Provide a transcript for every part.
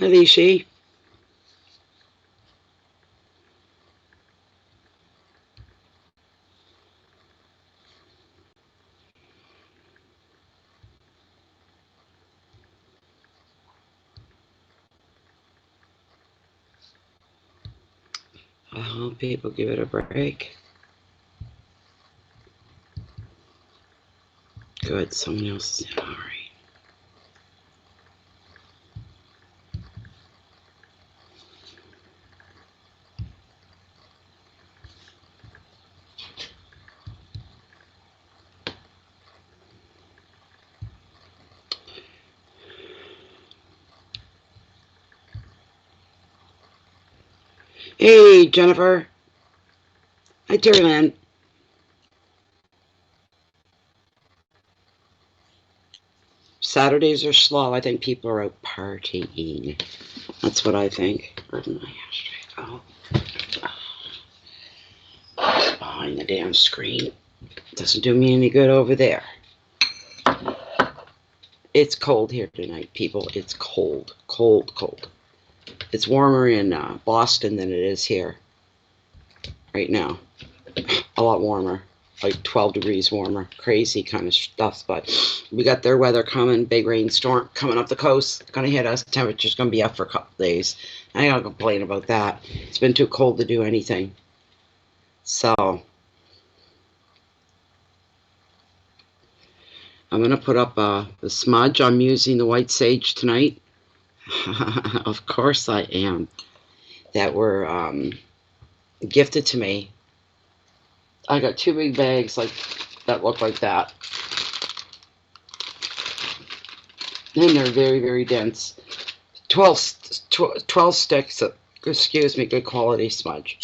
Alicia. I hope people give it a break. Good, someone else is in. All right. Hey, Jennifer. Hi, Terry Lynn. Saturdays are slow. I think people are out partying. That's what I think. Where did my ashtray go? It's behind the damn screen. Doesn't do me any good over there. It's cold here tonight, people. It's cold. Cold, cold. It's warmer in Boston than it is here right now. A lot warmer. Like 12 degrees warmer. Crazy kind of stuff. But we got their weather coming. Big rainstorm coming up the coast. It's going to hit us. Temperature's going to be up for a couple days. I ain't going to complain about that. It's been too cold to do anything. So I'm going to put up the smudge. I'm using the white sage tonight. Of course I am. That were gifted to me. I got 2 big bags like that look like that. And they're very, very dense. 12 sticks of, excuse me, good quality smudge.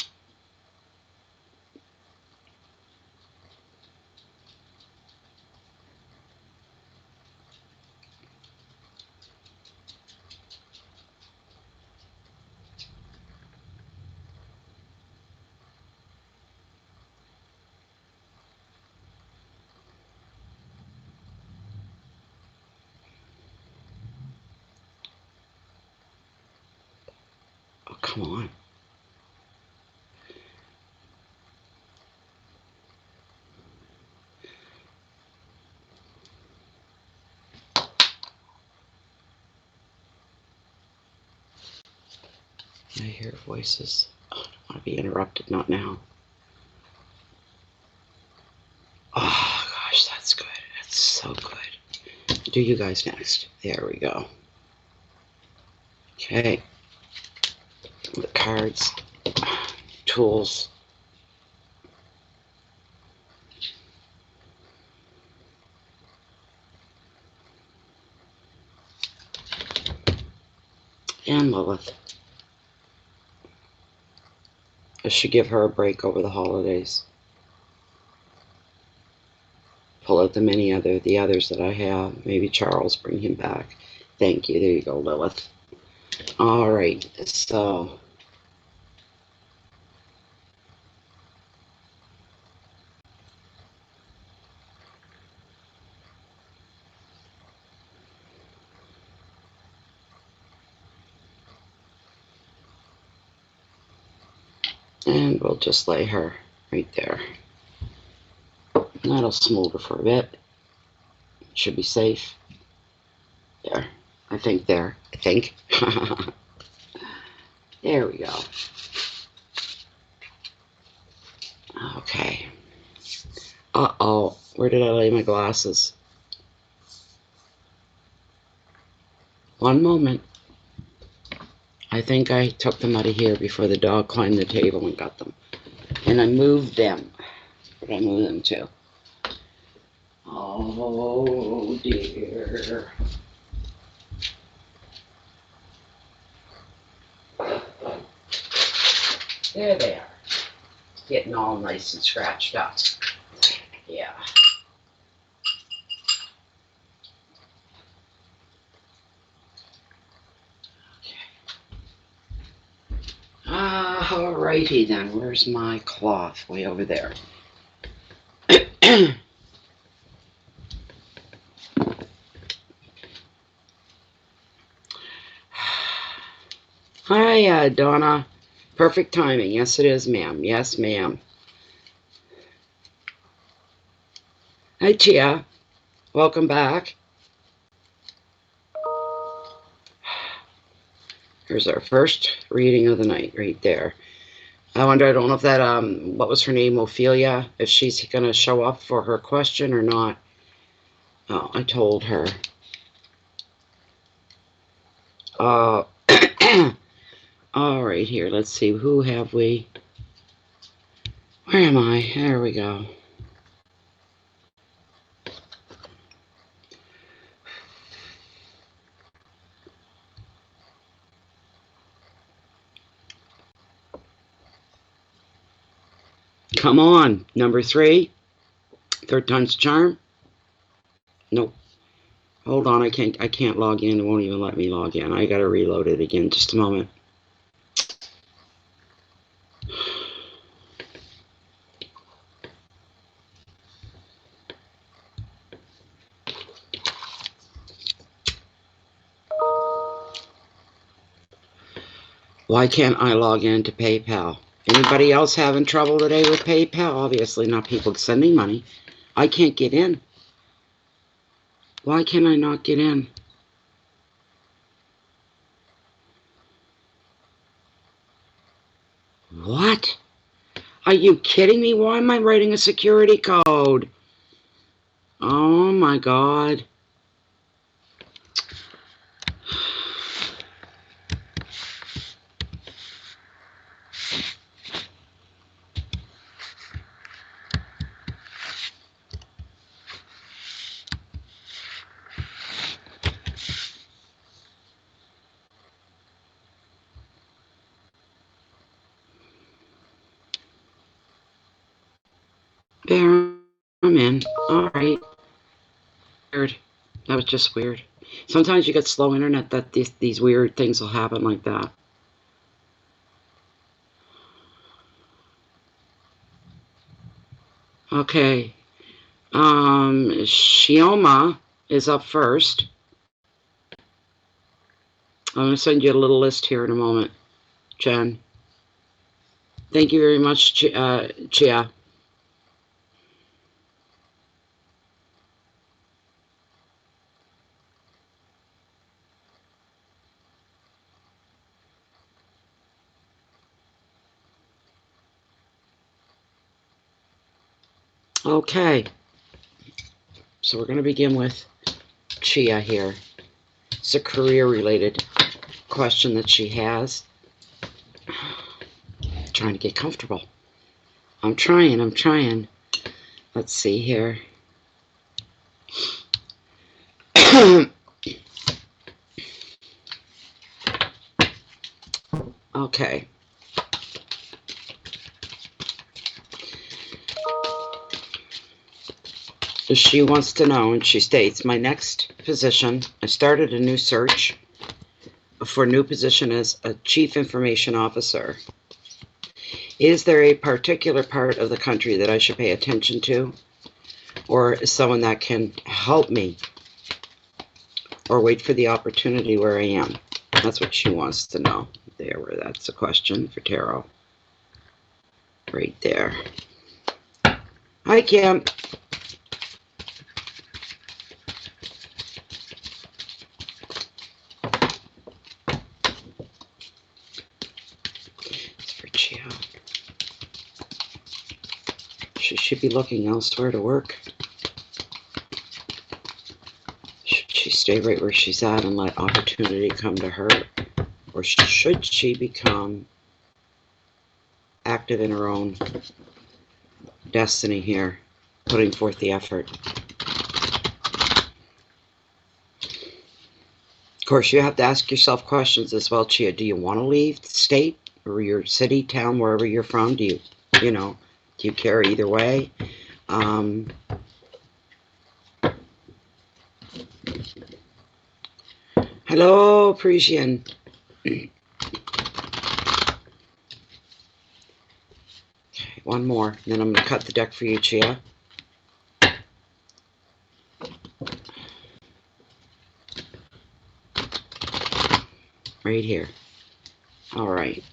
Oh, come on. I hear voices. Oh, I don't want to be interrupted. Not now. Oh, gosh, that's good. That's so good. Do you guys next. There we go. Okay. The cards, tools. And Lilith. I should give her a break over the holidays. Pull out the others that I have. Maybe Charles, bring him back. Thank you. There you go, Lilith. All right. So and we'll just lay her right there. That'll smolder for a bit. Should be safe. There. I think there. I think. There we go. Okay. Uh-oh. Where did I lay my glasses? One moment. I think I took them out of here before the dog climbed the table and got them. And I moved them. Where did I move them to? Oh, dear. There they are. Getting all nice and scratched up. Yeah. Alrighty then. Where's my cloth? Way over there. Hi, Donna. Perfect timing. Yes, it is, ma'am. Yes, ma'am. Hi, Chia. Welcome back. Here's our first reading of the night right there. I wonder, I don't know if that, what was her name, Ophelia, if she's going to show up for her question or not. Oh, I told her. All right, here, let's see, who have we? Where am I? There we go. Come on, number 3. Third time's charm. Nope. Hold on, I can't log in. It won't even let me log in. I gotta reload it again. Just a moment. Why can't I log in to PayPal? Anybody else having trouble today with PayPal? Obviously not people sending money. I can't get in. Why can I not get in? What? Are you kidding me? Why am I writing a security code? Oh my God. There, I'm in. All right. Weird. That was just weird. Sometimes you get slow internet that these weird things will happen like that. Okay. Shioma is up first. I'm going to send you a little list here in a moment, Jen. Thank you very much, Chia. Okay. So we're going to begin with Chia here. It's a career-related question that she has. Trying to get comfortable. I'm trying. Let's see here. Okay. She wants to know, and she states, my next position, I started a new search for a new position as a Chief Information Officer. Is there a particular part of the country that I should pay attention to? Or is someone that can help me? Or wait for the opportunity where I am? That's what she wants to know. There, where that's a question for tarot. Right there. Hi, Kim. It's for Chia. She should be looking elsewhere to work. Should she stay right where she's at and let opportunity come to her? Or should she become active in her own destiny here, putting forth the effort? Of course, you have to ask yourself questions as well, Chia. Do you want to leave the state or your city, town, wherever you're from? Do you care either way? Hello, Parisian. Okay, one more, and then I'm going to cut the deck for you, Chia. Right here. All right.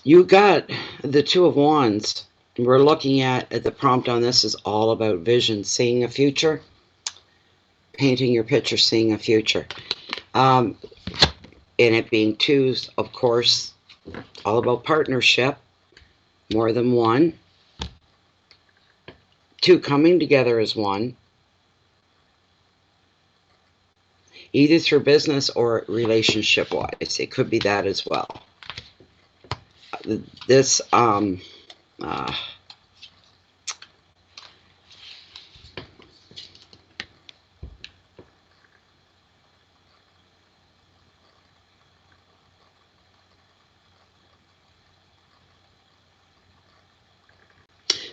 You got the Two of Wands. We're looking at the prompt on this is all about vision, seeing a future, painting your picture, seeing a future. And it being twos, of course, all about partnership, more than one. Two coming together as one, either through business or relationship-wise. It could be that as well. This,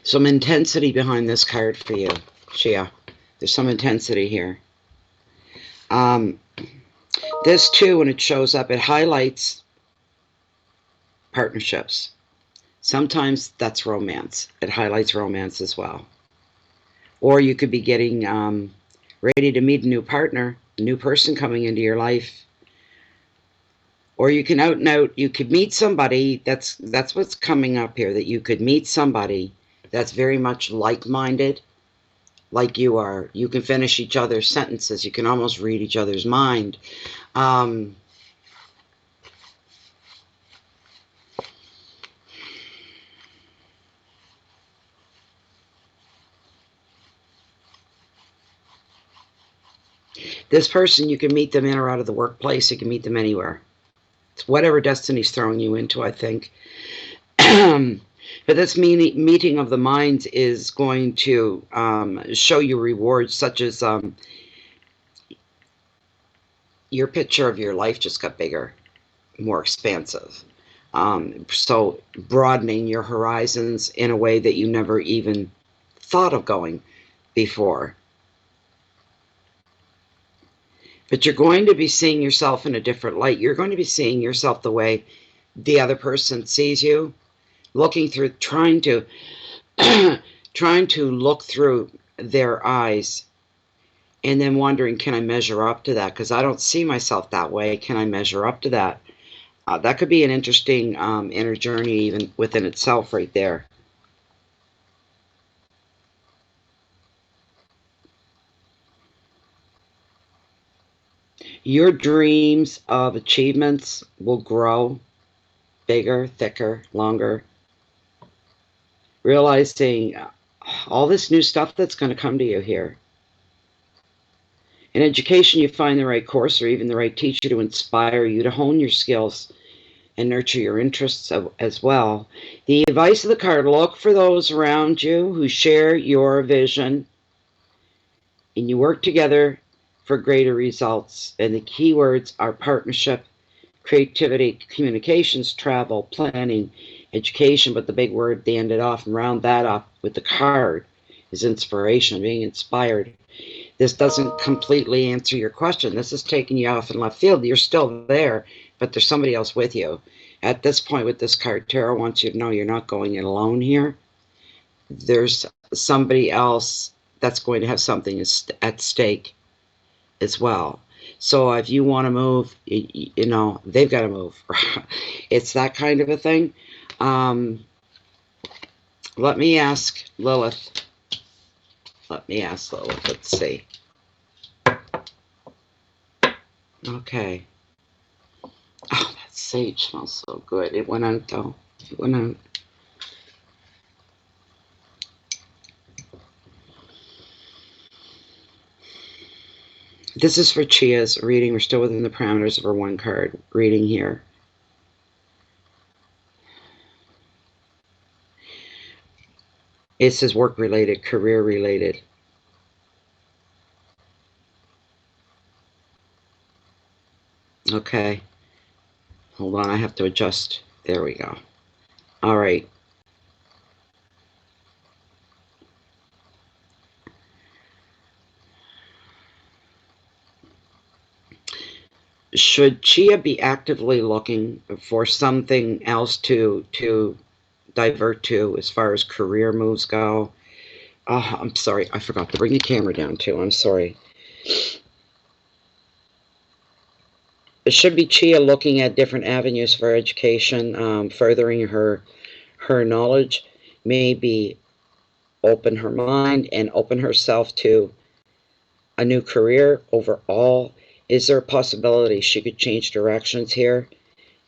some intensity behind this card for you, Shia. There's some intensity here. This too, when it shows up, it highlights partnerships. Sometimes that's romance. It highlights romance as well. Or you could be getting ready to meet a new partner, a new person coming into your life. Or you can out and out, you could meet somebody, that's what's coming up here, that you could meet somebody that's very much like-minded, like you are. You can finish each other's sentences. You can almost read each other's mind. This person, you can meet them in or out of the workplace. You can meet them anywhere. It's whatever destiny's throwing you into, I think. But this meeting of the minds is going to show you rewards, such as your picture of your life just got bigger, more expansive. So broadening your horizons in a way that you never even thought of going before. But you're going to be seeing yourself in a different light. You're going to be seeing yourself the way the other person sees you, looking through, trying to look through their eyes, and then wondering, can I measure up to that? Because I don't see myself that way. Can I measure up to that? That could be an interesting inner journey even within itself right there. Your dreams of achievements will grow bigger, thicker, longer. Realizing all this new stuff that's going to come to you here. In education, you find the right course or even the right teacher to inspire you to hone your skills and nurture your interests as well. The advice of the card, look for those around you who share your vision, and you work together for greater results. And the key words are partnership, creativity, communications, travel, planning, education. But the big word they ended off and round that up with the card is inspiration, being inspired. This doesn't completely answer your question. This is taking you off in left field. You're still there, but there's somebody else with you. At this point with this card, Tarot wants you to know you're not going it alone here. There's somebody else that's going to have something at stake as well. So if you want to move, you know, they've got to move. It's that kind of a thing. Let me ask Lilith. Let's see. Okay. Oh, that sage smells so good. It went out though. It went out. This is for Chia's reading. We're still within the parameters of her one card reading here. It says work-related, career-related. Okay. Hold on, I have to adjust. There we go. All right. Should Chia be actively looking for something else to divert to as far as career moves go? Oh, I'm sorry. I forgot to bring the camera down too. I'm sorry. It should be Chia looking at different avenues for education, furthering her knowledge, maybe open her mind and open herself to a new career overall. Is there a possibility she could change directions here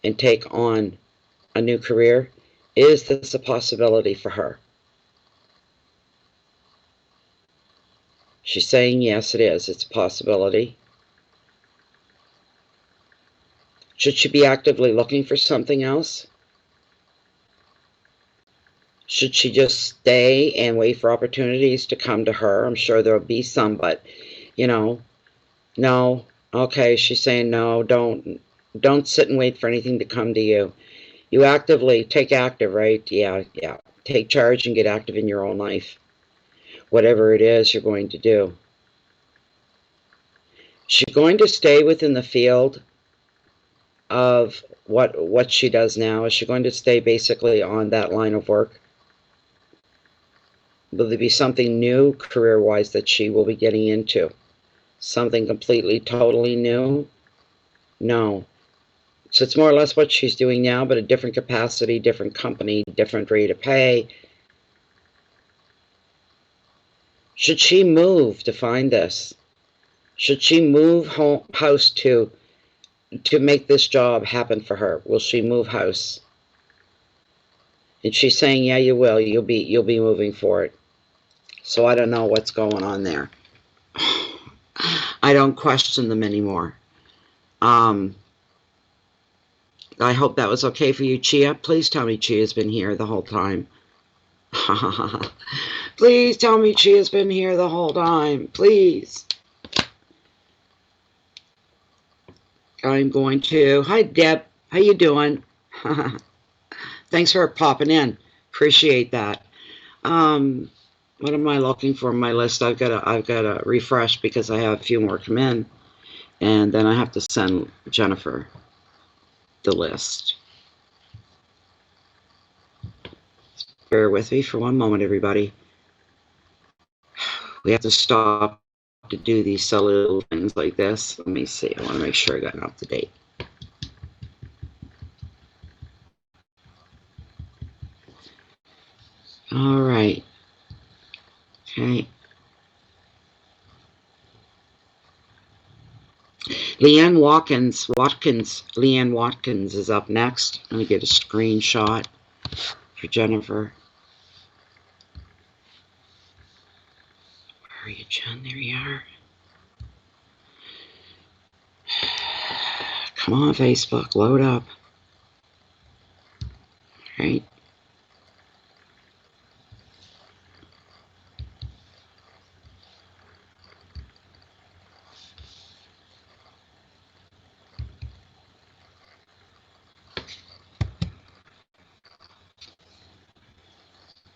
and take on a new career? Is this a possibility for her? She's saying yes, it is. It's a possibility. Should she be actively looking for something else? Should she just stay and wait for opportunities to come to her? I'm sure there'll be some, but, you know, no. Okay, she's saying no, don't sit and wait for anything to come to you. You actively, take active, right? Yeah. Take charge and get active in your own life. Whatever it is you're going to do. She's going to stay within the field of what she does now. Is she going to stay basically on that line of work? Will there be something new career-wise that she will be getting into? Something completely, totally new? No. So it's more or less what she's doing now, but a different capacity, different company, different rate of pay. Should she move to find this? Should she move house to make this job happen for her? Will she move house? And she's saying, yeah, you will. You'll be moving for it. So I don't know what's going on there. I don't question them anymore. I hope that was okay for you, Chia. Please tell me Chia's been here the whole time. Please tell me Chia's been here the whole time. Please. I'm going to... Hi, Deb. How you doing? Thanks for popping in. Appreciate that. What am I looking for on my list? I've got to refresh because I have a few more come in, and then I have to send Jennifer the list. Bear with me for one moment, everybody. We have to stop to do these silly little things like this. Let me see. I want to make sure I got it up to date. All right. Okay. Leanne Watkins is up next. Let me get a screenshot for Jennifer. Where are you, Jen? There you are. Come on, Facebook, load up. All right.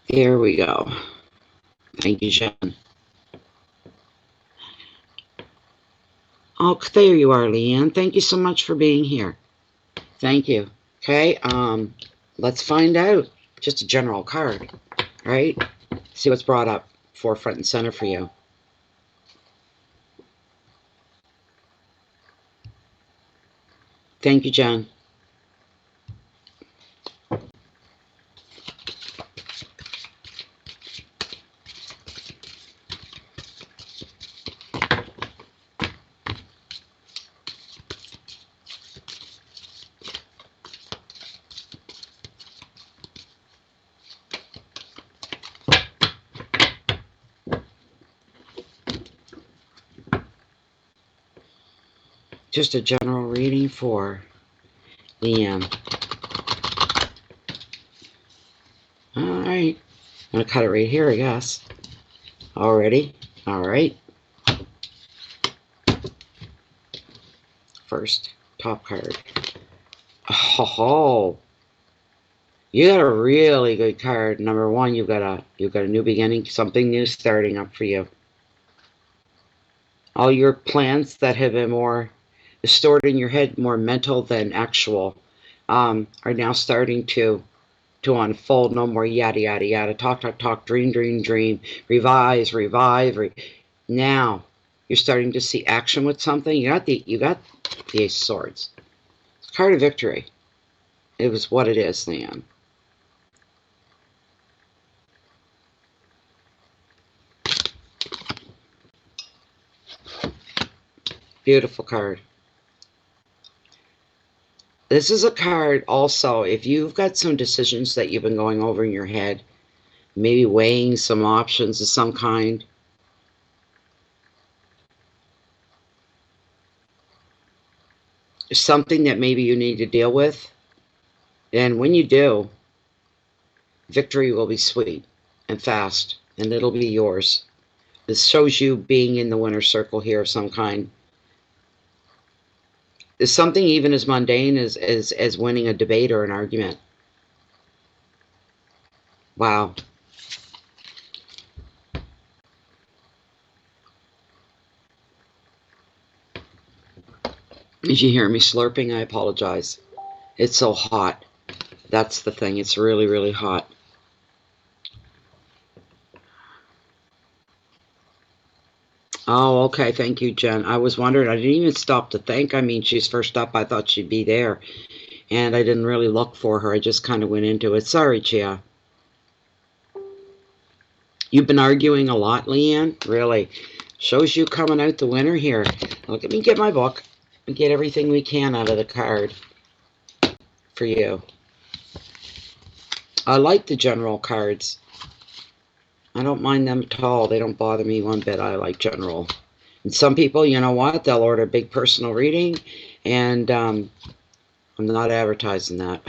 There we go. Thank you, Jen. Oh, there you are, Leanne. Thank you so much for being here. Thank you. Okay, let's find out. Just a general card, right? See what's brought up forefront and center for you. Thank you, Jen. Just a general reading for Leanne. All right. I'm going to cut it right here, I guess. Already. All right. First, top card. Oh, you got a really good card. Number one, you've got a new beginning, something new starting up for you. All your plans that have been more stored in your head, more mental than actual, are now starting to to unfold. No more yada, yada, yada. Talk, talk, talk. Dream, dream, dream. Revise, revive. Now you're starting to see action with something. You got the Ace of Swords. Card of victory. It was what it is, Leanne. Beautiful card. This is a card also, if you've got some decisions that you've been going over in your head, maybe weighing some options of some kind. Something that maybe you need to deal with. And when you do, victory will be sweet and fast, and it'll be yours. This shows you being in the winner's circle here of some kind. There's something even as mundane as winning a debate or an argument. Wow. Did you hear me slurping? I apologize. It's so hot. That's the thing. It's really, really hot. Oh, okay. Thank you, Jen. I was wondering. I didn't even stop to think. I mean, she's first up. I thought she'd be there. And I didn't really look for her. I just kind of went into it. Sorry, Chia. You've been arguing a lot, Leanne? Really? Shows you coming out the winner here. Let me get my book. We get everything we can out of the card for you. I like the general cards. I don't mind them at all. They don't bother me one bit. I like general. And some people, you know what? They'll order a big personal reading, and I'm not advertising that.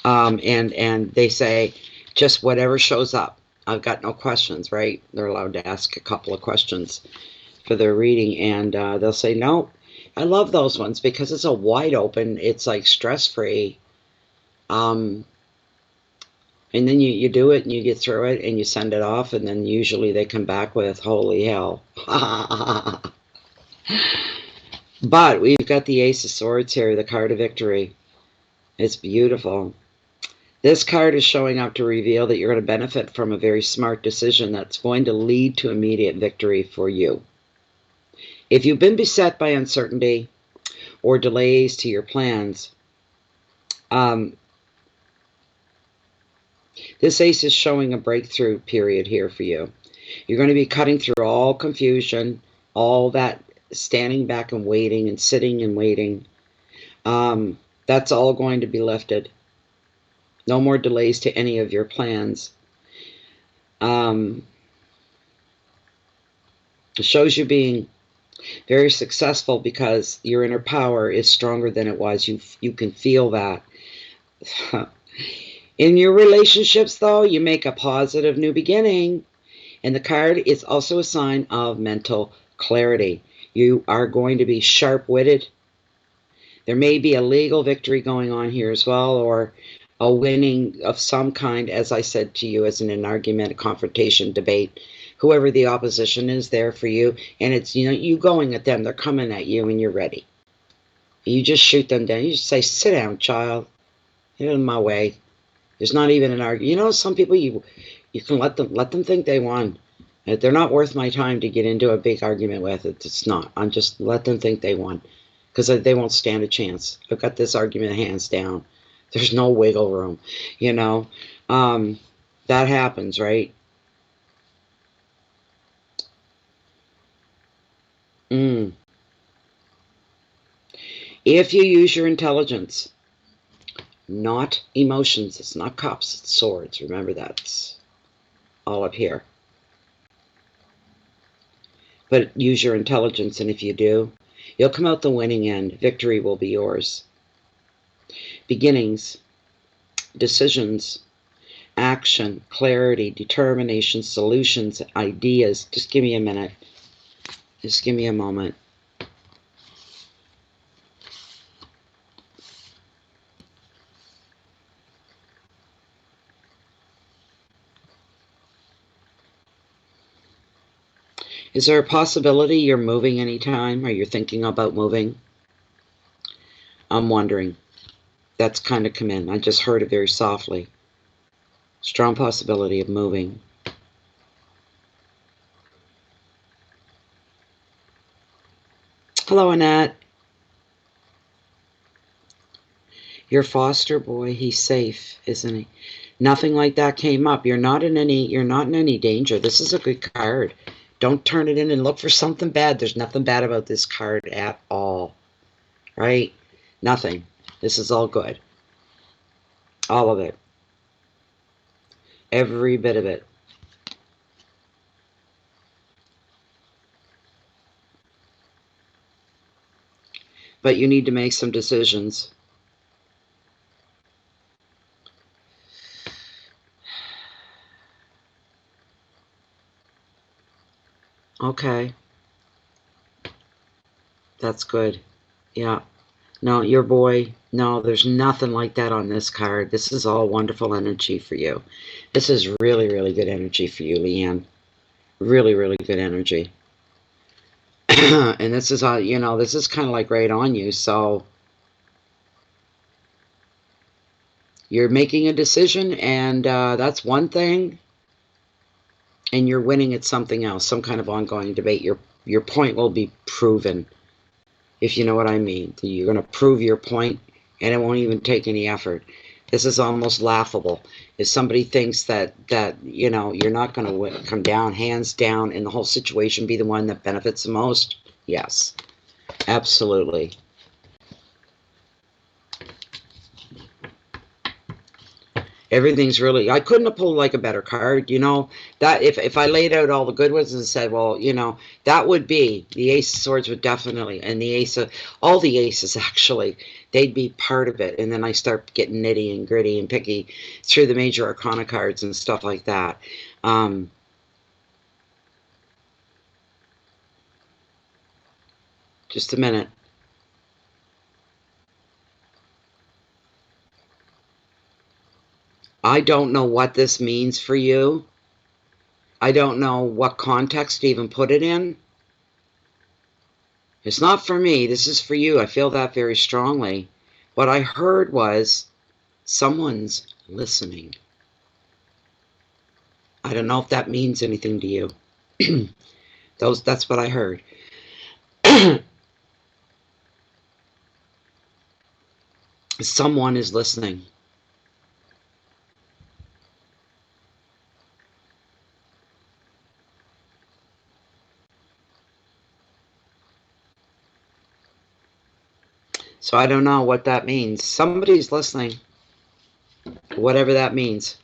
And they say just whatever shows up. I've got no questions, right? They're allowed to ask a couple of questions for their reading, and they'll say no. I love those ones because it's a wide open. It's like stress-free. And then you do it and you get through it and you send it off, and then usually they come back with, holy hell. But we've got the Ace of Swords here, the card of victory. It's beautiful. This card is showing up to reveal that you're going to benefit from a very smart decision that's going to lead to immediate victory for you. If you've been beset by uncertainty or delays to your plans, this ace is showing a breakthrough period here for you. You're going to be cutting through all confusion, all that standing back and waiting and sitting and waiting. That's all going to be lifted. No more delays to any of your plans. It shows you being very successful because your inner power is stronger than it was. You can feel that. In your relationships, though, you make a positive new beginning. And the card is also a sign of mental clarity. You are going to be sharp-witted. There may be a legal victory going on here as well, or a winning of some kind, as I said to you, as in an argument, a confrontation, debate. Whoever the opposition is there for you, and it's, you know, you going at them, they're coming at you, and you're ready. You just shoot them down. You just say, sit down, child. Get in my way. There's not even an argument. You know, some people, you can let them think they won. They're not worth my time to get into a big argument with. It's not. I'm just let them think they won, because they won't stand a chance. I've got this argument hands down. There's no wiggle room, you know. That happens, right? If you use your intelligence, not emotions. It's not cups, it's swords. Remember that. It's all up here. But use your intelligence, and if you do, you'll come out the winning end. Victory will be yours. Beginnings, decisions, action, clarity, determination, solutions, ideas. Just give me a minute. Just give me a moment. Is there a possibility you're moving anytime, or you're thinking about moving? I'm wondering. That's kind of come in. I just heard it very softly. Strong possibility of moving. Hello, Annette. Your foster boy, he's safe, isn't he? Nothing like that came up. You're not in any danger. This is a good card. Don't turn it in and look for something bad. There's nothing bad about this card at all. Right? Nothing. This is all good. All of it. Every bit of it. But you need to make some decisions. Okay. That's good. Yeah. No, your boy, no, there's nothing like that on this card. This is all wonderful energy for you. This is really, really good energy for you, Leanne. Really, really good energy. And this is, this is kind of like right on you. So you're making a decision, and that's one thing. And you're winning at something else, some kind of ongoing debate. Your point will be proven, if you know what I mean. You're going to prove your point, and it won't even take any effort. This is almost laughable. If somebody thinks that you're not going to come down, hands down, and the whole situation be the one that benefits the most, yes, absolutely. Everything's really, I couldn't have pulled like a better card, that if I laid out all the good ones and said, well, that would be the Ace of Swords would definitely, and the Ace of, all the aces actually, they'd be part of it. And then I start getting nitty and gritty and picky through the major arcana cards and stuff like that. Just a minute. I don't know what this means for you. I don't know what context to even put it in. It's not for me. This is for you. I feel that very strongly. What I heard was someone's listening. I don't know if that means anything to you. That's what I heard. Someone is listening. So I don't know what that means. Somebody's listening. Whatever that means.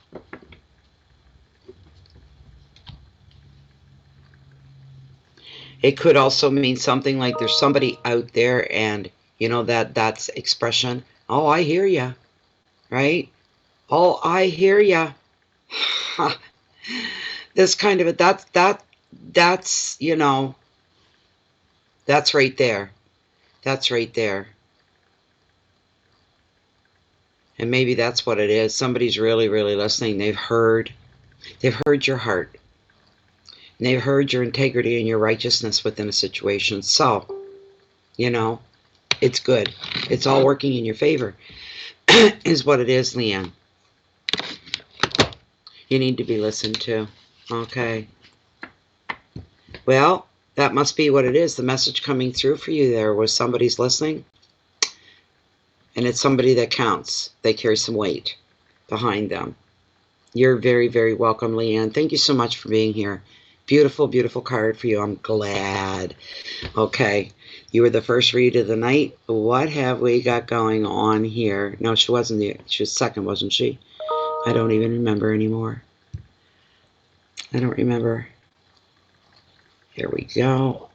It could also mean something like there's somebody out there, and that's expression. Oh, I hear ya. Right? Oh, I hear ya. This kind of that's that's right there. That's right there. And maybe that's what it is. Somebody's really, really listening. They've heard your heart. And they've heard your integrity and your righteousness within a situation. So, it's good. It's all working in your favor, is what it is, Leanne. You need to be listened to. Okay. Well, that must be what it is. The message coming through for you there was somebody's listening. And it's somebody that counts. They carry some weight behind them. You're very, very welcome, Leanne. Thank you so much for being here. Beautiful, beautiful card for you. I'm glad. Okay. You were the first read of the night. What have we got going on here? No, she wasn't. She was second, wasn't she? I don't even remember anymore. I don't remember. Here we go.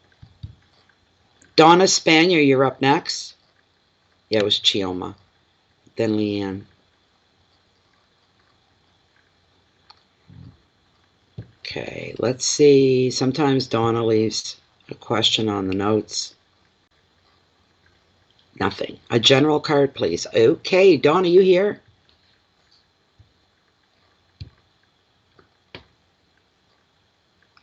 Donna Spanier, you're up next. Yeah, it was Chioma. Then Leanne. Okay, let's see. Sometimes Donna leaves a question on the notes. Nothing. A general card, please. Okay, Donna, you here?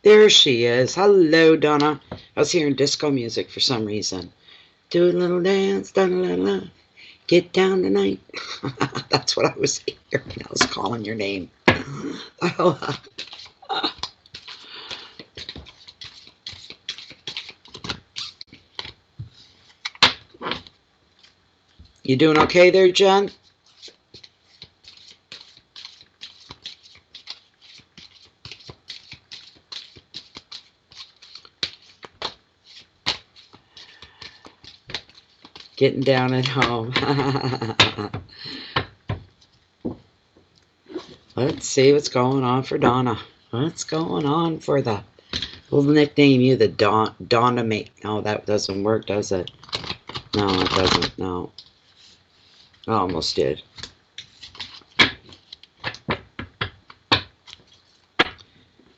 There she is. Hello, Donna. I was hearing disco music for some reason. Do a little dance, da, da, da, da. Get down tonight. That's what I was hearing. I was calling your name. You doing okay there, Jen? Getting down at home. Let's see what's going on for Donna. What's going on for the... We'll nickname you the Donna Mate. No, that doesn't work, does it? No, it doesn't. No. I almost did.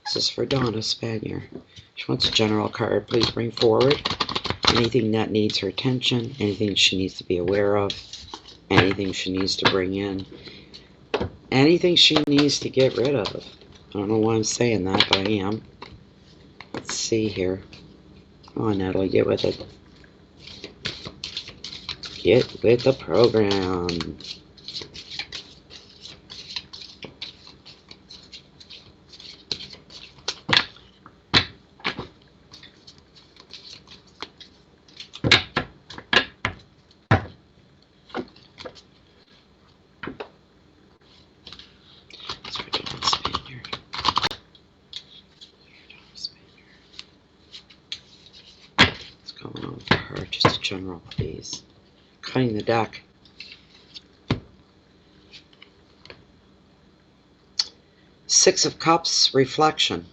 This is for Donna Spanier. She wants a general card. Please bring forward anything that needs her attention, anything she needs to be aware of, anything she needs to bring in, anything she needs to get rid of. I don't know why I'm saying that, but I am. Let's see here. Come on, Natalie, get with it. Get with the program. General, please. Cutting the deck. Six of Cups, reflection.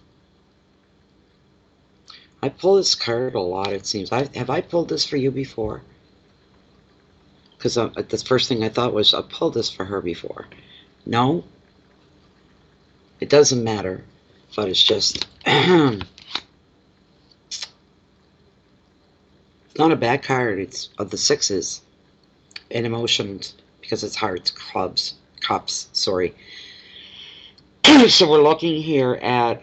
I pull this card a lot, it seems. Have I pulled this for you before? Because the first thing I thought was, I pulled this for her before. No? It doesn't matter. But it's just... not a bad card. It's of the sixes and emotions, because it's hearts, cups, sorry. So we're looking here at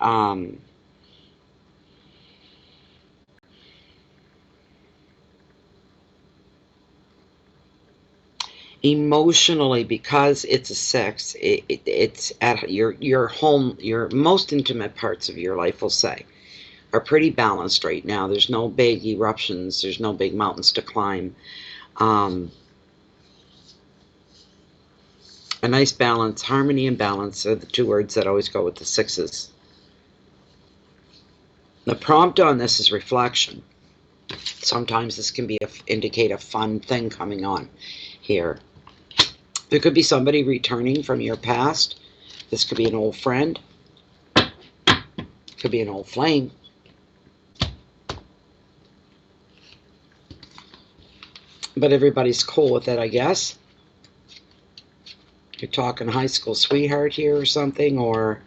emotionally, because it's a six, it's at your home, your most intimate parts of your life, we'll say, are pretty balanced right now. There's no big eruptions. There's no big mountains to climb. A nice balance. Harmony and balance are the two words that always go with the sixes. The prompt on this is reflection. Sometimes this can be indicate a fun thing coming on here. There could be somebody returning from your past. This could be an old friend. Could be an old flame. But everybody's cool with it, I guess. You're talking high school sweetheart here or something, or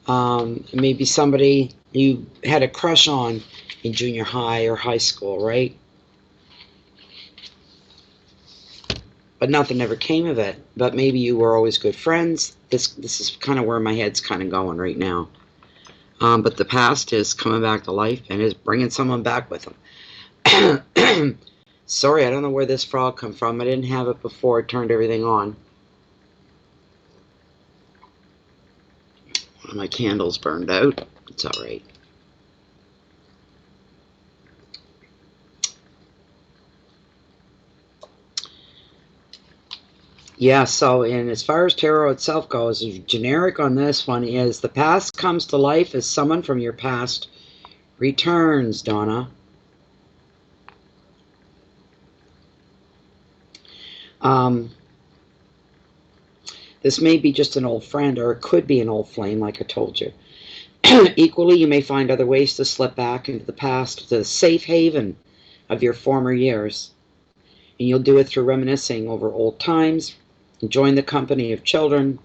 maybe somebody you had a crush on in junior high or high school, right? But nothing ever came of it. But maybe you were always good friends. This is kind of where my head's kind of going right now. But the past is coming back to life and is bringing someone back with them. Sorry, I don't know where this frog come from. I didn't have it before I turned everything on. One of my candles burned out. It's all right. Yeah, so and as far as tarot itself goes, generic on this one is the past comes to life as someone from your past returns, Donna. This may be just an old friend, or it could be an old flame, like I told you. Equally, you may find other ways to slip back into the past, to the safe haven of your former years. And you'll do it through reminiscing over old times, enjoying the company of children,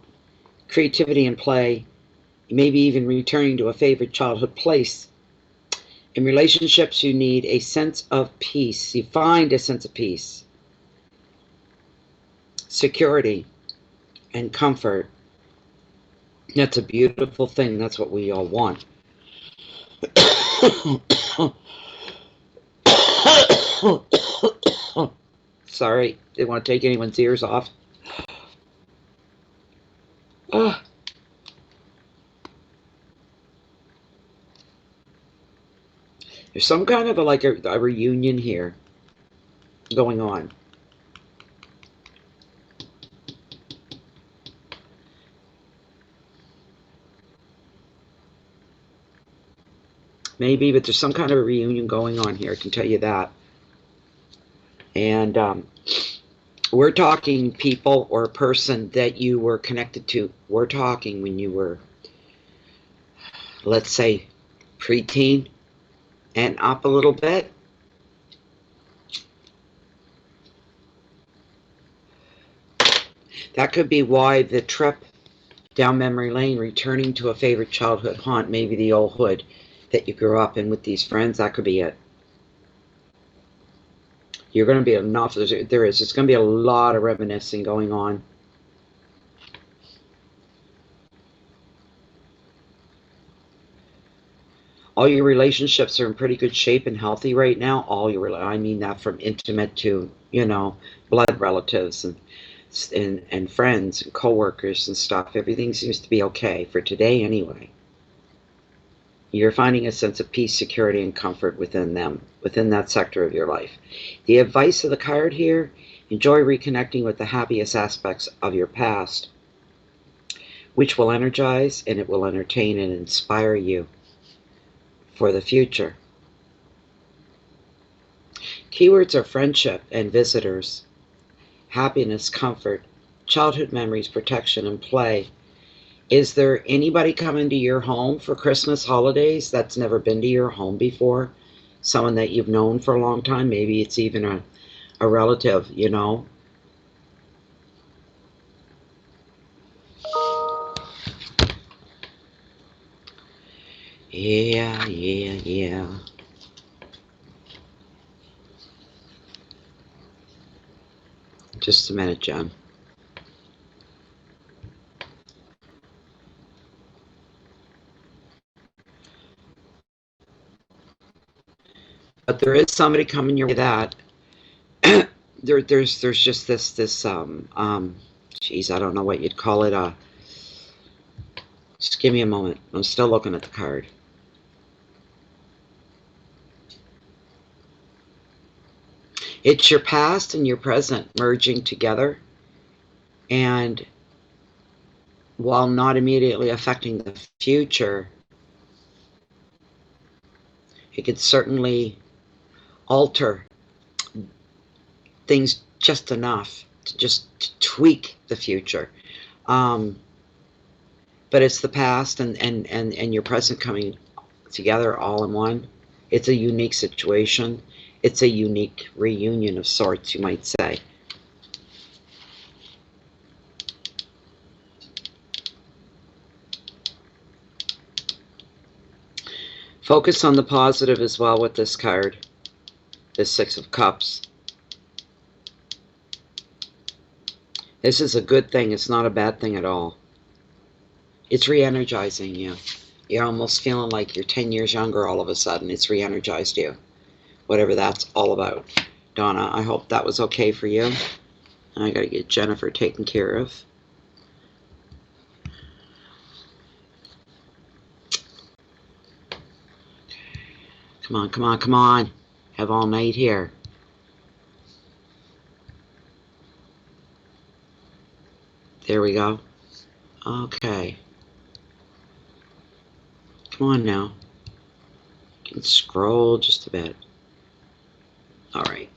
creativity and play, maybe even returning to a favorite childhood place. In relationships, you need a sense of peace. You find a sense of peace, security, and comfort. That's a beautiful thing. That's what we all want. Sorry, didn't want to take anyone's ears off. Oh. There's some kind of a reunion here going on. Maybe, but there's some kind of a reunion going on here, I can tell you that. And we're talking people or a person that you were connected to. We're talking when you were, let's say, preteen and up a little bit. That could be why the trip down memory lane, returning to a favorite childhood haunt, maybe the old hood that you grew up in with these friends. That could be it. You're going to be enough. It's going to be a lot of reminiscing going on. All your relationships are in pretty good shape and healthy right now. I mean that from intimate to, blood relatives and friends and coworkers and stuff. Everything seems to be okay for today anyway. You're finding a sense of peace, security, and comfort within them, within that sector of your life. The advice of the card here: enjoy reconnecting with the happiest aspects of your past, which will energize and it will entertain and inspire you for the future. Keywords are friendship and visitors, happiness, comfort, childhood memories, protection, and play. Is there anybody coming to your home for Christmas holidays that's never been to your home before? Someone that you've known for a long time? Maybe it's even a relative, Yeah. Just a minute, John. But there is somebody coming your way that there's just this geez, I don't know what you'd call it. Just give me a moment. I'm still looking at the card. It's your past and your present merging together, and while not immediately affecting the future, it could certainly alter things just enough to tweak the future. But it's the past and your present coming together all in one. It's a unique situation. It's a unique reunion of sorts, you might say. Focus on the positive as well with this card, the Six of Cups. This is a good thing. It's not a bad thing at all. It's re-energizing you. You're almost feeling like you're 10 years younger all of a sudden. It's re-energized you. Whatever that's all about. Donna, I hope that was okay for you. I gotta get Jennifer taken care of. Come on, come on, come on. Have all night here. There we go. Okay. Come on now. You can scroll just a bit. All right.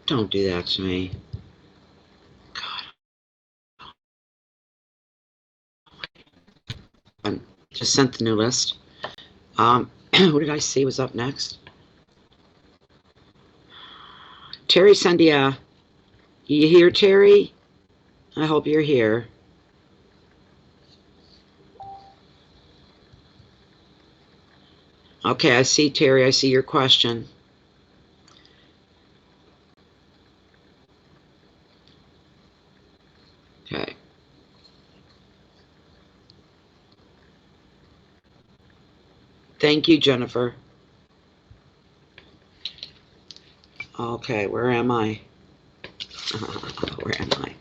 Don't do that to me. God. Just sent the new list. Who did I see was up next? Terry Sandia. You here, Terry? I hope you're here. Okay, I see, Terry. I see your question. Okay. Thank you, Jennifer. Okay, where am I? Where am I?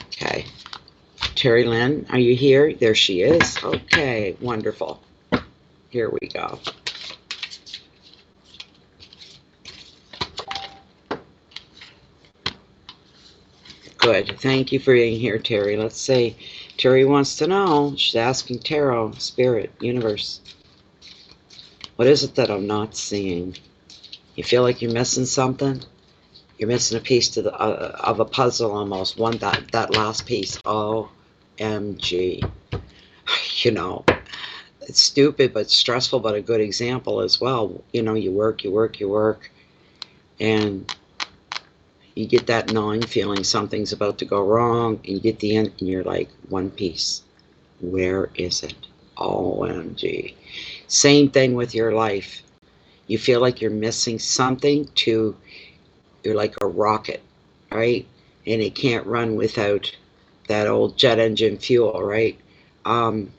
Okay. Terry Lynn, are you here? There she is. Okay, wonderful. Here we go. Good. Thank you for being here, Terry. Let's see. Terry wants to know. She's asking Tarot, Spirit, Universe. What is it that I'm not seeing? You feel like you're missing something? You're missing a piece to the of a puzzle almost. One that last piece. OMG. You know, it's stupid but stressful, but a good example as well. You know, you work, and you get that gnawing feeling something's about to go wrong, and you get the end, and you're like, one piece. Where is it? OMG. Same thing with your life. You feel like you're missing something to, you're like a rocket, right? And it can't run without that old jet engine fuel, right? And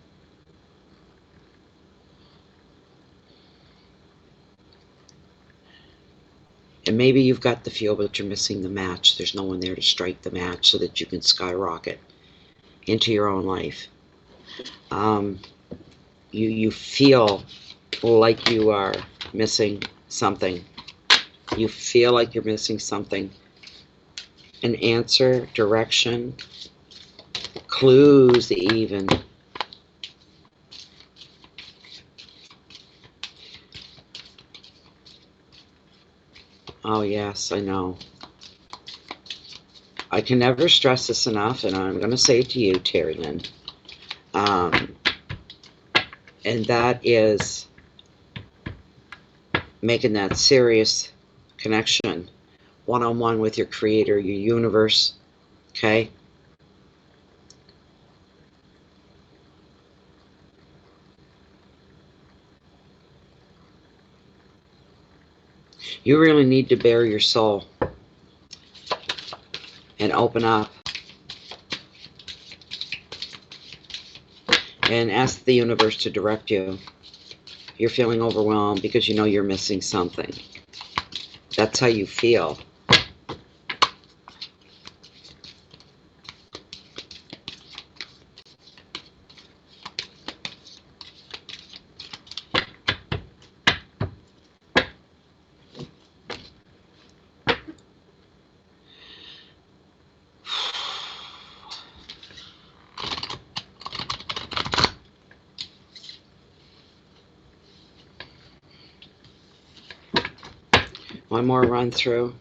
maybe you've got the fuel, but you're missing the match. There's no one there to strike the match so that you can skyrocket into your own life. You feel like you are missing something. You feel like you're missing something. An answer, direction, clues even. Oh yes, I know. I can never stress this enough, and I'm going to say it to you, Terry Lynn. And that is making that serious connection, one-on-one with your creator, your universe, okay? You really need to bare your soul and open up and ask the universe to direct you. You're feeling overwhelmed because you know you're missing something. That's how you feel. One more run through,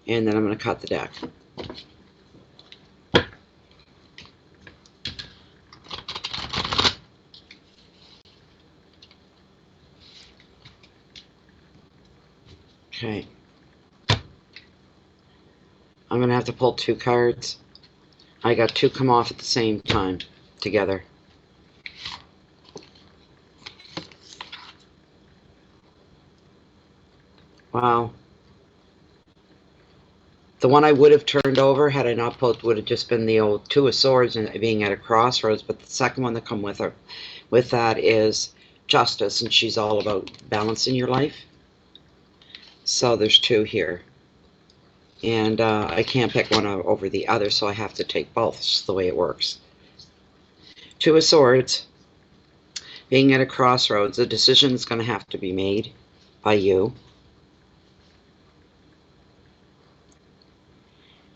and then I'm going to cut the deck. Okay. I'm going to have to pull 2 cards. I got 2 come off at the same time together. Wow. The one I would have turned over had I not pulled would have just been the old 2 of Swords and being at a crossroads, but the second one that come with her, with that is Justice, and she's all about balancing your life. So there's 2 here. And I can't pick one over the other, so I have to take both. It's the way it works. 2 of Swords, being at a crossroads, a decision is going to have to be made by you.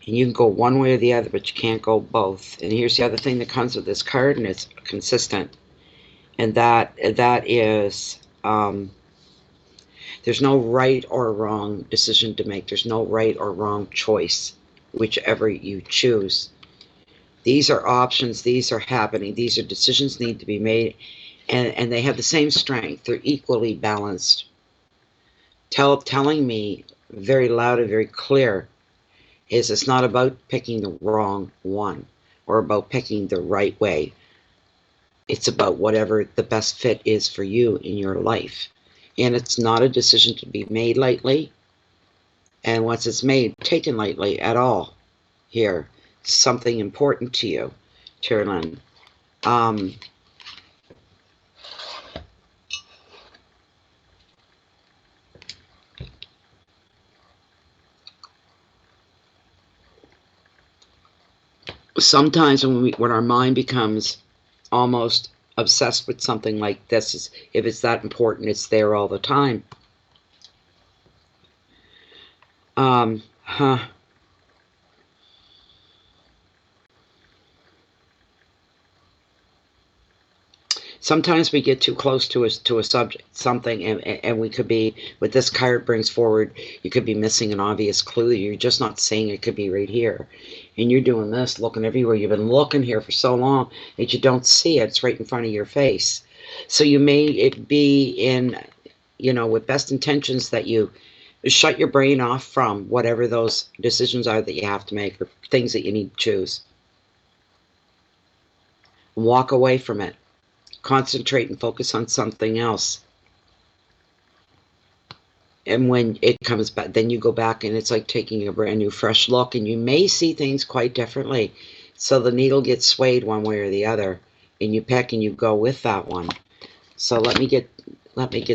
And you can go one way or the other, but you can't go both. And here's the other thing that comes with this card, and it's consistent. And that is, there's no right or wrong decision to make. There's no right or wrong choice, whichever you choose. These are options. These are happening. These are decisions need to be made. And they have the same strength. They're equally balanced. Telling me very loud and very clear is it's not about picking the wrong one or about picking the right way. It's about whatever the best fit is for you in your life. And it's not a decision to be made lightly. And once it's made, taken lightly at all. Here, something important to you, Tyrlin. Sometimes when our mind becomes almost obsessed with something like this, if it's that important, it's there all the time. Sometimes we get too close to a subject, something, and we could be, what this card brings forward, you could be missing an obvious clue. You're just not seeing it. Could be right here. And you're doing this, looking everywhere. You've been looking here for so long that you don't see it. It's right in front of your face. So you may it be in, with best intentions that you shut your brain off from whatever those decisions are that you have to make or things that you need to choose. Walk away from it. Concentrate and focus on something else. And when it comes back, then you go back and it's like taking a brand new fresh look, and you may see things quite differently. So the needle gets swayed one way or the other, and you pick and you go with that one. So let me get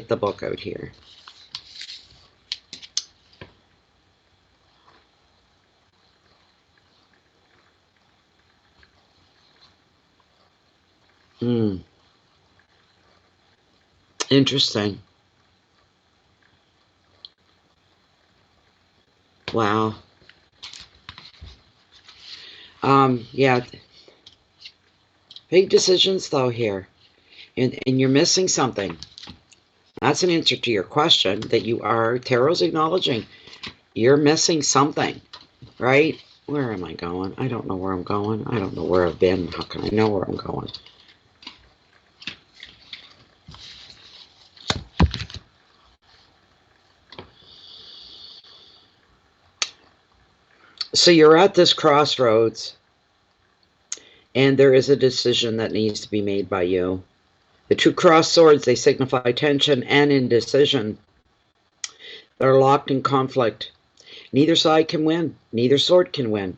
the book out here. Interesting. Wow. Yeah. Big decisions though here. And you're missing something. That's an answer to your question that you are, Tarot's acknowledging. You're missing something, right? Where am I going? I don't know where I'm going. I don't know where I've been. How can I know where I'm going? So you're at this crossroads, and there is a decision that needs to be made by you. The two crossed swords, they signify tension and indecision. They're locked in conflict. Neither side can win. Neither sword can win.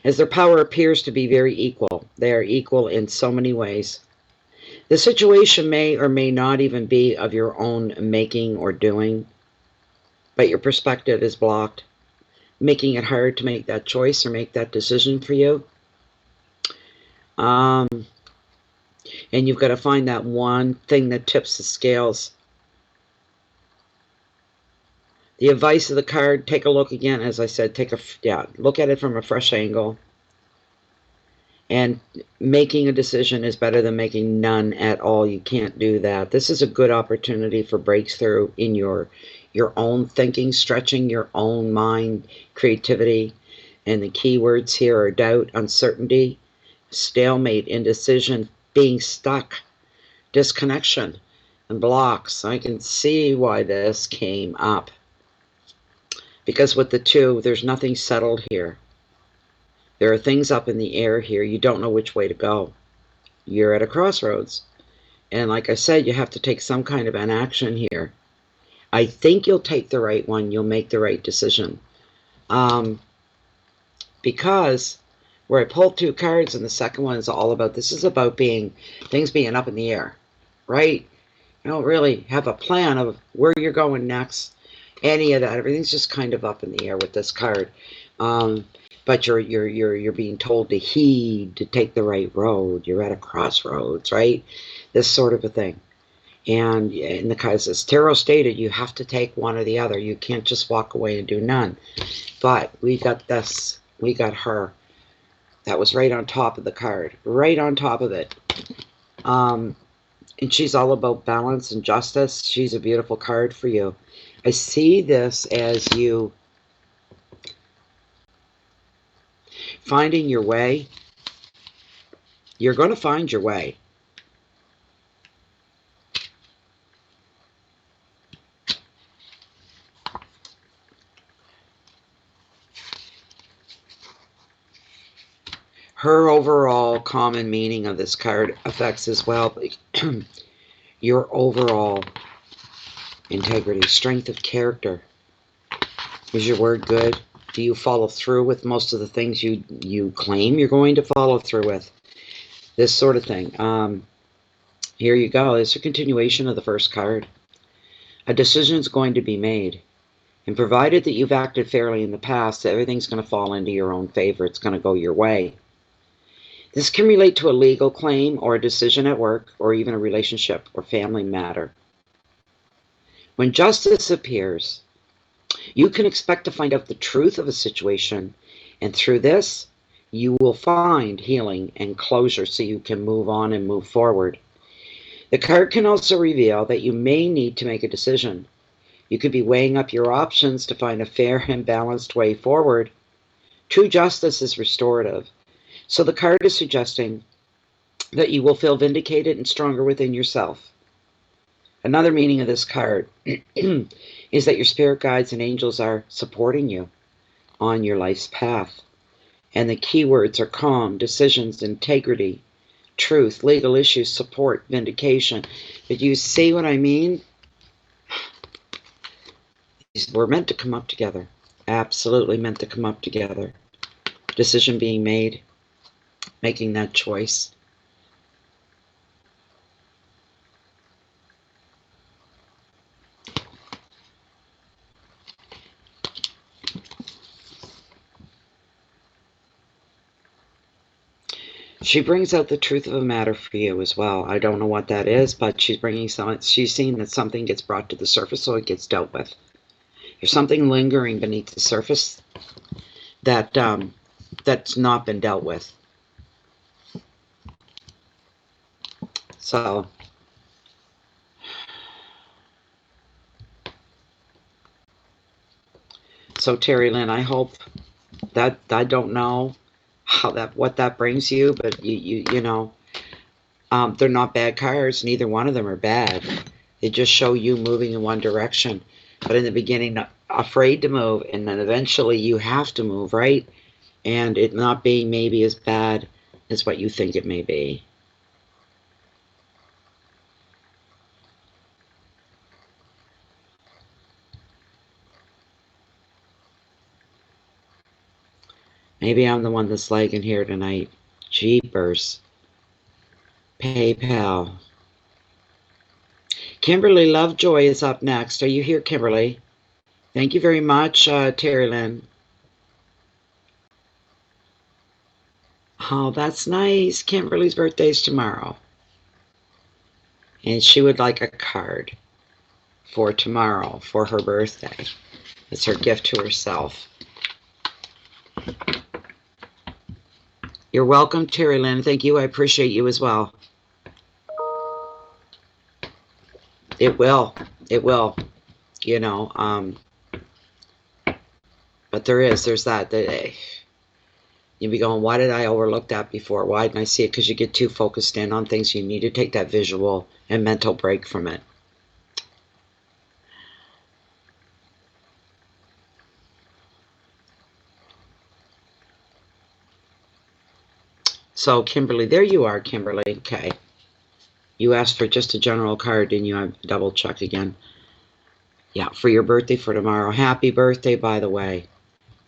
As their power appears to be very equal, they are equal in so many ways. The situation may or may not even be of your own making or doing, but your perspective is blocked, making it hard to make that choice or make that decision for you. And you've got to find that one thing that tips the scales. The advice of the card, take a look again, as I said, look at it from a fresh angle. And making a decision is better than making none at all. You can't do that. This is a good opportunity for breakthrough in your own thinking, stretching your own mind, creativity. And the key words here are doubt, uncertainty, stalemate, indecision, being stuck, disconnection, and blocks. I can see why this came up. Because with the two, there's nothing settled here. There are things up in the air here. You don't know which way to go. You're at a crossroads. And like I said, you have to take some kind of an action here. I think you'll take the right one. You'll make the right decision. Because where I pulled two cards and the second one is all about, this is about things being up in the air, right? You don't really have a plan of where you're going next. Any of that. Everything's just kind of up in the air with this card. But you're being told to heed, to take the right road. You're at a crossroads, right? This sort of a thing. And in the case, as Tarot stated, you have to take one or the other. You can't just walk away and do none. But we got this. We got her. That was right on top of the card. Right on top of it. And she's all about balance and justice. She's a beautiful card for you. I see this as you finding your way. You're going to find your way. her overall common meaning of this card affects as well your overall integrity, strength of character. Is your word good? Do you follow through with most of the things you claim you're going to follow through with? This sort of thing. Here you go. It's a continuation of the first card. A decision is going to be made. And provided that you've acted fairly in the past, everything's going to fall into your own favor. It's going to go your way. This can relate to a legal claim or a decision at work or even a relationship or family matter. When justice appears, you can expect to find out the truth of a situation, and through this, you will find healing and closure so you can move on and move forward. The card can also reveal that you may need to make a decision. You could be weighing up your options to find a fair and balanced way forward. True justice is restorative. So the card is suggesting that you will feel vindicated and stronger within yourself. Another meaning of this card is that your spirit guides and angels are supporting you on your life's path. And the key words are calm, decisions, integrity, truth, legal issues, support, vindication. Did you see what I mean? We're meant to come up together. Absolutely meant to come up together. Decision being made, making that choice. She brings out the truth of a matter for you as well. I don't know what that is, but she's seeing that something gets brought to the surface, so it gets dealt with. There's something lingering beneath the surface that that's not been dealt with. So Terry Lynn, I hope that, I don't know what that brings you, but you know, they're not bad cards. Neither one of them are bad. They just show you moving in one direction. But in the beginning, afraid to move, and then eventually you have to move, right? And it not being maybe as bad as what you think it may be. Maybe I'm the one that's lagging here tonight. Jeepers. PayPal. Kimberly Lovejoy is up next. Are you here, Kimberly? Thank you very much, Terry Lynn. Oh, that's nice. Kimberly's birthday is tomorrow. And she would like a card for tomorrow, for her birthday. It's her gift to herself. You're welcome, Terry Lynn. Thank you. I appreciate you as well. It will. It will. You know, but there's that you'll be going, why did I overlook that before? Why didn't I see it? Because you get too focused in on things. You need to take that visual and mental break from it. So, Kimberly, there you are, Kimberly. Okay. You asked for just a general card, didn't you? I double check again. Yeah, for your birthday for tomorrow. Happy birthday, by the way,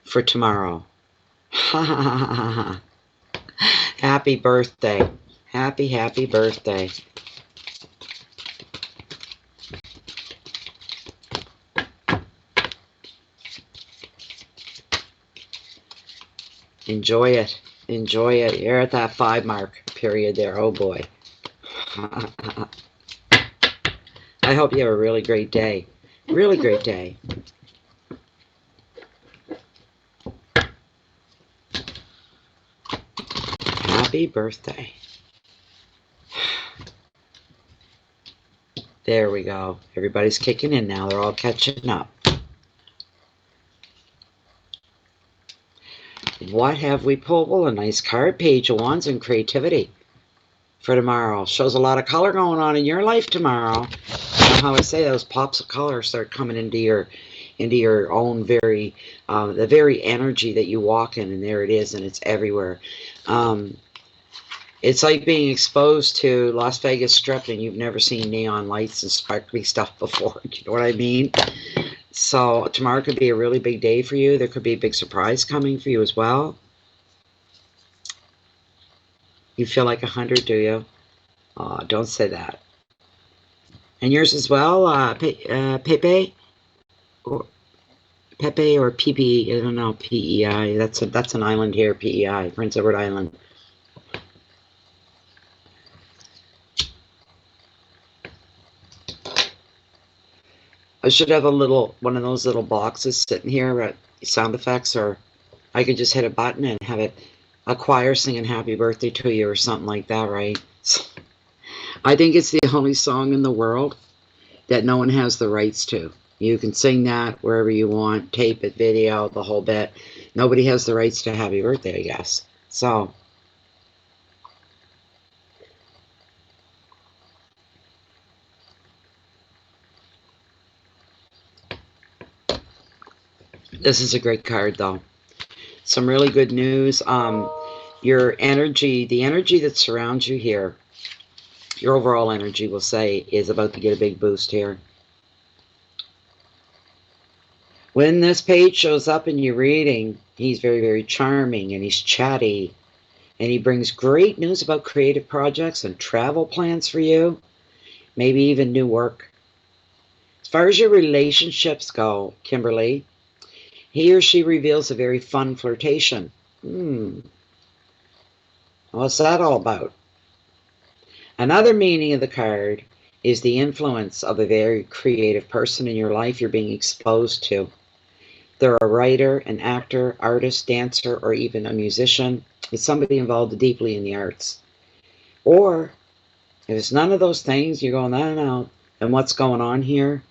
for tomorrow. Happy birthday. Happy birthday. Enjoy it. Enjoy it. You're at that 5 mark period there. Oh boy. I hope you have a really great day. Really great day. Happy birthday. There we go. Everybody's kicking in now. They're all catching up. What have we pulled? Well, a nice card. Page of Wands and creativity for tomorrow. Shows a lot of color going on in your life tomorrow. You know how I say those pops of color start coming into into your own very, the very energy that you walk in, and there it is, and it's everywhere. It's like being exposed to Las Vegas Strip and you've never seen neon lights and sparkly stuff before. You know what I mean? So tomorrow could be a really big day for you. There could be a big surprise coming for you as well. You feel like 100, do you? Don't say that. And yours as well, Pepe? Or Pepe or PP, I don't know, PEI. That's an island here, PEI, Prince Edward Island. I should have one of those little boxes sitting here at sound effects, or I could just hit a button and have a choir singing happy birthday to you or something like that, right? I think it's the only song in the world that no one has the rights to. You can sing that wherever you want, tape it, video, the whole bit. Nobody has the rights to happy birthday, I guess. So, this is a great card, though. Some really good news. Your energy, the energy that surrounds you here, your overall energy, we'll say, is about to get a big boost here. When this page shows up in your reading, he's very, very charming, and he's chatty, and he brings great news about creative projects and travel plans for you, maybe even new work. As far as your relationships go, Kimberly, he or she reveals a very fun flirtation. What's that all about? Another meaning of the card is the influence of a very creative person in your life you're being exposed to. They're a writer, an actor, artist, dancer, or even a musician. It's somebody involved deeply in the arts. Or, if it's none of those things, you're going, no. And what's going on here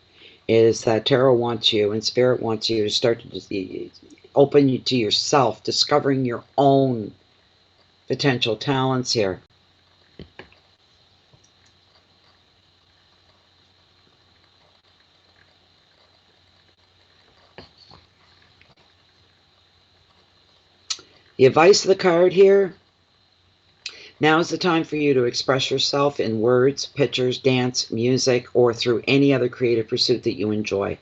is that Tarot wants you and Spirit wants you to start to open you to yourself, discovering your own potential talents here. The advice of the card here: now is the time for you to express yourself in words, pictures, dance, music, or through any other creative pursuit that you enjoy.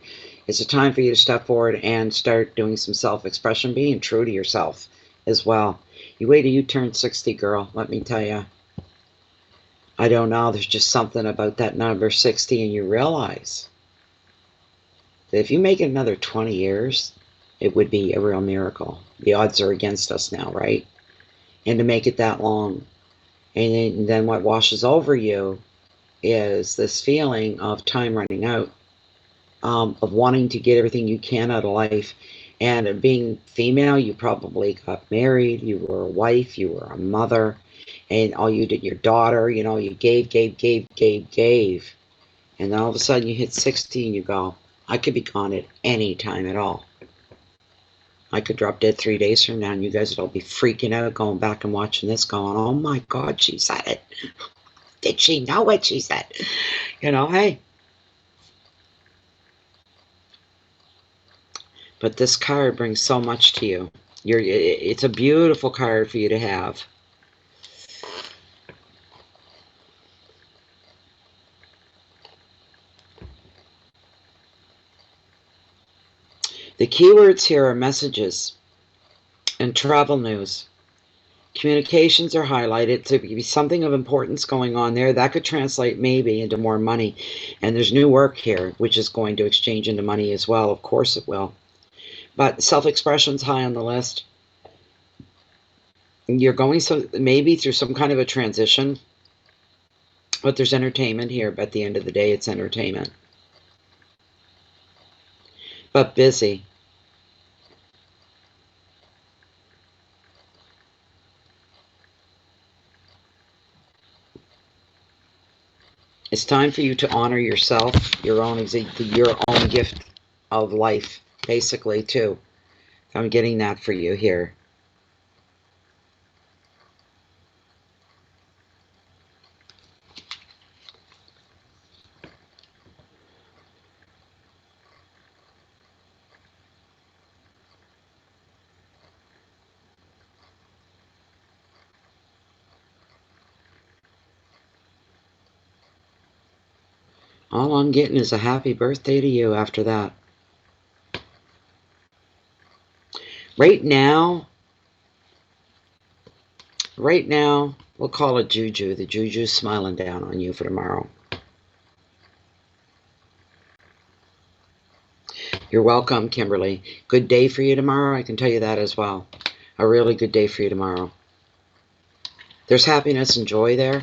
It's a time for you to step forward and start doing some self-expression, being true to yourself as well. You wait till you turn 60, girl, let me tell you. I don't know, there's just something about that number 60, and you realize that if you make it another 20 years, it would be a real miracle. The odds are against us now, right? And to make it that long. And then what washes over you is this feeling of time running out, of wanting to get everything you can out of life. And being female, you probably got married, you were a wife, you were a mother, and all you did, your daughter, you know, you gave. And then all of a sudden you hit 60 and you go, I could be gone at any time at all. I could drop dead 3 days from now and you guys would all be freaking out, going back and watching this, going, oh my God, she said it. Did she know what she said? You know, hey. But this card brings so much to you. It's a beautiful card for you to have. The keywords here are messages and travel news. Communications are highlighted. So there could be something of importance going on there. That could translate maybe into more money. And there's new work here, which is going to exchange into money as well. Of course it will. But self-expression's high on the list. You're going maybe through some kind of a transition. But there's entertainment here. But at the end of the day, it's entertainment. But busy. It's time for you to honor yourself, your own gift of life, basically, too. I'm getting that for you here. All I'm getting is a happy birthday to you after that. Right now, we'll call it Juju. The Juju's smiling down on you for tomorrow. You're welcome, Kimberly. Good day for you tomorrow. I can tell you that as well. A really good day for you tomorrow. There's happiness and joy there.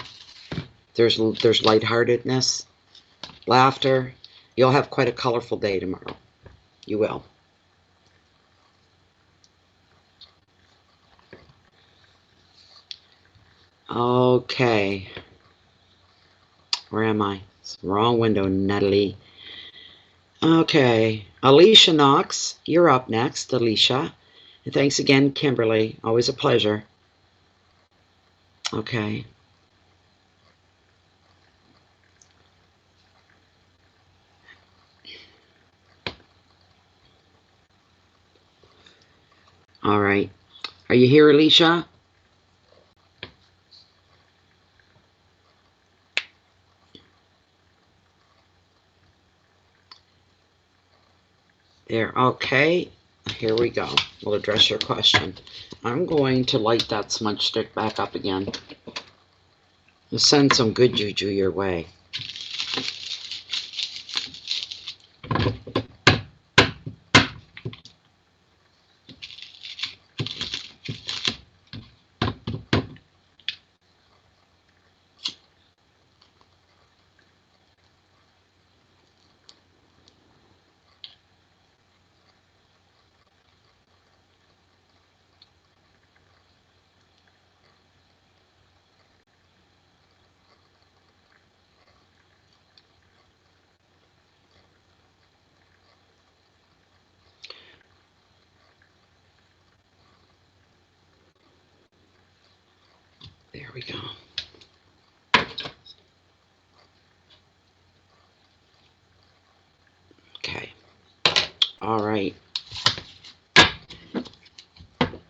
There's lightheartedness, laughter. You'll have quite a colorful day tomorrow. You will. Okay. Where am I? It's the wrong window, Natalie. Okay. Alicia Knox, you're up next, Alicia. And thanks again, Kimberly. Always a pleasure. Okay. All right. Are you here, Alicia? There. Okay. Here we go. We'll address your question. I'm going to light that smudge stick back up again. We'll send some good juju your way. There we go. Okay. All right.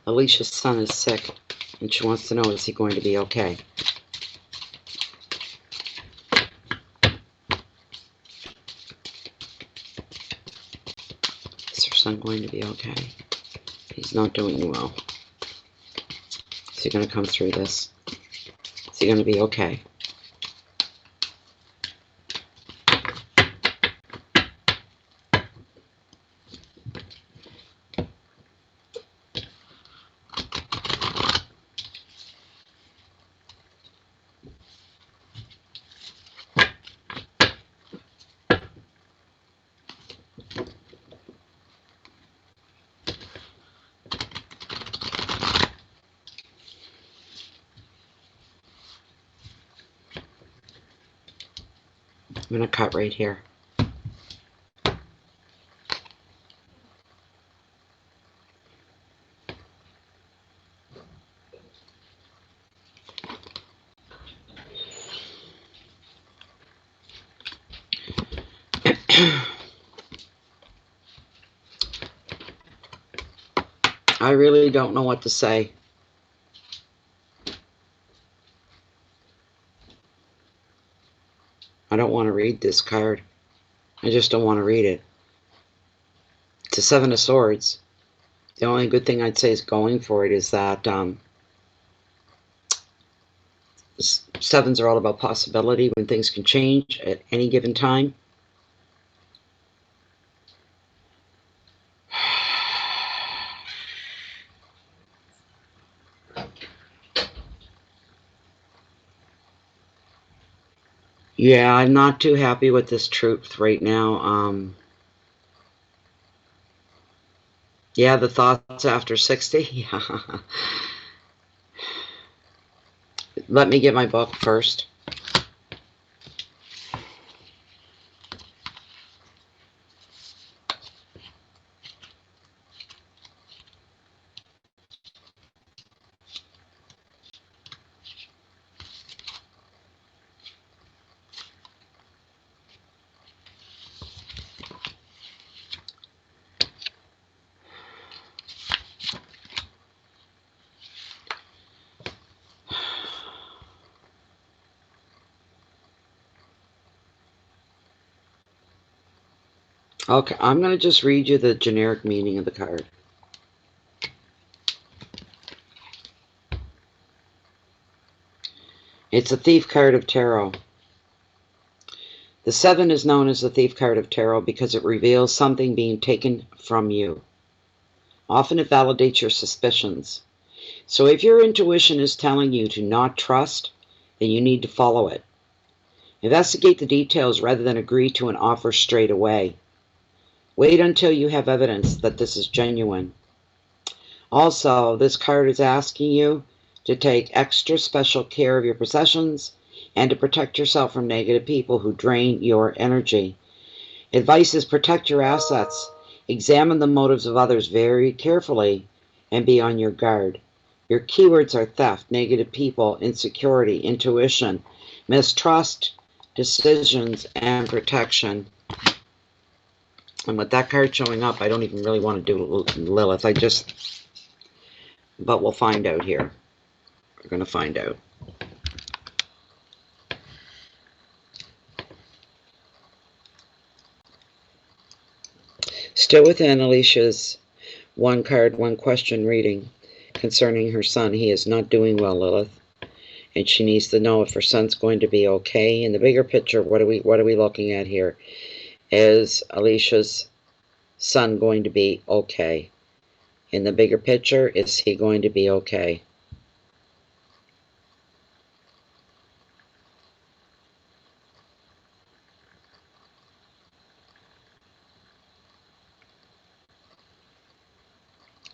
Alicia's son is sick, and she wants to know, is he going to be okay? Is her son going to be okay? He's not doing well. Is he going to come through this? Is he going to be okay? I'm going to cut right here. I really don't know what to say. I don't want to read this card. I just don't want to read it. It's a Seven of Swords. The only good thing I'd say is going for it is that sevens are all about possibility, when things can change at any given time. Yeah, I'm not too happy with this truth right now. Yeah, the thoughts after 60. Yeah. Let me get my book first. Okay, I'm going to just read you the generic meaning of the card. It's a Thief card of Tarot. The 7 is known as the Thief card of Tarot because it reveals something being taken from you. Often it validates your suspicions. So if your intuition is telling you to not trust, then you need to follow it. Investigate the details rather than agree to an offer straight away. Wait until you have evidence that this is genuine. Also, this card is asking you to take extra special care of your possessions and to protect yourself from negative people who drain your energy. Advice is protect your assets, examine the motives of others very carefully, and be on your guard. Your keywords are theft, negative people, insecurity, intuition, mistrust, decisions, and protection. And with that card showing up, I don't even really want to do Lilith. But we'll find out here. We're going to find out. Still within Alicia's one card, one question reading concerning her son. He is not doing well, Lilith. And she needs to know if her son's going to be okay. In the bigger picture, what are we looking at here? Is Alicia's son going to be okay? In the bigger picture, is he going to be okay?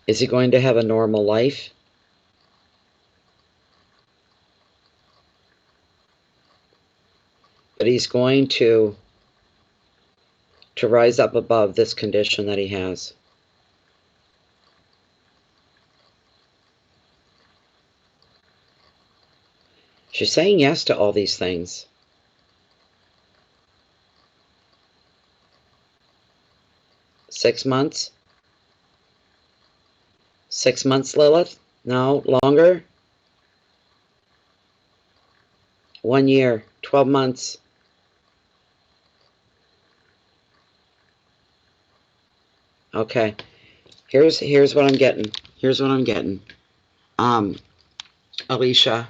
Is he going to have a normal life? But he's going to rise up above this condition that he has. She's saying yes to all these things. Six months? 6 months, Lilith? No, longer? 1 year, 12 months. Okay. Here's what I'm getting. Here's what I'm getting. Alicia,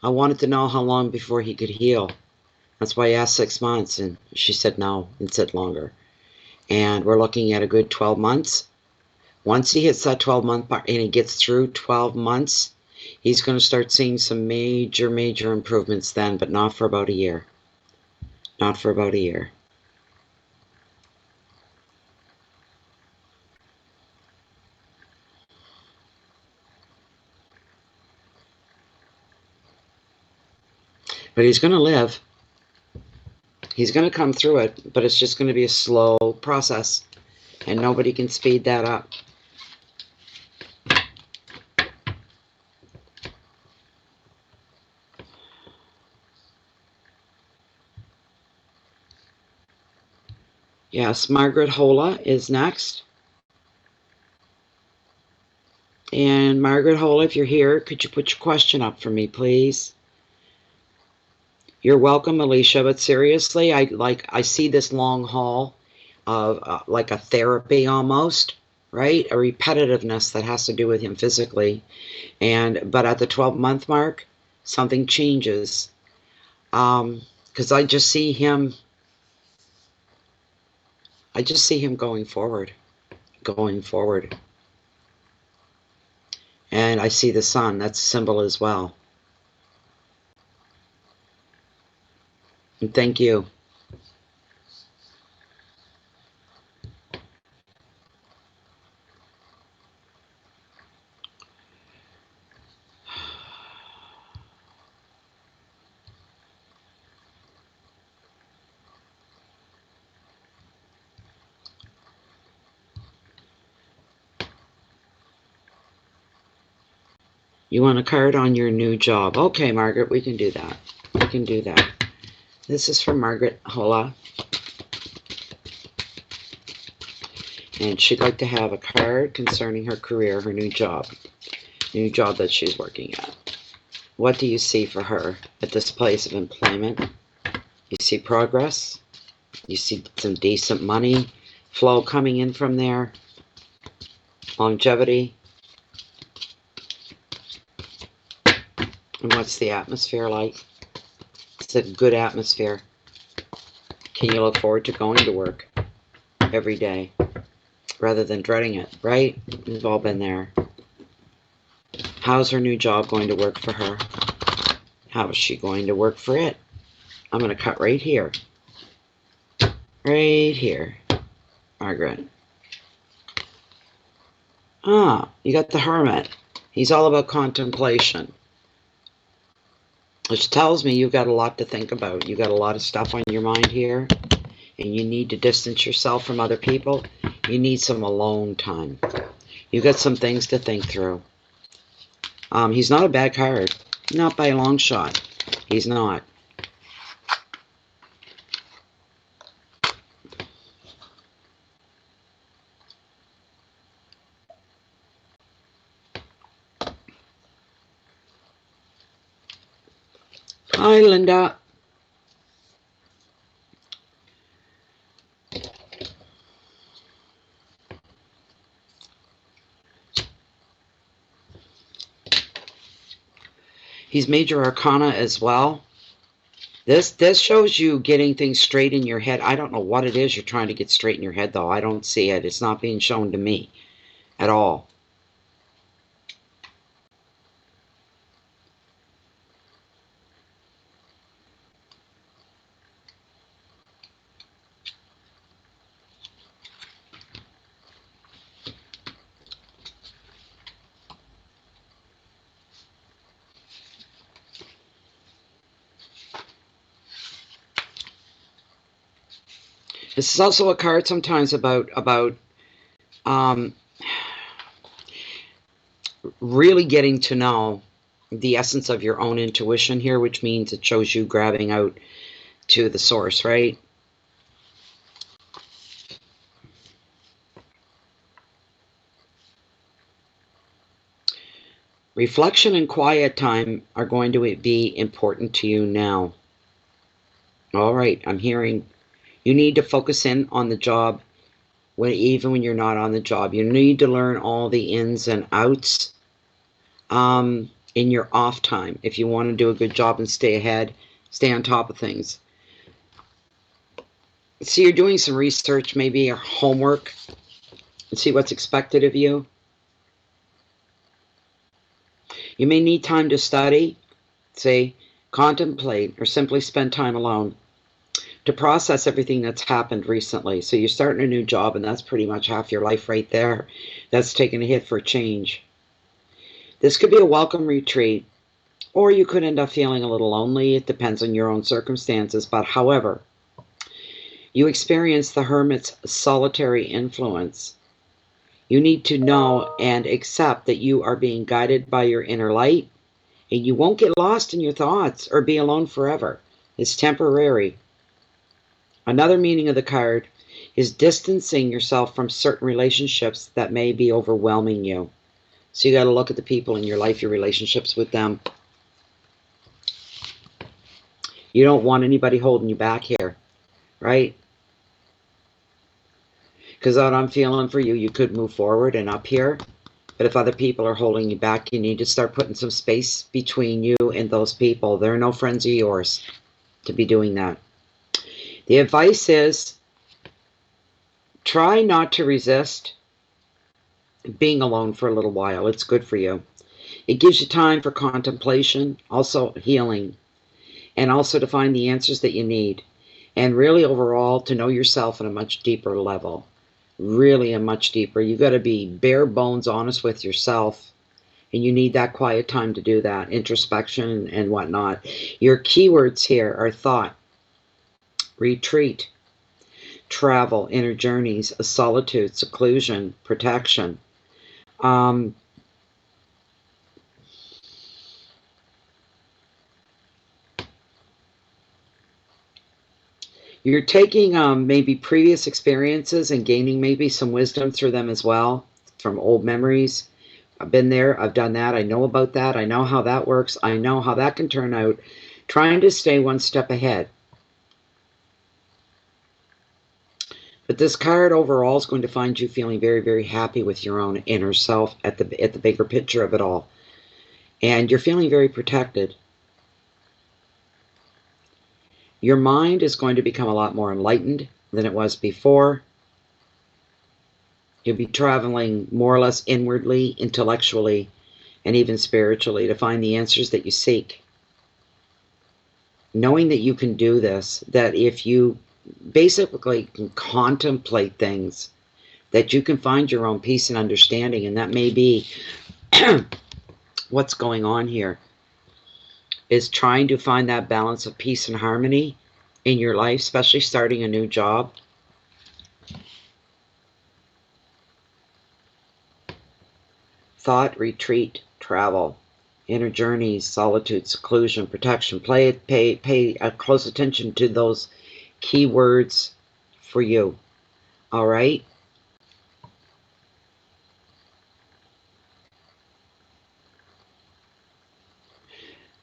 I wanted to know how long before he could heal. That's why I asked 6 months, and she said no, and said longer. And we're looking at a good 12 months. Once he hits that 12-month mark and he gets through 12 months, he's going to start seeing some major improvements then, but not for about a year. Not for about a year. But he's going to live. He's going to come through it, but it's just going to be a slow process, and nobody can speed that up. Yes, Margaret Hola is next. And Margaret Hola, if you're here, could you put your question up for me, please? You're welcome, Alicia, but seriously, I see this long haul of like a therapy almost, right? A repetitiveness that has to do with him physically. But at the 12-month mark, something changes. Because I just see him going forward. And I see the sun, that's a symbol as well. And thank you. You want a card on your new job? Okay, Margaret, we can do that. We can do that. This is from Margaret Hola. And she'd like to have a card concerning her career, her new job that she's working at. What do you see for her at this place of employment? You see progress? You see some decent money flow coming in from there. Longevity. And what's the atmosphere like? It's a good atmosphere. Can you look forward to going to work every day rather than dreading it, right? We've all been there. How's her new job going to work for her? How is she going to work for it? I'm going to cut right here. Right here. Margaret. Ah, you got the Hermit. He's all about contemplation. Which tells me you've got a lot to think about. You've got a lot of stuff on your mind here. And you need to distance yourself from other people. You need some alone time. You've got some things to think through. He's not a bad card. Not by a long shot. He's not. Hi, Linda. He's Major Arcana as well. This shows you getting things straight in your head. I don't know what it is you're trying to get straight in your head, though. I don't see it. It's not being shown to me at all. This is also a card sometimes about really getting to know the essence of your own intuition here, which means it shows you grabbing out to the source, right? Reflection and quiet time are going to be important to you now. All right, I'm hearing you need to focus in on the job even when you're not on the job. You need to learn all the ins and outs in your off time if you want to do a good job and stay ahead, stay on top of things. So you're doing some research, maybe your homework, and see what's expected of you. You may need time to study, say, contemplate, or simply spend time alone to process everything that's happened recently. So you're starting a new job, and that's pretty much half your life right there. That's taking a hit for change. This could be a welcome retreat, or you could end up feeling a little lonely. It depends on your own circumstances. But however, you experience the Hermit's solitary influence. You need to know and accept that you are being guided by your inner light, and you won't get lost in your thoughts or be alone forever. It's temporary. Another meaning of the card is distancing yourself from certain relationships that may be overwhelming you. So you got to look at the people in your life, your relationships with them. You don't want anybody holding you back here, right? Because what I'm feeling for you, you could move forward and up here. But if other people are holding you back, you need to start putting some space between you and those people. They're no friends of yours to be doing that. The advice is try not to resist being alone for a little while. It's good for you. It gives you time for contemplation, also healing, and also to find the answers that you need. And really overall to know yourself on a much deeper level. Really a much deeper. You got to be bare bones honest with yourself. And you need that quiet time to do that. Introspection and whatnot. Your keywords here are thought, retreat, travel, inner journeys, solitude, seclusion, protection. You're taking maybe previous experiences and gaining maybe some wisdom through them as well, from old memories. I've been there, I've done that, I know about that, I know how that works, I know how that can turn out. Trying to stay one step ahead. But this card overall is going to find you feeling very, very happy with your own inner self at the bigger picture of it all. And you're feeling very protected. Your mind is going to become a lot more enlightened than it was before. You'll be traveling more or less inwardly, intellectually, and even spiritually to find the answers that you seek. Knowing that you can do this, that if you basically can contemplate things, that you can find your own peace and understanding, and that may be what's going on here, is trying to find that balance of peace and harmony in your life, especially starting a new job. Thought, retreat, travel, inner journeys, solitude, seclusion, protection. Pay close attention to those key words for you. All right?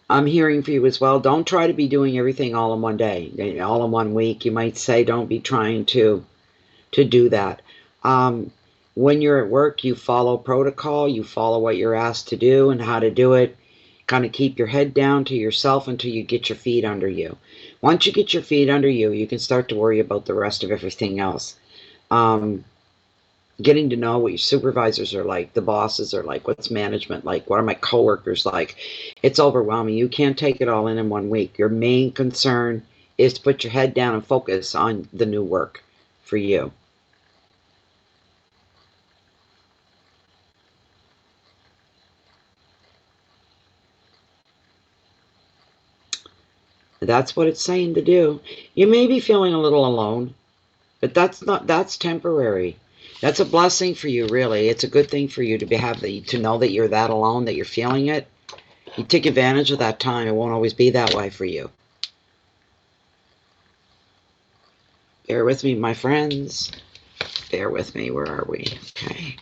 I'm hearing for you as well. Don't try to be doing everything all in one day, all in 1 week. You might say don't be trying to do that. When you're at work, you follow protocol. You follow what you're asked to do and how to do it. Kind of keep your head down to yourself until you get your feet under you. Once you get your feet under you, you can start to worry about the rest of everything else. Getting to know what your supervisors are like, the bosses are like, what's management like, what are my coworkers like. It's overwhelming. You can't take it all in 1 week. Your main concern is to put your head down and focus on the new work for you. That's what it's saying to do. You may be feeling a little alone, but that's temporary. That's a blessing for you, really. It's a good thing for you to know that you're that alone, that you're feeling it. You take advantage of that time. It won't always be that way for you. Bear with me, my friends. Bear with me. Where are we? Okay.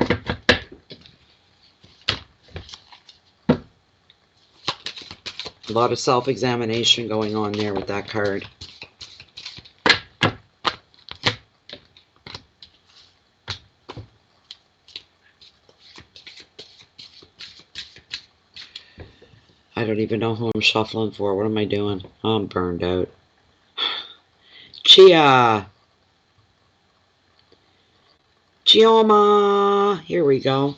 A lot of self-examination going on there with that card. I don't even know who I'm shuffling for. What am I doing? I'm burned out. Chia. Chioma. Here we go.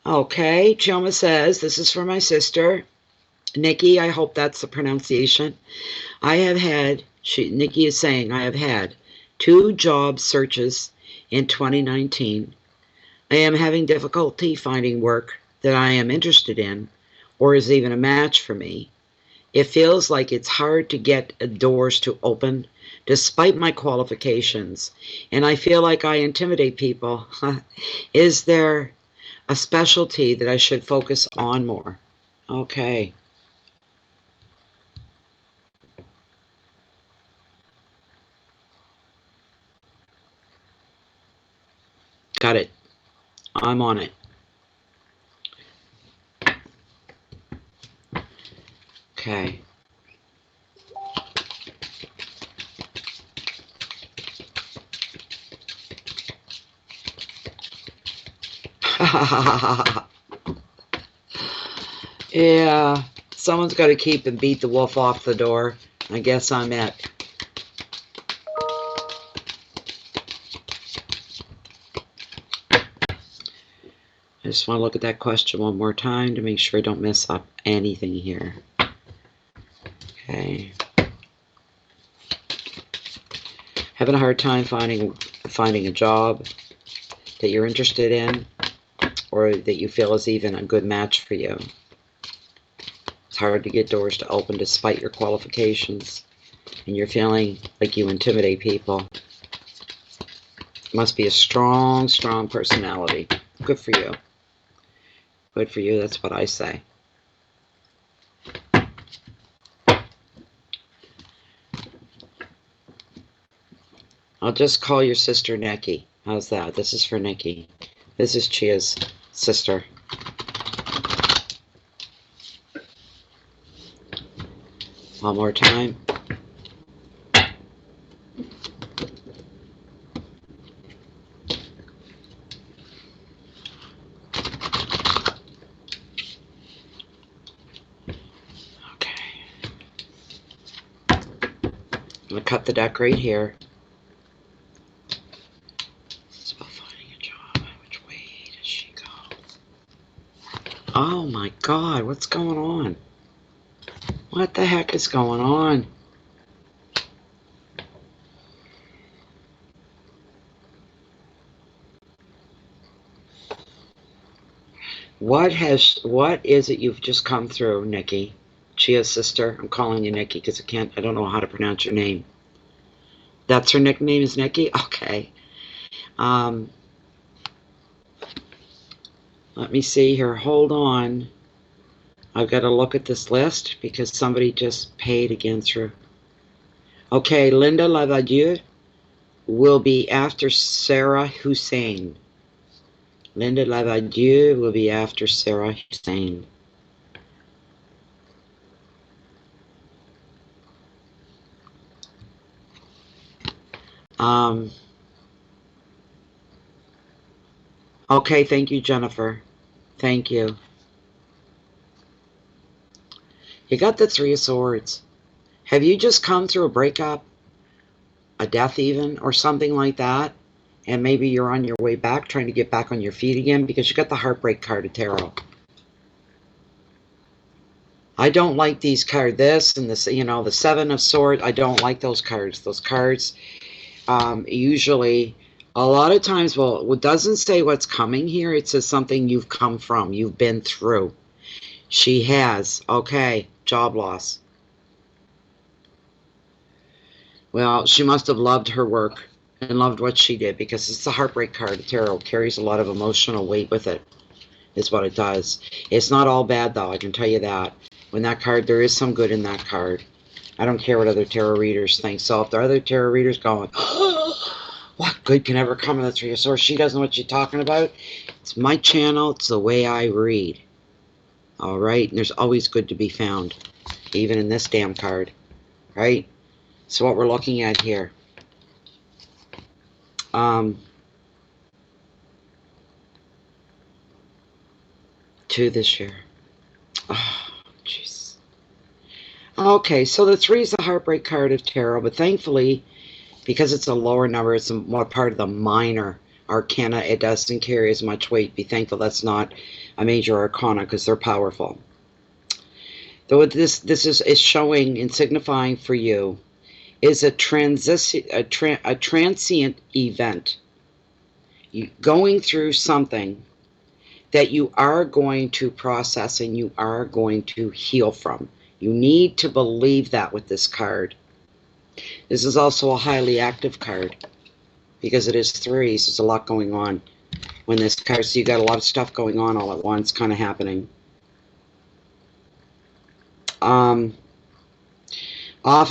Okay. Chioma says, this is for my sister, Nikki. I hope that's the pronunciation. Nikki is saying, I have had 2 job searches in 2019. I am having difficulty finding work that I am interested in or is even a match for me. It feels like it's hard to get doors to open despite my qualifications, and I feel like I intimidate people. Is there a specialty that I should focus on more? Okay. Got it. I'm on it. Okay. Yeah, someone's got to keep and beat the wolf off the door. I guess I'm it. I just want to look at that question one more time to make sure I don't mess up anything here. Okay. Having a hard time finding a job that you're interested in or that you feel is even a good match for you. It's hard to get doors to open despite your qualifications, and you're feeling like you intimidate people. Must be a strong, strong personality. Good for you. Good for you, that's what I say. I'll just call your sister Nikki. How's that? This is for Nikki. This is Chia's sister. One more time. I'm going to cut the deck right here. It's about finding a job. Which way does she go? Oh my God, what's going on? What the heck is going on? What is it you've just come through, Nikki? Chia's sister. I'm calling you Nikki because I don't know how to pronounce your name. That's her nickname is Nikki? Okay. Let me see here. Hold on. I've got to look at this list because somebody just paid again through. Okay, Linda Lavadieu will be after Sarah Hussein. Linda Lavadieu will be after Sarah Hussein. Okay, thank you, Jennifer. Thank you. You got the Three of Swords. Have you just come through a breakup, a death even, or something like that? And maybe you're on your way back, trying to get back on your feet again, because you got the Heartbreak card of Tarot. I don't like these cards, this and this, you know, the Seven of Swords. I don't like those cards. Those cards usually, a lot of times, well, it doesn't say what's coming here. It says something you've come from, you've been through. She has. Okay, job loss. Well, she must have loved her work and loved what she did, because it's the Heartbreak card of Tarot. It carries a lot of emotional weight with it, is what it does. It's not all bad, though, I can tell you that. When that card, there is some good in that card. I don't care what other tarot readers think. So if there are other tarot readers going, what good can ever come of the Three of Swords? She doesn't know what she's talking about. It's my channel. It's the way I read. All right? And there's always good to be found, even in this damn card. Right? So what we're looking at here. Two this year. Oh, jeez. Okay, so the 3 is the Heartbreak card of Tarot, but thankfully, because it's a lower number, it's more part of the minor arcana, it doesn't carry as much weight. Be thankful that's not a major arcana, because they're powerful. Though this is showing and signifying for you is a transient event. You going through something that you are going to process and you are going to heal from. You need to believe that with this card. This is also a highly active card because it is 3s. There's a lot going on when this card, so you got a lot of stuff going on all at once kind of happening. Often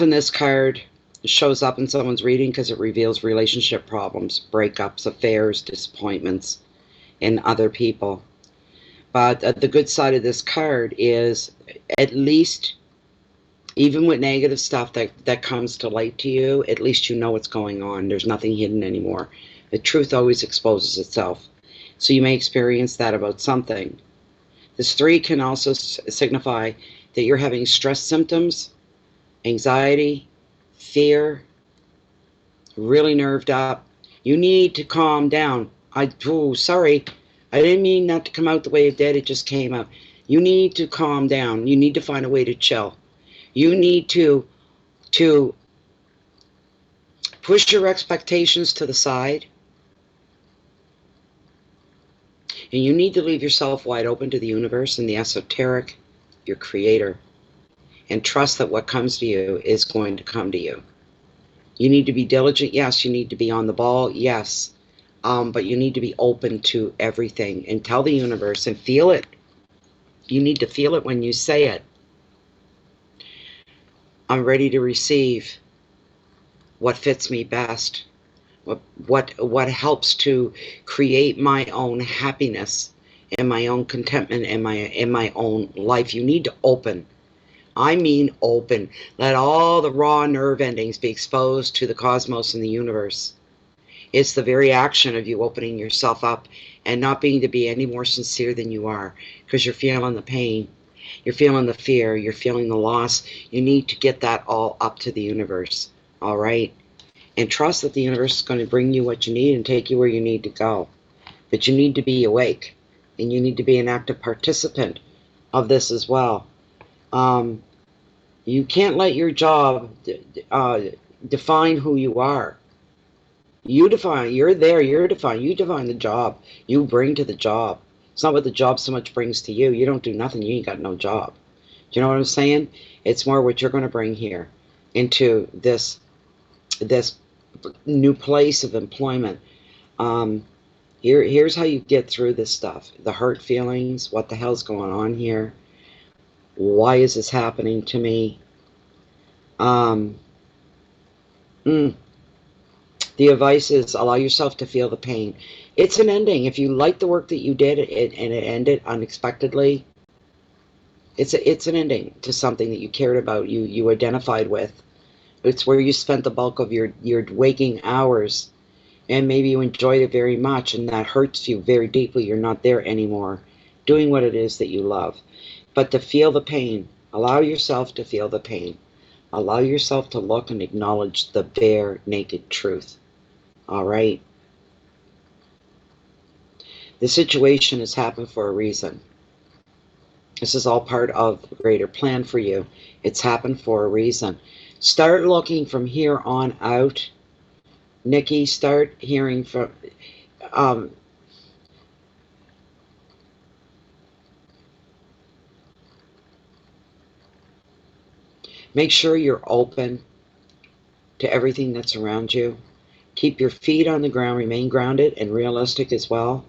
this card shows up in someone's reading because it reveals relationship problems, breakups, affairs, disappointments in other people. But the good side of this card is, at least, even with negative stuff that comes to light to you, at least you know what's going on. There's nothing hidden anymore. The truth always exposes itself. So you may experience that about something. This 3 can also signify that you're having stress symptoms, anxiety, fear, really nerved up. You need to calm down. Sorry. I didn't mean that to come out the way it did. It just came out. You need to calm down. You need to find a way to chill. You need to push your expectations to the side. And you need to leave yourself wide open to the universe and the esoteric, your creator. And trust that what comes to you is going to come to you. You need to be diligent. Yes, you need to be on the ball. Yes. But you need to be open to everything and tell the universe and feel it. You need to feel it when you say it. I'm ready to receive what fits me best, what helps to create my own happiness and my own contentment and my own life. You need to open. I mean open. Let all the raw nerve endings be exposed to the cosmos and the universe. It's the very action of you opening yourself up and not being to be any more sincere than you are, because you're feeling the pain, you're feeling the fear, you're feeling the loss. You need to get that all up to the universe. all right? And trust that the universe is going to bring you what you need and take you where you need to go. But you need to be awake, and you need to be an active participant of this as well. You can't let your job define who you are. You define, you're there, you're defined, you define the job you bring to the job. It's not what the job so much brings to you. You don't do nothing, you ain't got no job. Do you know what I'm saying? It's more what you're going to bring here into this new place of employment. Here's how you get through this stuff. The hurt feelings, what the hell's going on here? Why is this happening to me? The advice is allow yourself to feel the pain. It's an ending. If you like the work that you did and it ended unexpectedly, it's an ending to something that you cared about, you identified with. It's where you spent the bulk of your waking hours, and maybe you enjoyed it very much, and that hurts you very deeply. You're not there anymore doing what it is that you love. But to feel the pain, allow yourself to feel the pain. Allow yourself to look and acknowledge the bare, naked truth. All right? The situation has happened for a reason. This is all part of the greater plan for you. It's happened for a reason. Start looking from here on out. Nikki, start hearing from... make sure you're open to everything that's around you. Keep your feet on the ground. Remain grounded and realistic as well.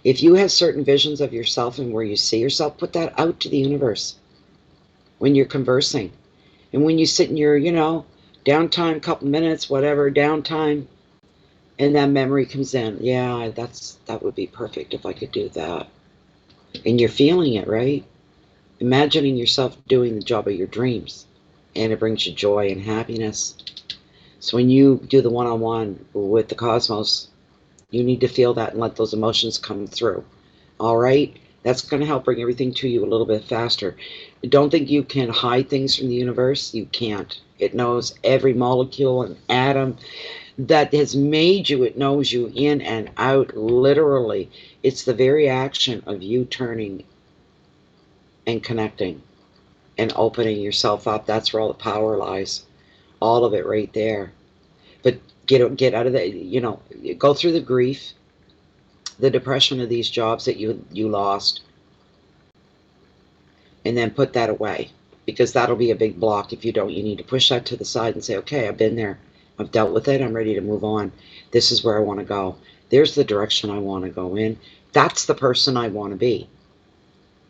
If you have certain visions of yourself and where you see yourself, put that out to the universe when you're conversing. And when you sit in your, downtime, couple minutes, whatever, downtime, and that memory comes in. Yeah, that would be perfect if I could do that. And you're feeling it, right? Imagining yourself doing the job of your dreams. And it brings you joy and happiness. So when you do the one-on-one with the cosmos, you need to feel that and let those emotions come through. All right? That's going to help bring everything to you a little bit faster. Don't think you can hide things from the universe. You can't. It knows every molecule and atom that has made you. It knows you in and out, literally. It's the very action of you turning and connecting and opening yourself up. That's where all the power lies. All of it right there. But get out of that, go through the grief, the depression of these jobs that you lost, and then put that away, because that'll be a big block. If you don't, you need to push that to the side and say, okay, I've been there, I've dealt with it, I'm ready to move on. This is where I want to go. There's the direction I want to go in. That's the person I want to be.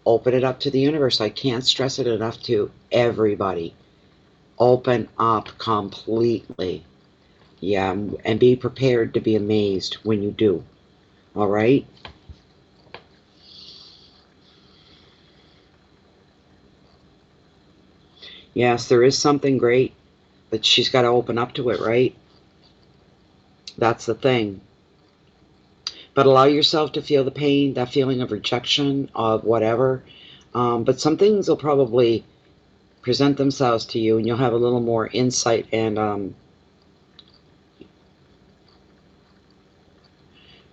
Open it up to the universe. I can't stress it enough to everybody. Open up completely. Yeah, and be prepared to be amazed when you do. All right? Yes, there is something great, but she's got to open up to it, right? That's the thing. But allow yourself to feel the pain, that feeling of rejection, of whatever. But some things will probably present themselves to you, and you'll have a little more insight and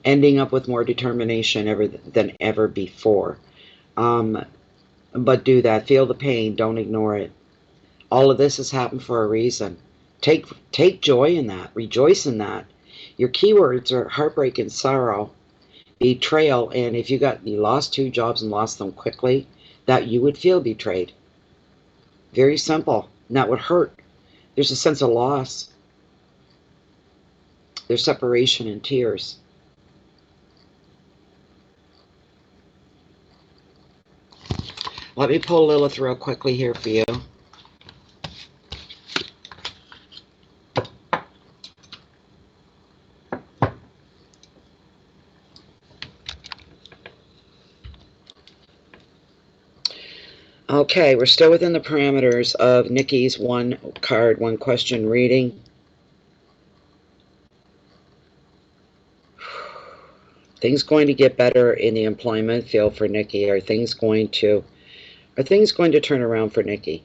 ending up with more determination than ever before. But do that. Feel the pain. Don't ignore it. All of this has happened for a reason. Take joy in that. Rejoice in that. Your keywords are heartbreak and sorrow, betrayal, and if you lost 2 jobs and lost them quickly, that you would feel betrayed. Very simple. And that would hurt. There's a sense of loss. There's separation and tears. Let me pull Lilith real quickly here for you. Okay, we're still within the parameters of Nikki's 1 card, 1 question reading. Things going to get better in the employment field for Nikki? Are things going to turn around for Nikki?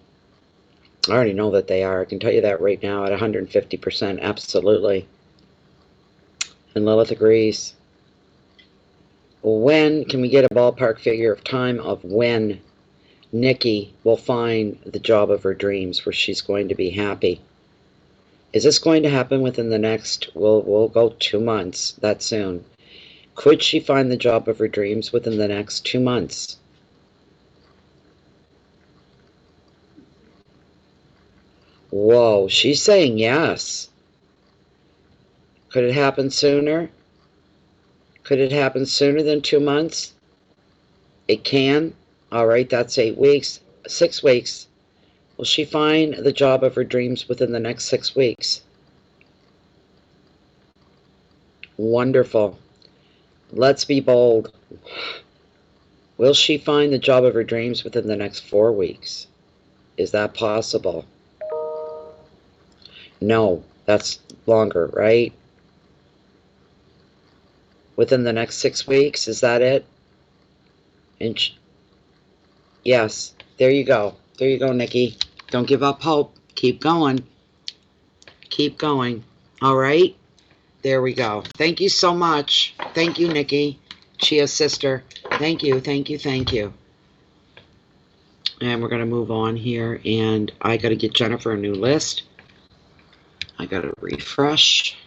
I already know that they are. I can tell you that right now at 150%. Absolutely. And Lilith agrees. When can we get a ballpark figure of time of when Nikki will find the job of her dreams where she's going to be happy? Is this going to happen within the next, we'll go 2 months, that soon? Could she find the job of her dreams within the next 2 months? Whoa, she's saying yes. Could it happen sooner? Could it happen sooner than 2 months? It can. All right, that's 8 weeks. 6 weeks. Will she find the job of her dreams within the next 6 weeks? Wonderful. Let's be bold. Will she find the job of her dreams within the next 4 weeks? Is that possible? No, that's longer, right? Within the next 6 weeks, is that it? And yes, there you go. There you go, Nikki. Don't give up hope. Keep going. Keep going. All right? There we go. Thank you so much. Thank you, Nikki. Chia's sister. Thank you, thank you, thank you. And we're going to move on here. And I got to get Jennifer a new list. I got to refresh.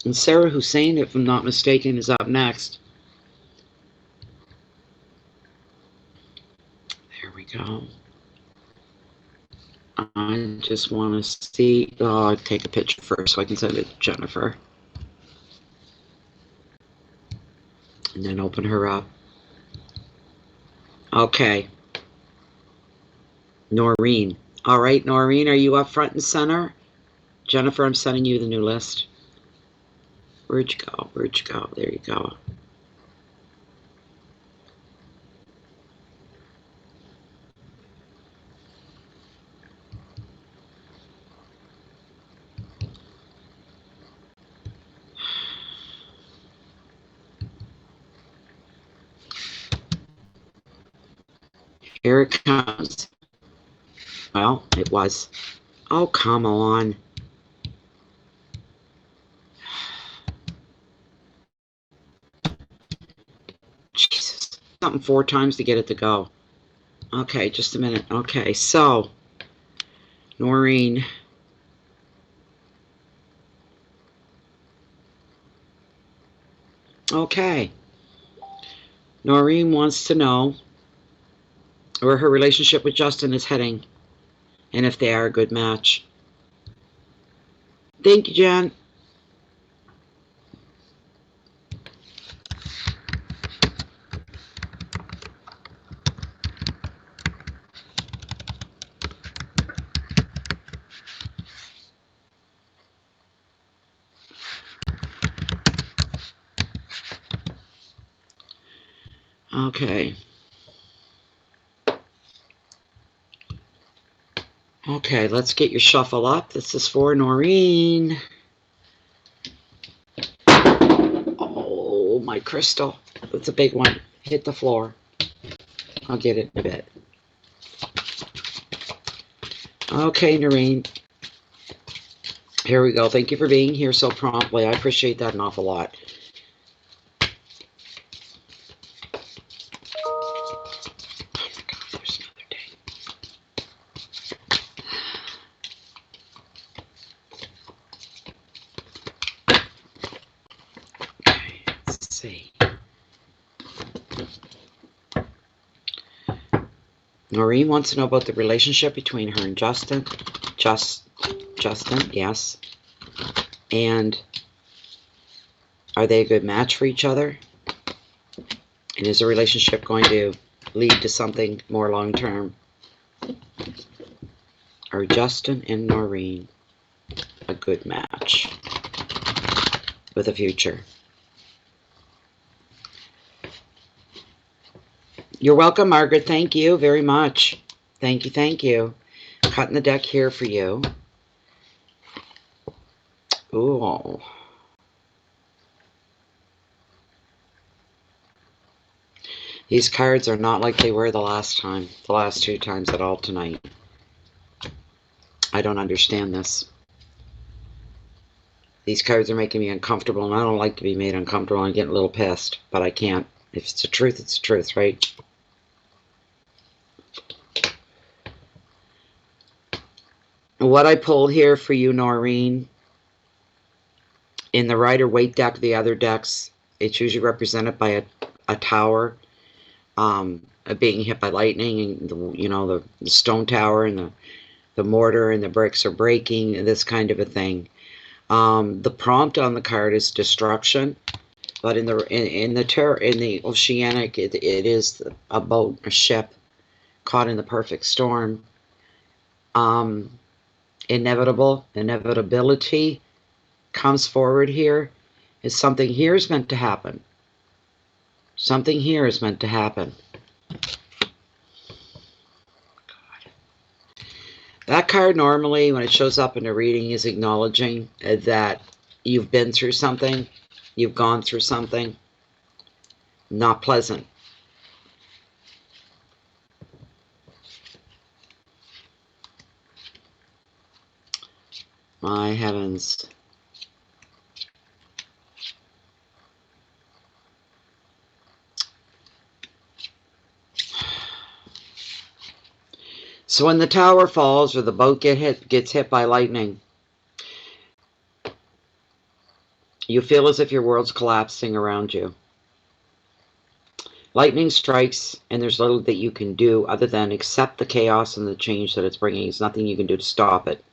And Sarah Hussein, if I'm not mistaken, is up next. There we go. I just want to see. Oh, I'll take a picture first so I can send it to Jennifer. And then open her up. Okay. Noreen. All right, Noreen, are you up front and center? Jennifer, I'm sending you the new list. Where'd you go? Where'd you go? There you go. Here it comes. Well, it was. Oh, come on. Jesus. Something 4 times to get it to go. Okay, just a minute. Okay, so, Noreen. Okay. Noreen wants to know where her relationship with Justin is heading and if they are a good match. Thank you, Jen. Okay. Okay, let's get your shuffle up. This is for Noreen. Oh, my crystal. It's a big one. Hit the floor. I'll get it in a bit. Okay, Noreen. Here we go. Thank you for being here so promptly. I appreciate that an awful lot. Noreen wants to know about the relationship between her and Justin. Justin, yes. And are they a good match for each other? And is the relationship going to lead to something more long-term? Are Justin and Noreen a good match with a future? You're welcome, Margaret. Thank you very much. Thank you, thank you. Cutting the deck here for you. Ooh. These cards are not like they were the last two times at all tonight. I don't understand this. These cards are making me uncomfortable, and I don't like to be made uncomfortable. I'm getting a little pissed, but I can't. If it's the truth, it's the truth, right? What I pulled here for you, Noreen, in the Rider-Waite deck, the other decks, it's usually represented by a tower being hit by lightning, and the stone tower and the mortar and the bricks are breaking, this kind of a thing. The prompt on the card is destruction, but in the oceanic, it is a boat, a ship caught in the perfect storm. Inevitability comes forward here. Is something here is meant to happen. Something here is meant to happen. That card normally, when it shows up in a reading, is acknowledging that you've been through something, you've gone through something not pleasant. My heavens. So when the tower falls or the boat gets hit by lightning, you feel as if your world's collapsing around you. Lightning strikes, and there's little that you can do other than accept the chaos and the change that it's bringing. There's nothing you can do to stop it.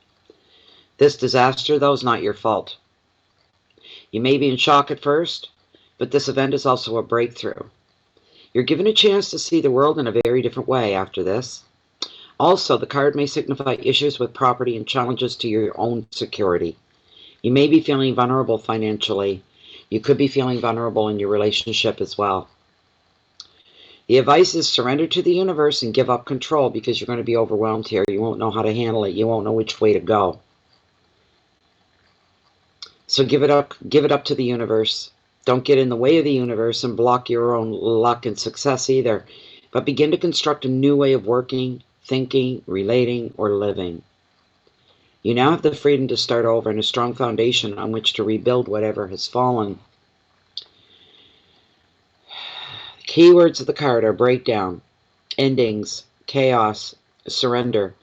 This disaster, though, is not your fault. You may be in shock at first, but this event is also a breakthrough. You're given a chance to see the world in a very different way after this. Also, the card may signify issues with property and challenges to your own security. You may be feeling vulnerable financially. You could be feeling vulnerable in your relationship as well. The advice is surrender to the universe and give up control, because you're going to be overwhelmed here. You won't know how to handle it. You won't know which way to go. So give it up to the universe. Don't get in the way of the universe and block your own luck and success either. But begin to construct a new way of working, thinking, relating, or living. You now have the freedom to start over and a strong foundation on which to rebuild whatever has fallen. Keywords of the card are breakdown, endings, chaos, surrender,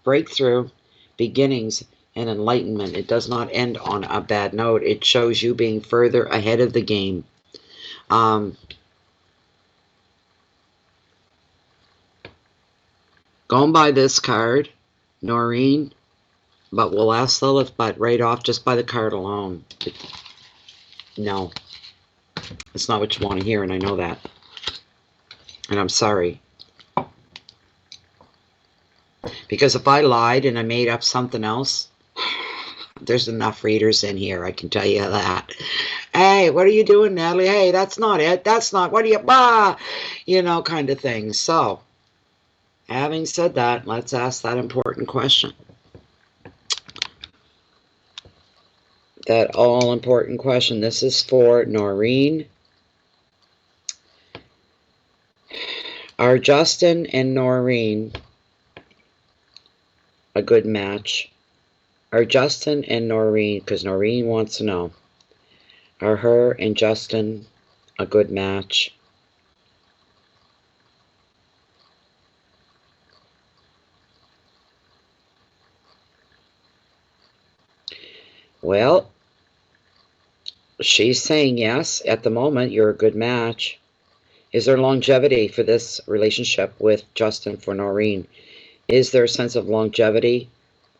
breakthrough, beginnings, and enlightenment. It does not end on a bad note. It shows you being further ahead of the game. Going by this card, Noreen, but we'll ask Lilith, but right off, just by the card alone, no. It's not what you want to hear, and I know that. And I'm sorry. Because if I lied and I made up something else, there's enough readers in here, I can tell you that. Hey, what are you doing, Natalie? Hey, that's not it. That's not, what are you, kind of thing. So, having said that, let's ask that important question. That all-important question. This is for Noreen. Are Justin and Noreen a good match? Are Justin and Noreen, because Noreen wants to know, are her and Justin a good match? Well, she's saying yes. At the moment, you're a good match. Is there longevity for this relationship with Justin for Noreen? Is there a sense of longevity,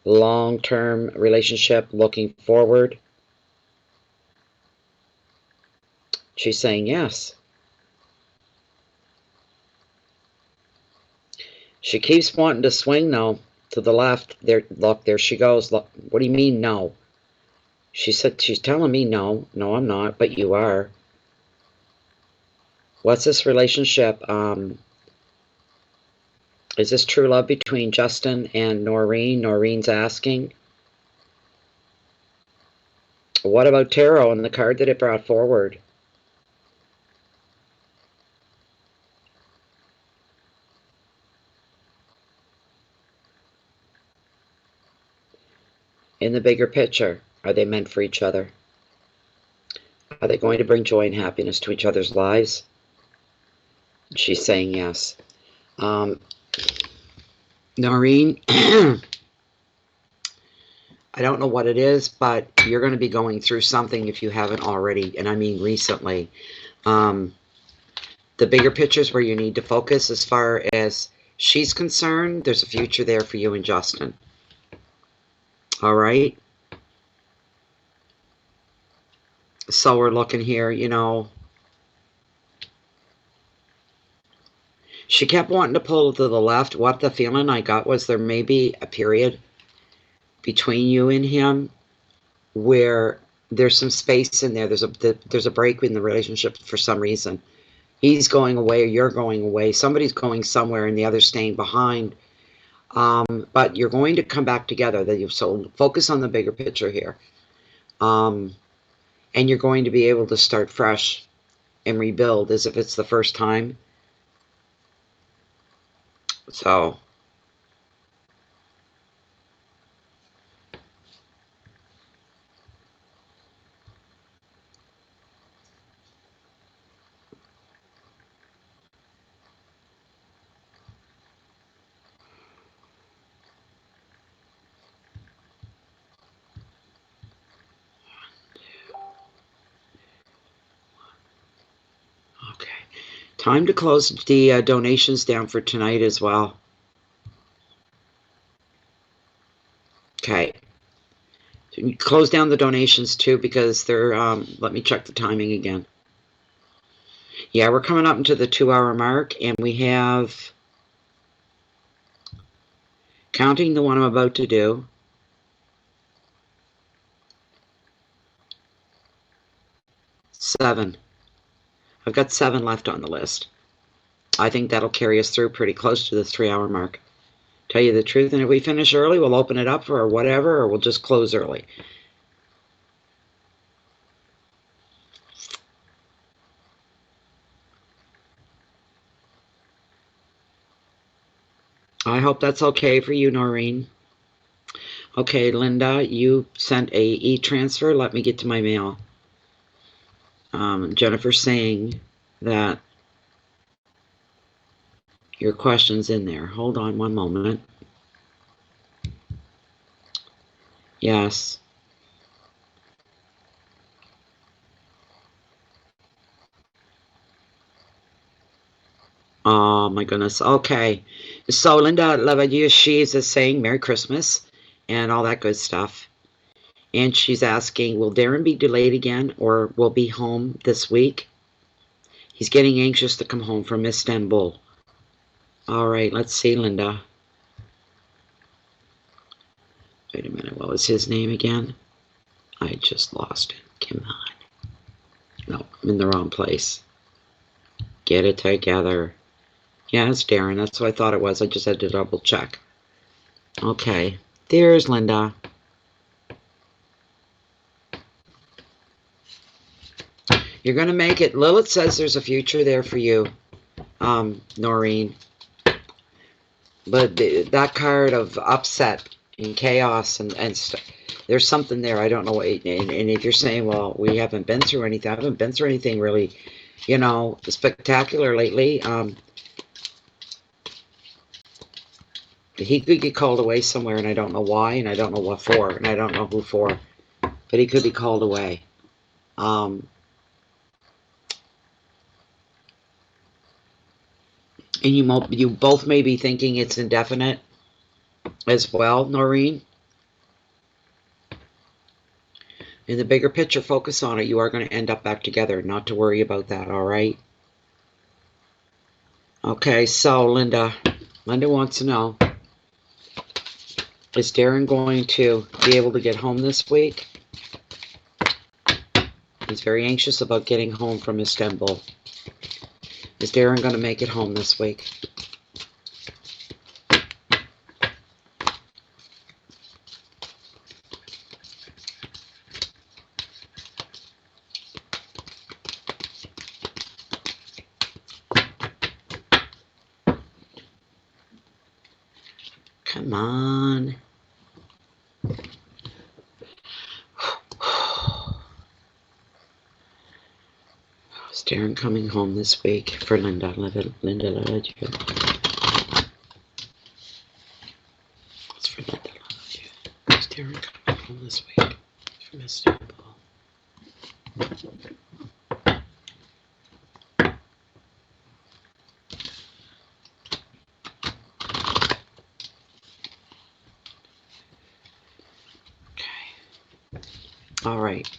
long-term relationship looking forward? She's saying yes. She keeps wanting to swing, though, to the left. There, look, there she goes. Look, what do you mean, no? She said, she's telling me no. No, I'm not, but you are. What's this relationship? Is this true love between Justin and Noreen? Noreen's asking. What about tarot and the card that it brought forward? In the bigger picture, are they meant for each other? Are they going to bring joy and happiness to each other's lives? She's saying yes. Noreen, I don't know what it is, but you're going to be going through something if you haven't already, and I mean recently. The bigger picture is where you need to focus. As far as she's concerned, there's a future there for you and Justin. All right? So we're looking here, you know. She kept wanting to pull to the left. What the feeling I got was there may be a period between you and him where there's some space in there. There's a break in the relationship for some reason. He's going away or you're going away. Somebody's going somewhere and the other's staying behind. But you're going to come back together. So focus on the bigger picture here. And you're going to be able to start fresh and rebuild as if it's the first time. So okay. Time to close the donations down for tonight as well. Okay. Close down the donations too because they're, let me check the timing again. Yeah, we're coming up into the 2-hour mark and we have, counting the one I'm about to do, 7. I've got 7 left on the list. I think that'll carry us through pretty close to the 3-hour mark. Tell you the truth, and if we finish early, we'll open it up for whatever, or we'll just close early. I hope that's okay for you, Noreen. Okay, Linda, you sent a e-transfer. Let me get to my mail. Jennifer's saying that your question's in there. Hold on one moment. Yes. Oh my goodness. Okay. So Linda Lavadieu, she is saying Merry Christmas and all that good stuff. And she's asking, will Darren be delayed again or will be home this week? He's getting anxious to come home from Istanbul. All right, let's see, Linda. Wait a minute, what was his name again? I just lost it. Come on. No, I'm in the wrong place. Get it together. Yeah, it's Darren. That's what I thought it was. I just had to double check. Okay, there's Linda. You're going to make it. Lilith says there's a future there for you, Noreen. But that card of upset and chaos and stuff, there's something there. I don't know what. And if you're saying, well, we haven't been through anything, I haven't been through anything really, you know, spectacular lately. He could get called away somewhere, and I don't know why, and I don't know what for, and I don't know who for, but he could be called away. And you both may be thinking it's indefinite as well, Noreen. In the bigger picture, focus on it. You are going to end up back together. Not to worry about that, all right? Okay, so Linda wants to know, is Darren going to be able to get home this week? He's very anxious about getting home from Istanbul. Is Darren going to make it home this week? Come on. Darren coming home this week for Linda? Linda, it's for Linda. Is Darren coming home this week from Istanbul? All right,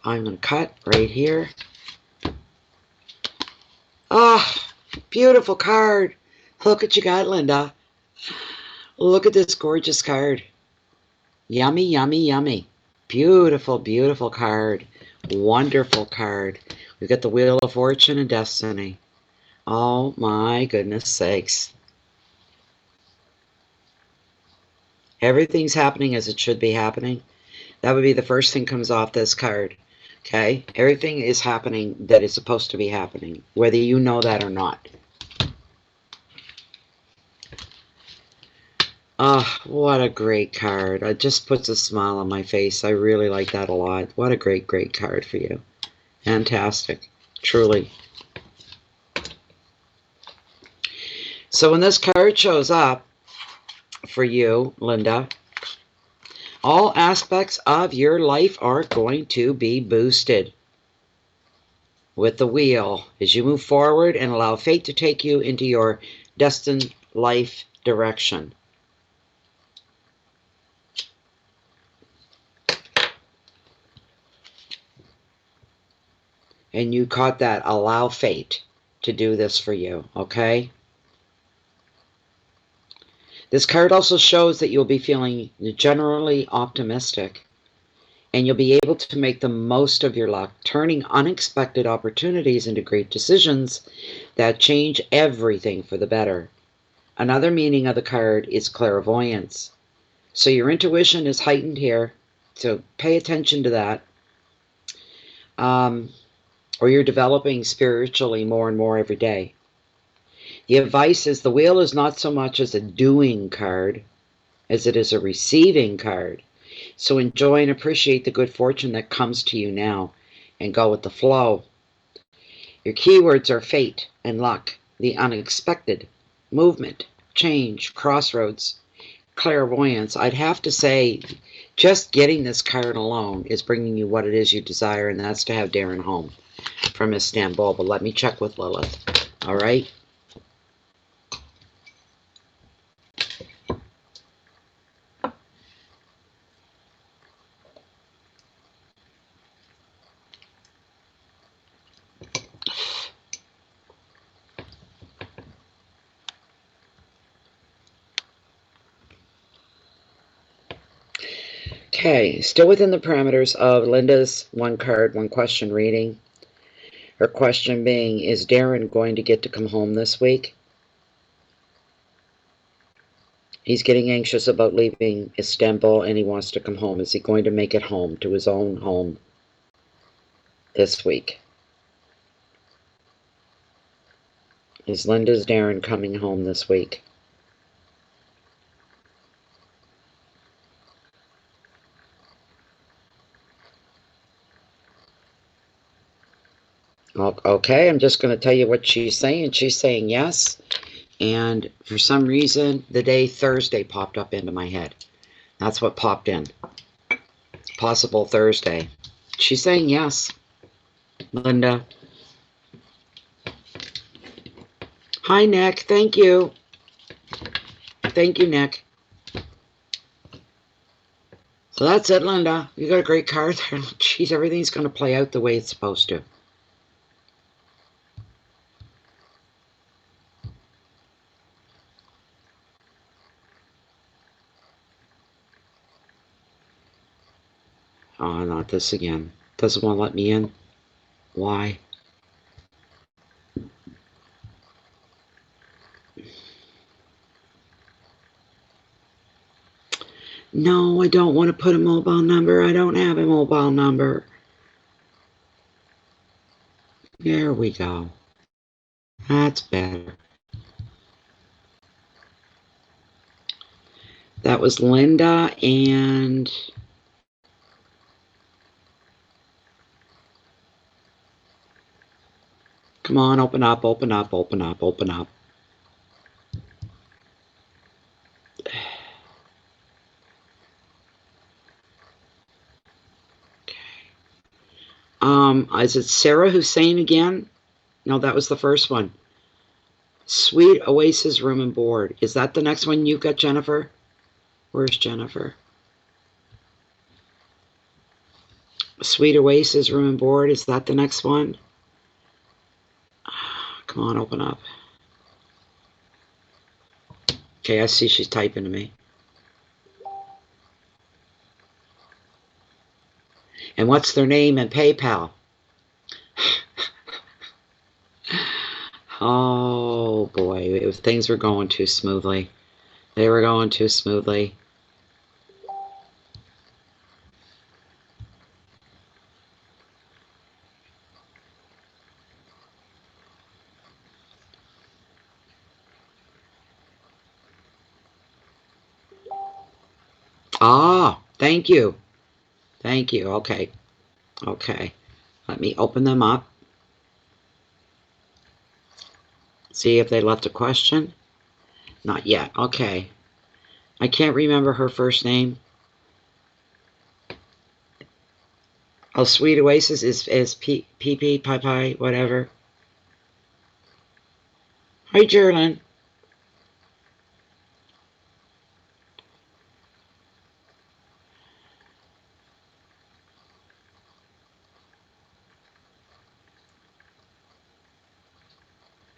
I'm going to cut right here. Ah, beautiful card. Look what you got, Linda. Look at this gorgeous card. Yummy, yummy, yummy. Beautiful, beautiful card. Wonderful card. We've got the Wheel of Fortune and Destiny. Oh my goodness sakes. Everything's happening as it should be happening. That would be the first thing comes off this card. Okay? Everything is happening that is supposed to be happening, whether you know that or not. Ah, oh, what a great card. It just puts a smile on my face. I really like that a lot. What a great, great card for you. Fantastic. Truly. So when this card shows up for you, Linda, all aspects of your life are going to be boosted with the wheel as you move forward and allow fate to take you into your destined life direction. And you caught that. Allow fate to do this for you, okay? This card also shows that you'll be feeling generally optimistic and you'll be able to make the most of your luck, turning unexpected opportunities into great decisions that change everything for the better. Another meaning of the card is clairvoyance. So your intuition is heightened here, so pay attention to that. Or you're developing spiritually more and more every day. The advice is the wheel is not so much as a doing card as it is a receiving card. So enjoy and appreciate the good fortune that comes to you now and go with the flow. Your keywords are fate and luck, the unexpected, movement, change, crossroads, clairvoyance. I'd have to say just getting this card alone is bringing you what it is you desire, and that's to have Darren home from Istanbul. But let me check with Lilith. All right? Okay, still within the parameters of Linda's one card, one question reading. Her question being, is Darren going to get to come home this week? He's getting anxious about leaving Istanbul and he wants to come home. Is he going to make it home, to his own home this week? Is Linda's Darren coming home this week? Okay, I'm just going to tell you what she's saying. She's saying yes. And for some reason, the day Thursday popped up into my head. That's what popped in. Possible Thursday. She's saying yes, Linda. Hi, Nick. Thank you. Thank you, Nick. So that's it, Linda. You got a great card there. Jeez, everything's going to play out the way it's supposed to. Oh, not this again. Doesn't want to let me in. Why? No, I don't want to put a mobile number. I don't have a mobile number. There we go. That's better. That was Linda and... Come on, open up, open up, open up, open up. Is it Sarah Hussein again? No, that was the first one. Sweet Oasis Room and Board. Is that the next one you've got, Jennifer? Where's Jennifer? Sweet Oasis Room and Board. Is that the next one? Come on, open up. Okay, I see she's typing to me. And what's their name and PayPal? Oh boy, things were going too smoothly. They were going too smoothly. Ah, thank you. Thank you. Okay. Okay. Let me open them up. See if they left a question. Not yet. Okay. I can't remember her first name. Oh, Sweet Oasis is P, Pi, whatever. Hi, Jerlyn.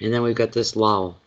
And then we've got this lull.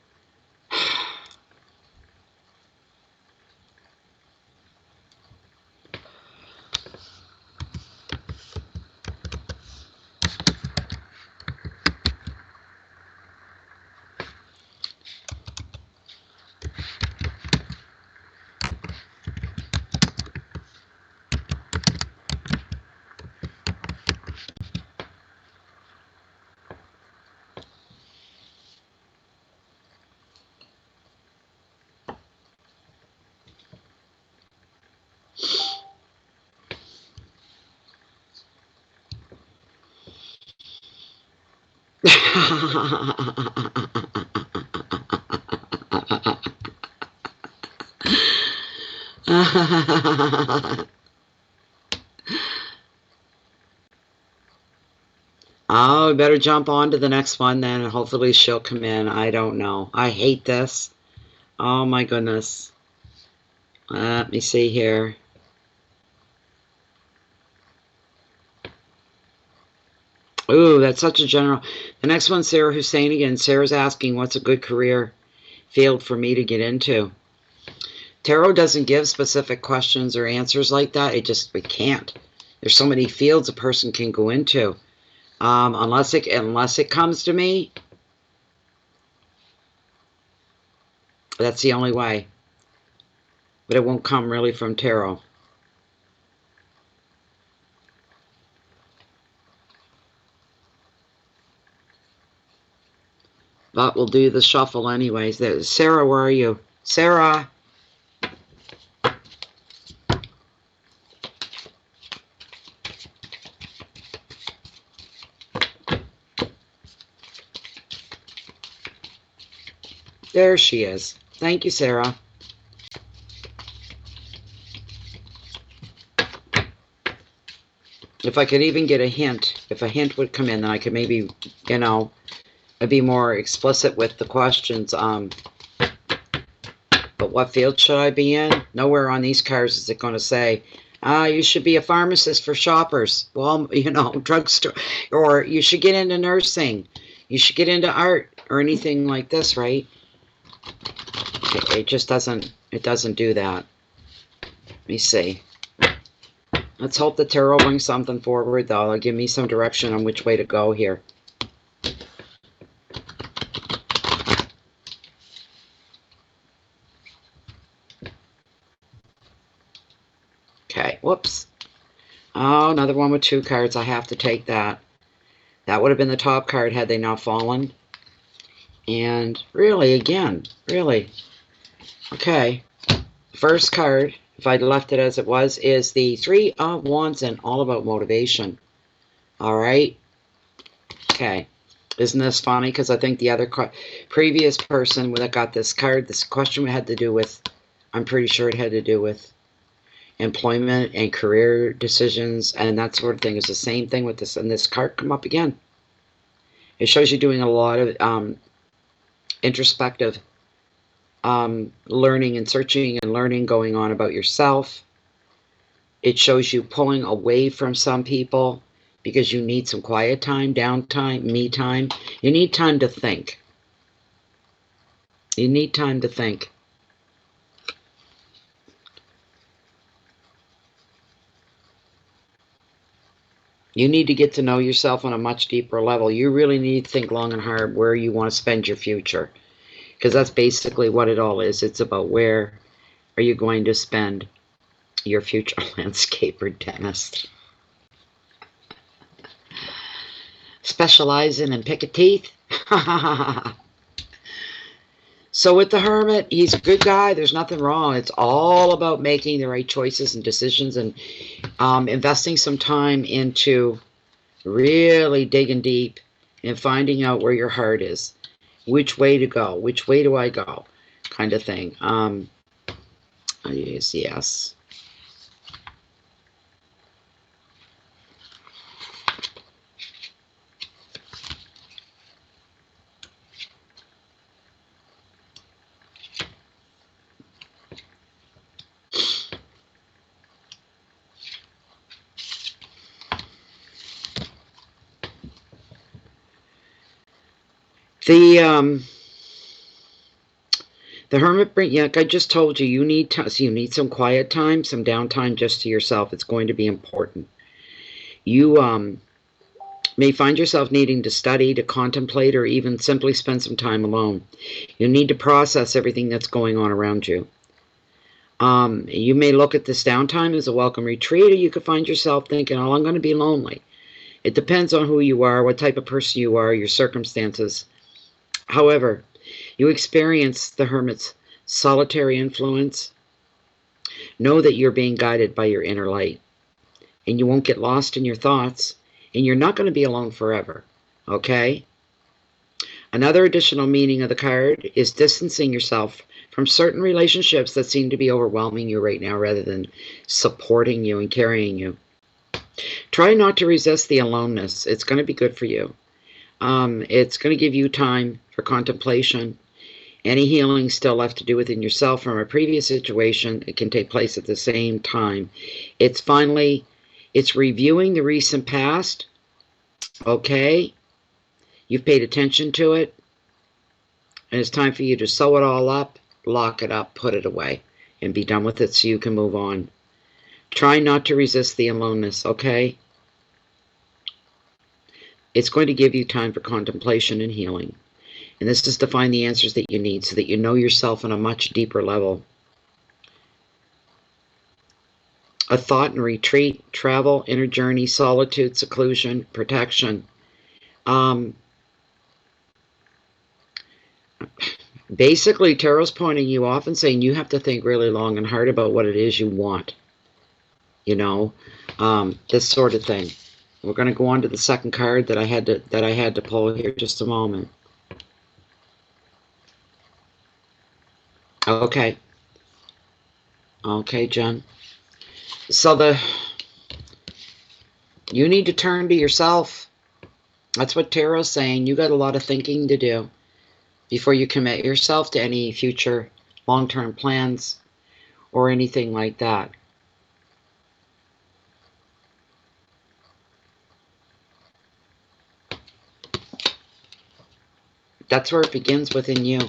Oh, we better jump on to the next one then, and hopefully she'll come in. I don't know. I hate this. Oh my goodness. Let me see here. Ooh, that's such a general. The next one's Sarah Hussein again. Sarah's asking, what's a good career field for me to get into? Tarot doesn't give specific questions or answers like that. We can't. There's so many fields a person can go into. Unless it comes to me, that's the only way. But it won't come really from tarot. But we'll do the shuffle anyways. Sarah, where are you? Sarah. There she is. Thank you, Sarah. If I could even get a hint, if a hint would come in, then I could maybe, I'd be more explicit with the questions. But what field should I be in? Nowhere on these cards is it going to say, you should be a pharmacist for shoppers. Well, drugstore. Or you should get into nursing. You should get into art or anything like this, right? It just doesn't do that. Let me see. Let's hope the tarot brings something forward, though. It'll give me some direction on which way to go here. Okay, whoops. Oh, another one with 2 cards. I have to take that. That would have been the top card had they not fallen. And really, again, really. Okay. First card, if I'd left it as it was, is the 3 of Wands and all about motivation. All right. Okay. Isn't this funny? Because I think the other previous person that got this card, this question had to do with, I'm pretty sure it had to do with employment and career decisions and that sort of thing. Is the same thing with this, and this card come up again. It shows you doing a lot of introspective learning and searching and learning going on about yourself. It shows you pulling away from some people because you need some quiet time, downtime, me time. You need time to think. You need time to think. You need to get to know yourself on a much deeper level. You really need to think long and hard where you want to spend your future. Because that's basically what it all is. It's about where are you going to spend your future. Landscaper dentist. Specializing in pick of teeth. So with the Hermit, he's a good guy. There's nothing wrong. It's all about making the right choices and decisions and investing some time into really digging deep and finding out where your heart is. Which way to go? Which way do I go? Kind of thing. Yes. The Hermit, like I just told you, you need some quiet time, some downtime just to yourself. It's going to be important. You may find yourself needing to study, to contemplate, or even simply spend some time alone. You need to process everything that's going on around you. You may look at this downtime as a welcome retreat, or you could find yourself thinking, oh, I'm going to be lonely. It depends on who you are, what type of person you are, your circumstances. However, you experience the Hermit's solitary influence. Know that you're being guided by your inner light, and you won't get lost in your thoughts, and you're not going to be alone forever, okay? Another additional meaning of the card is distancing yourself from certain relationships that seem to be overwhelming you right now rather than supporting you and carrying you. Try not to resist the aloneness. It's going to be good for you. It's going to give you time for contemplation. Any healing still left to do within yourself from a previous situation, it can take place at the same time. It's reviewing the recent past. Okay? You've paid attention to it. And it's time for you to sew it all up, lock it up, put it away, and be done with it so you can move on. Try not to resist the aloneness, okay? It's going to give you time for contemplation and healing. And this is to find the answers that you need so that you know yourself on a much deeper level. A thought and retreat, travel, inner journey, solitude, seclusion, protection. Basically, Tarot's pointing you off and saying you have to think really long and hard about what it is you want. You know, this sort of thing. We're going to go on to the second card that I had to pull here. Just a moment. Okay. Okay, Jen. So you need to turn to yourself. That's what Tarot's saying. You got a lot of thinking to do before you commit yourself to any future long-term plans or anything like that. That's where it begins within you.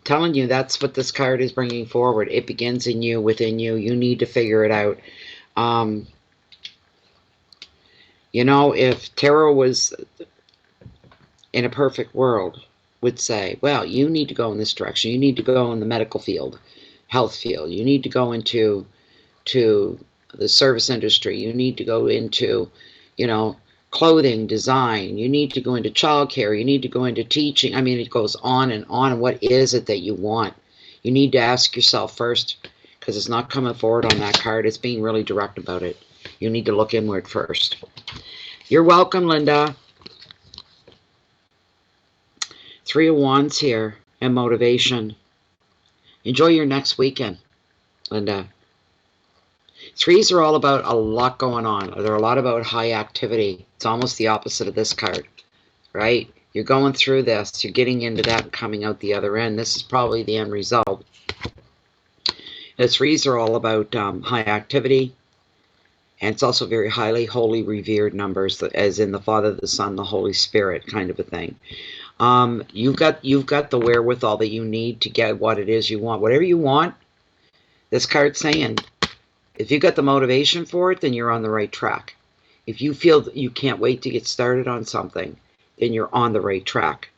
Telling you that's what this card is bringing forward. It begins in you, within you. You need to figure it out. You know, if Tarot was in a perfect world, would say, well, you need to go in this direction. You need to go in the medical field, health field. You need to go into the service industry. You need to go into, you know, clothing, design. You need to go into childcare. You need to go into teaching. I mean, it goes on and on. What is it that you want? You need to ask yourself first, because it's not coming forward on that card. It's being really direct about it. You need to look inward first. You're welcome, Linda. Three of Wands here and motivation. Enjoy your next weekend, Linda. Threes are all about a lot going on. They're a lot about high activity. It's almost the opposite of this card, right? You're going through this. You're getting into that and coming out the other end. This is probably the end result. The threes are all about high activity. And it's also very highly holy revered numbers, as in the Father, the Son, the Holy Spirit kind of a thing. You've got the wherewithal that you need to get what it is you want. Whatever you want, this card's saying, if you've got the motivation for it, then you're on the right track. If you feel that you can't wait to get started on something, then you're on the right track.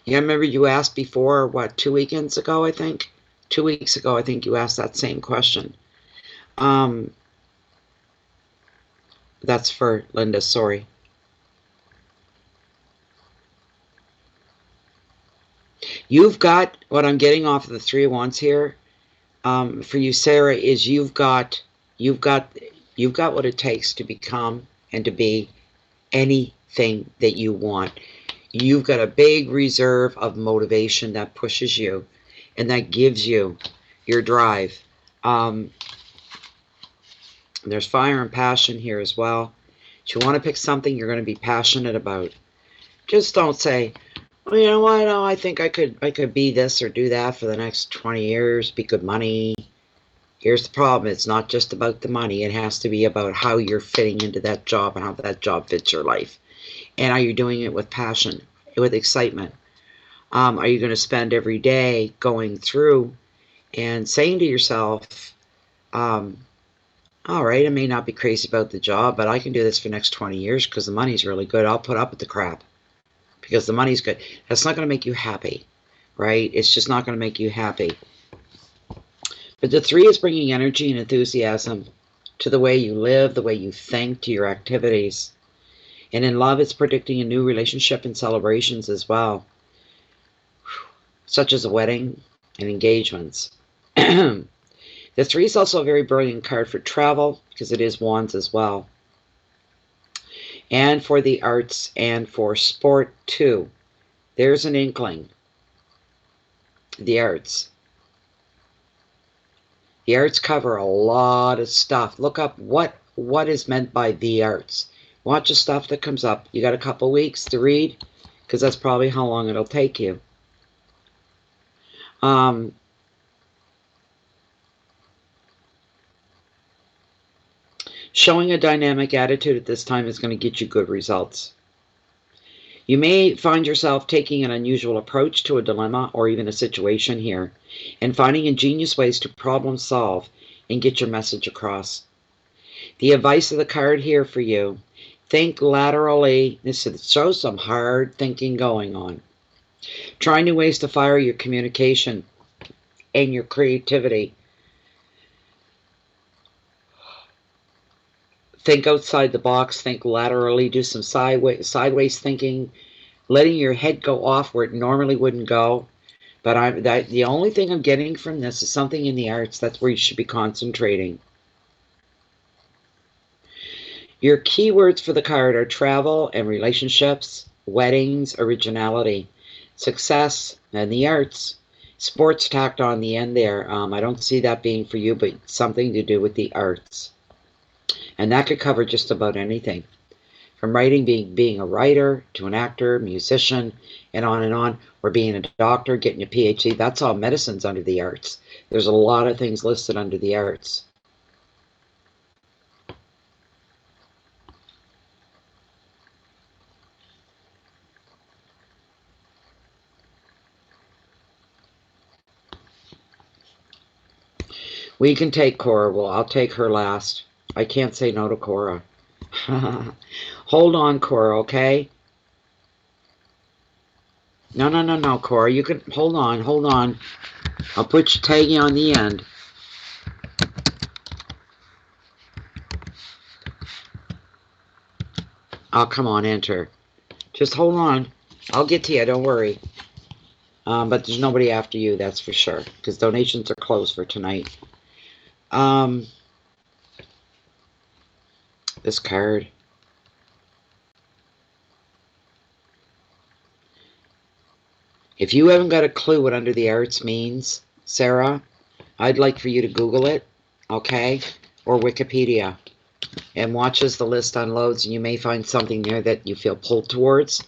Yeah, remember you asked before, what, 2 weekends ago, I think? 2 weeks ago, I think you asked that same question. That's for Linda, sorry. You've got, what I'm getting off of the Three of Wands here, for you, Sarah, is you've got what it takes to become and to be anything that you want. You've got a big reserve of motivation that pushes you and that gives you your drive. There's fire and passion here as well. If you want to pick something you're going to be passionate about, just don't say, well, you know what, I think I could be this or do that for the next 20 years, be good money. Here's the problem. It's not just about the money. It has to be about how you're fitting into that job and how that job fits your life. And are you doing it with passion, with excitement? Are you going to spend every day going through and saying to yourself, all right, I may not be crazy about the job, but I can do this for the next 20 years because the money's really good. I'll put up with the crap because the money's good. That's not going to make you happy, right? It's just not going to make you happy. But the three is bringing energy and enthusiasm to the way you live, the way you think, to your activities. And in love, it's predicting a new relationship and celebrations as well, such as a wedding and engagements. The three is also a very brilliant card for travel because it is wands as well. And for the arts and for sport too. There's an inkling. The arts. The arts cover a lot of stuff. Look up what is meant by the arts. Watch the stuff that comes up. You got a couple weeks to read because that's probably how long it'll take you. Showing a dynamic attitude at this time is going to get you good results. You may find yourself taking an unusual approach to a dilemma or even a situation here and finding ingenious ways to problem solve and get your message across. The advice of the card here for you, think laterally. This shows some hard thinking going on. Try new ways to fire your communication and your creativity. Think outside the box, think laterally, do some sideways thinking, letting your head go off where it normally wouldn't go. But the only thing I'm getting from this is something in the arts. That's where you should be concentrating. Your keywords for the card are travel and relationships, weddings, originality, success, and the arts. Sports tacked on the end there. I don't see that being for you, but something to do with the arts. And that could cover just about anything. From writing, being a writer, to an actor, musician, and on, or being a doctor, getting a PhD. That's all medicine's under the arts. There's a lot of things listed under the arts. We can take Cora. Well, I'll take her last. I can't say no to Cora. Hold on, Cora, okay? No, Cora. You can hold on. I'll put your taggy on the end. Oh, come on, enter. Just hold on. I'll get to you, don't worry. But there's nobody after you, that's for sure, because donations are closed for tonight. This card. If you haven't got a clue what under the arts means, Sarah, I'd like for you to Google it, okay? Or Wikipedia. And watch as the list unloads, and you may find something there that you feel pulled towards.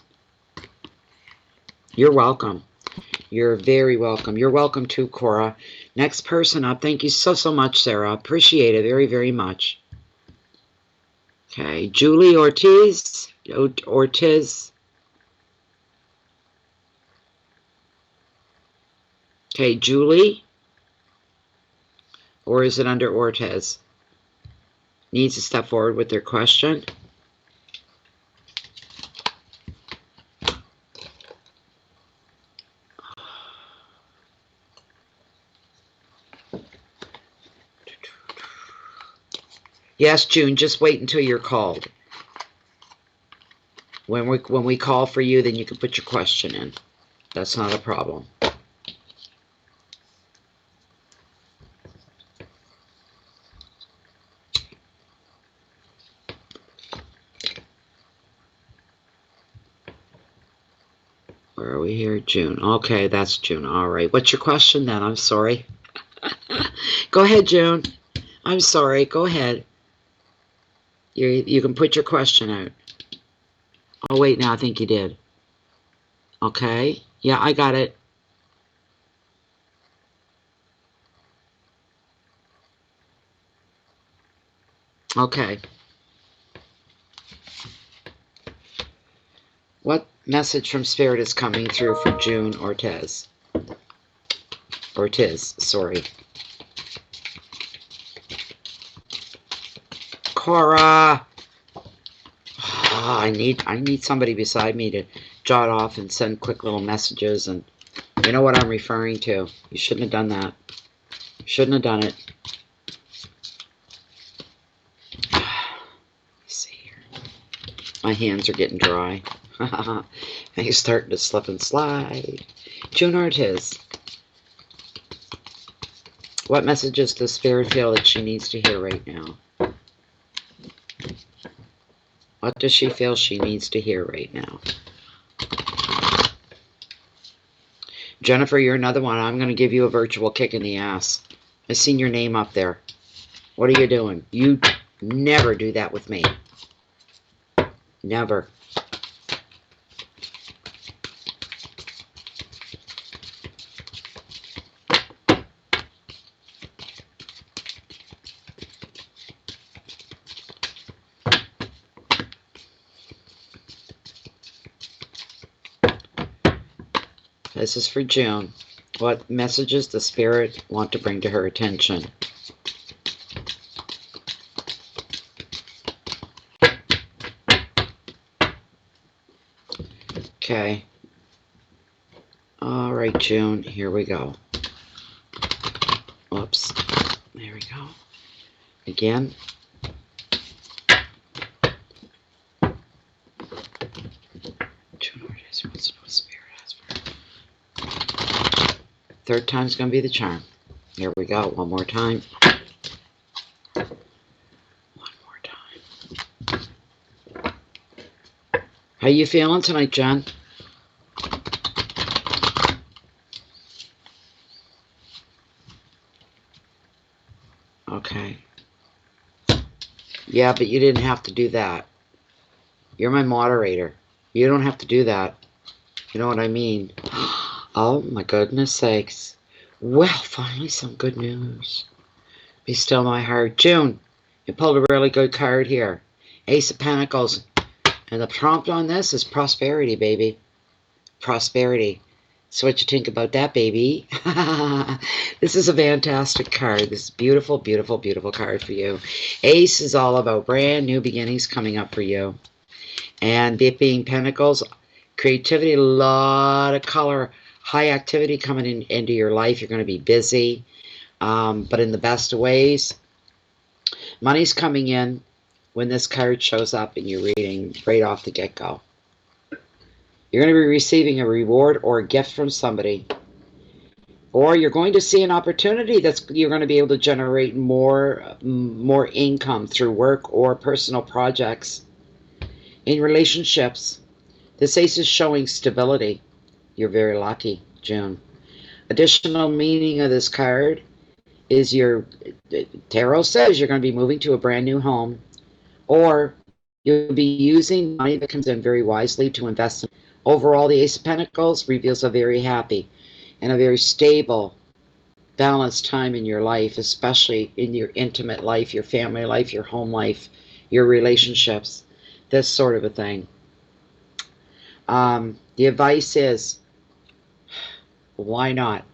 You're welcome. You're very welcome. You're welcome too, Cora. Next person up. Thank you so, so much, Sarah. Appreciate it very, very much. Okay, Julie Ortiz. Ortiz. Okay, Julie. Or is it under Ortiz? Needs to step forward with their question. Yes, June, just wait until you're called. When we call for you, then you can put your question in. That's not a problem. Where are we here? June. Okay, that's June. All right. What's your question then? I'm sorry. Go ahead, June. I'm sorry. Go ahead. You can put your question out. Oh, wait, now I think you did. Okay. Yeah, I got it. Okay. What message from Spirit is coming through for June Ortiz? Ortiz, sorry. Cora! Oh, I need somebody beside me to jot off and send quick little messages, and you know what I'm referring to. You shouldn't have done that. You shouldn't have done it. Let's see here. My hands are getting dry. He's starting to slip and slide. June Ortiz. What messages does Spirit feel that she needs to hear right now? What does she feel she needs to hear right now? Jennifer, you're another one. I'm going to give you a virtual kick in the ass. I've seen your name up there. What are you doing? You never do that with me. Never. This is for June. What messages does Spirit want to bring to her attention? Okay. All right, June. Here we go. Oops. There we go. Again. June Ortiz wants to know what Spirit has for her. Third time's going to be the charm. Here we go. One more time. One more time. How you feeling tonight, Jen? Okay. Yeah, but you didn't have to do that. You're my moderator. You don't have to do that. You know what I mean? Oh, my goodness sakes. Well, finally some good news. Be still my heart. June, you pulled a really good card here. Ace of Pentacles. And the prompt on this is prosperity, baby. Prosperity. So what you think about that, baby? This is a fantastic card. This is beautiful, beautiful, beautiful card for you. Ace is all about brand new beginnings coming up for you. And it being Pentacles, creativity, a lot of color, high activity coming into your life. You're going to be busy, but in the best of ways. Money's coming in when this card shows up in your reading right off the get-go. You're going to be receiving a reward or a gift from somebody. Or you're going to see an opportunity you're going to be able to generate more income through work or personal projects. In relationships, this ace is showing stability. You're very lucky, June. Additional meaning of this card is tarot says you're going to be moving to a brand new home, or you'll be using money that comes in very wisely to invest in. Overall, the Ace of Pentacles reveals a very happy and a very stable, balanced time in your life, especially in your intimate life, your family life, your home life, your relationships, this sort of a thing. The advice is, why not?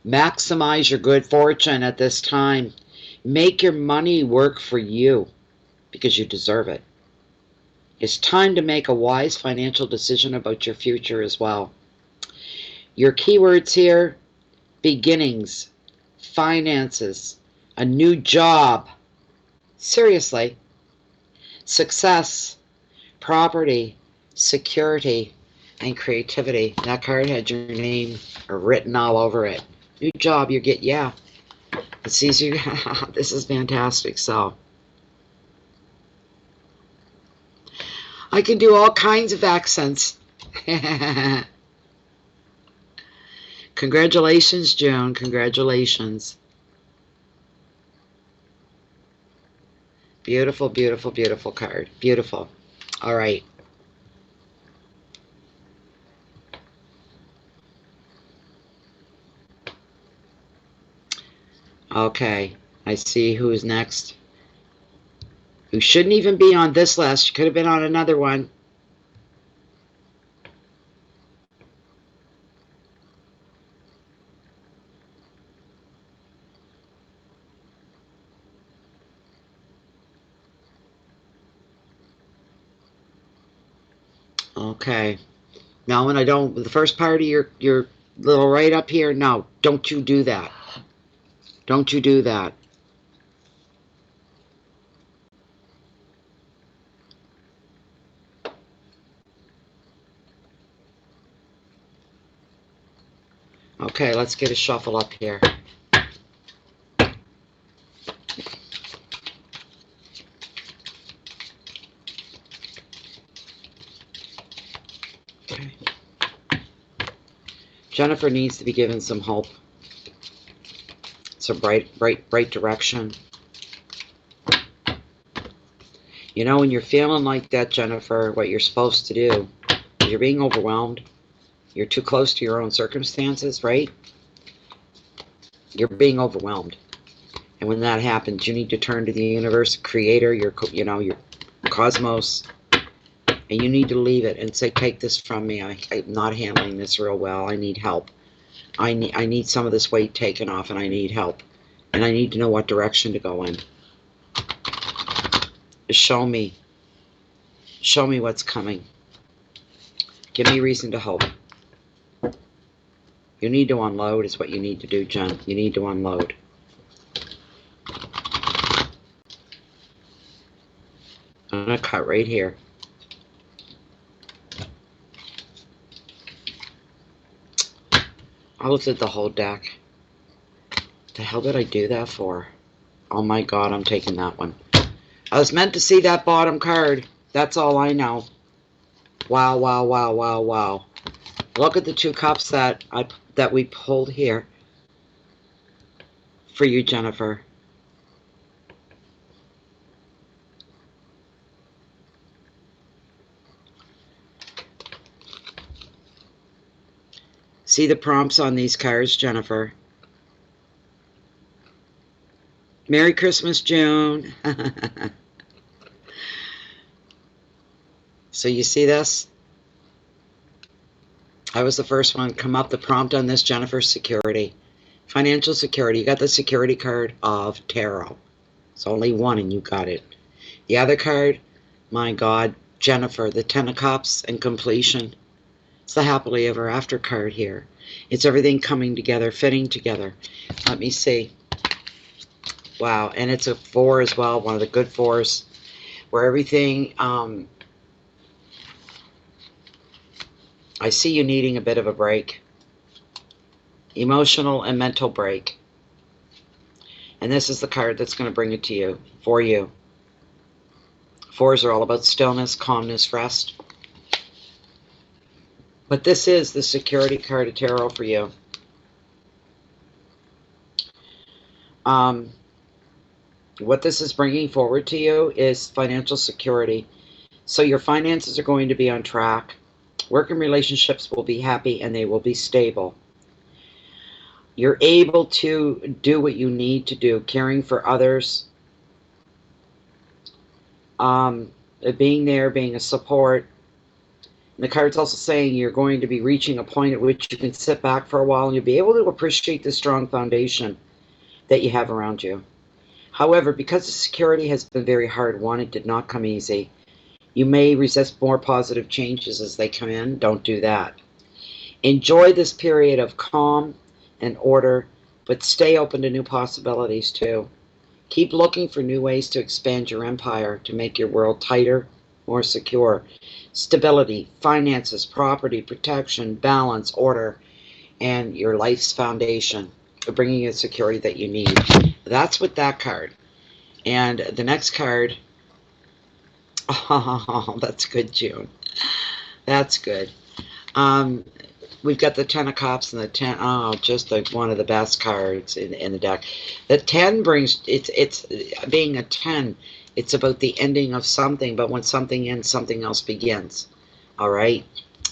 Maximize your good fortune at this time. Make your money work for you because you deserve it. It's time to make a wise financial decision about your future as well. Your keywords here: beginnings, finances, a new job, seriously, success, property, security, and creativity. That card had your name written all over it. New job, you get, yeah. It's easier. This is fantastic. So I can do all kinds of accents. Congratulations, June. Congratulations. Beautiful, beautiful, beautiful card. Beautiful. All right. Okay. I see who's next. Who shouldn't even be on this list. Could have been on another one. Okay. Now, when I don't, the first part of your little right up here, no, don't you do that. Don't you do that. Okay, let's get a shuffle up here. Okay. Jennifer needs to be given some hope. It's a bright direction. You know, when you're feeling like that, Jennifer, what you're supposed to do is you're being overwhelmed. You're too close to your own circumstances, right? You're being overwhelmed. And when that happens, you need to turn to the universe, creator, your cosmos, and you need to leave it and say, take this from me. I'm not handling this real well. I need help. I need some of this weight taken off, and I need help. And I need to know what direction to go in. Show me. Show me what's coming. Give me reason to hope. You need to unload is what you need to do, Jen. You need to unload. I'm going to cut right here. I looked at the whole deck. The hell did I do that for? Oh my God, I'm taking that one. I was meant to see that bottom card. That's all I know. Wow, wow, wow, wow, wow. Look at the two cups that we pulled here for you, Jennifer. See the prompts on these cards, Jennifer. Merry Christmas, June. So you see this? I was the first one to come up. The prompt on this, Jennifer, security. Financial security. You got the security card of tarot. It's only one and you got it. The other card, my God, Jennifer, the Ten of Cups and completion. It's the happily ever after card here. It's everything coming together, fitting together. Let me see. Wow, and it's a 4 as well, one of the good 4s, where everything, I see you needing a bit of a break. Emotional and mental break. And this is the card that's going to bring it to you, for you. 4s are all about stillness, calmness, rest. But this is the security card of tarot for you. What this is bringing forward to you is financial security. So your finances are going to be on track. Work and relationships will be happy and they will be stable. You're able to do what you need to do, caring for others, being there, being a support. And the card's also saying you're going to be reaching a point at which you can sit back for a while and you'll be able to appreciate the strong foundation that you have around you. However, because the security has been very hard won, it did not come easy. You may resist more positive changes as they come in. Don't do that. Enjoy this period of calm and order, but stay open to new possibilities too. Keep looking for new ways to expand your empire, to make your world tighter, more secure. Stability, finances, property, protection, balance, order, and your life's foundation are bringing you the security that you need. That's with that card. And the next card, oh, that's good, June. That's good. We've got the Ten of Cups and the 10. Oh, just like one of the best cards in the deck. The 10 brings, it's being a 10, it's about the ending of something, but when something ends, something else begins. All right?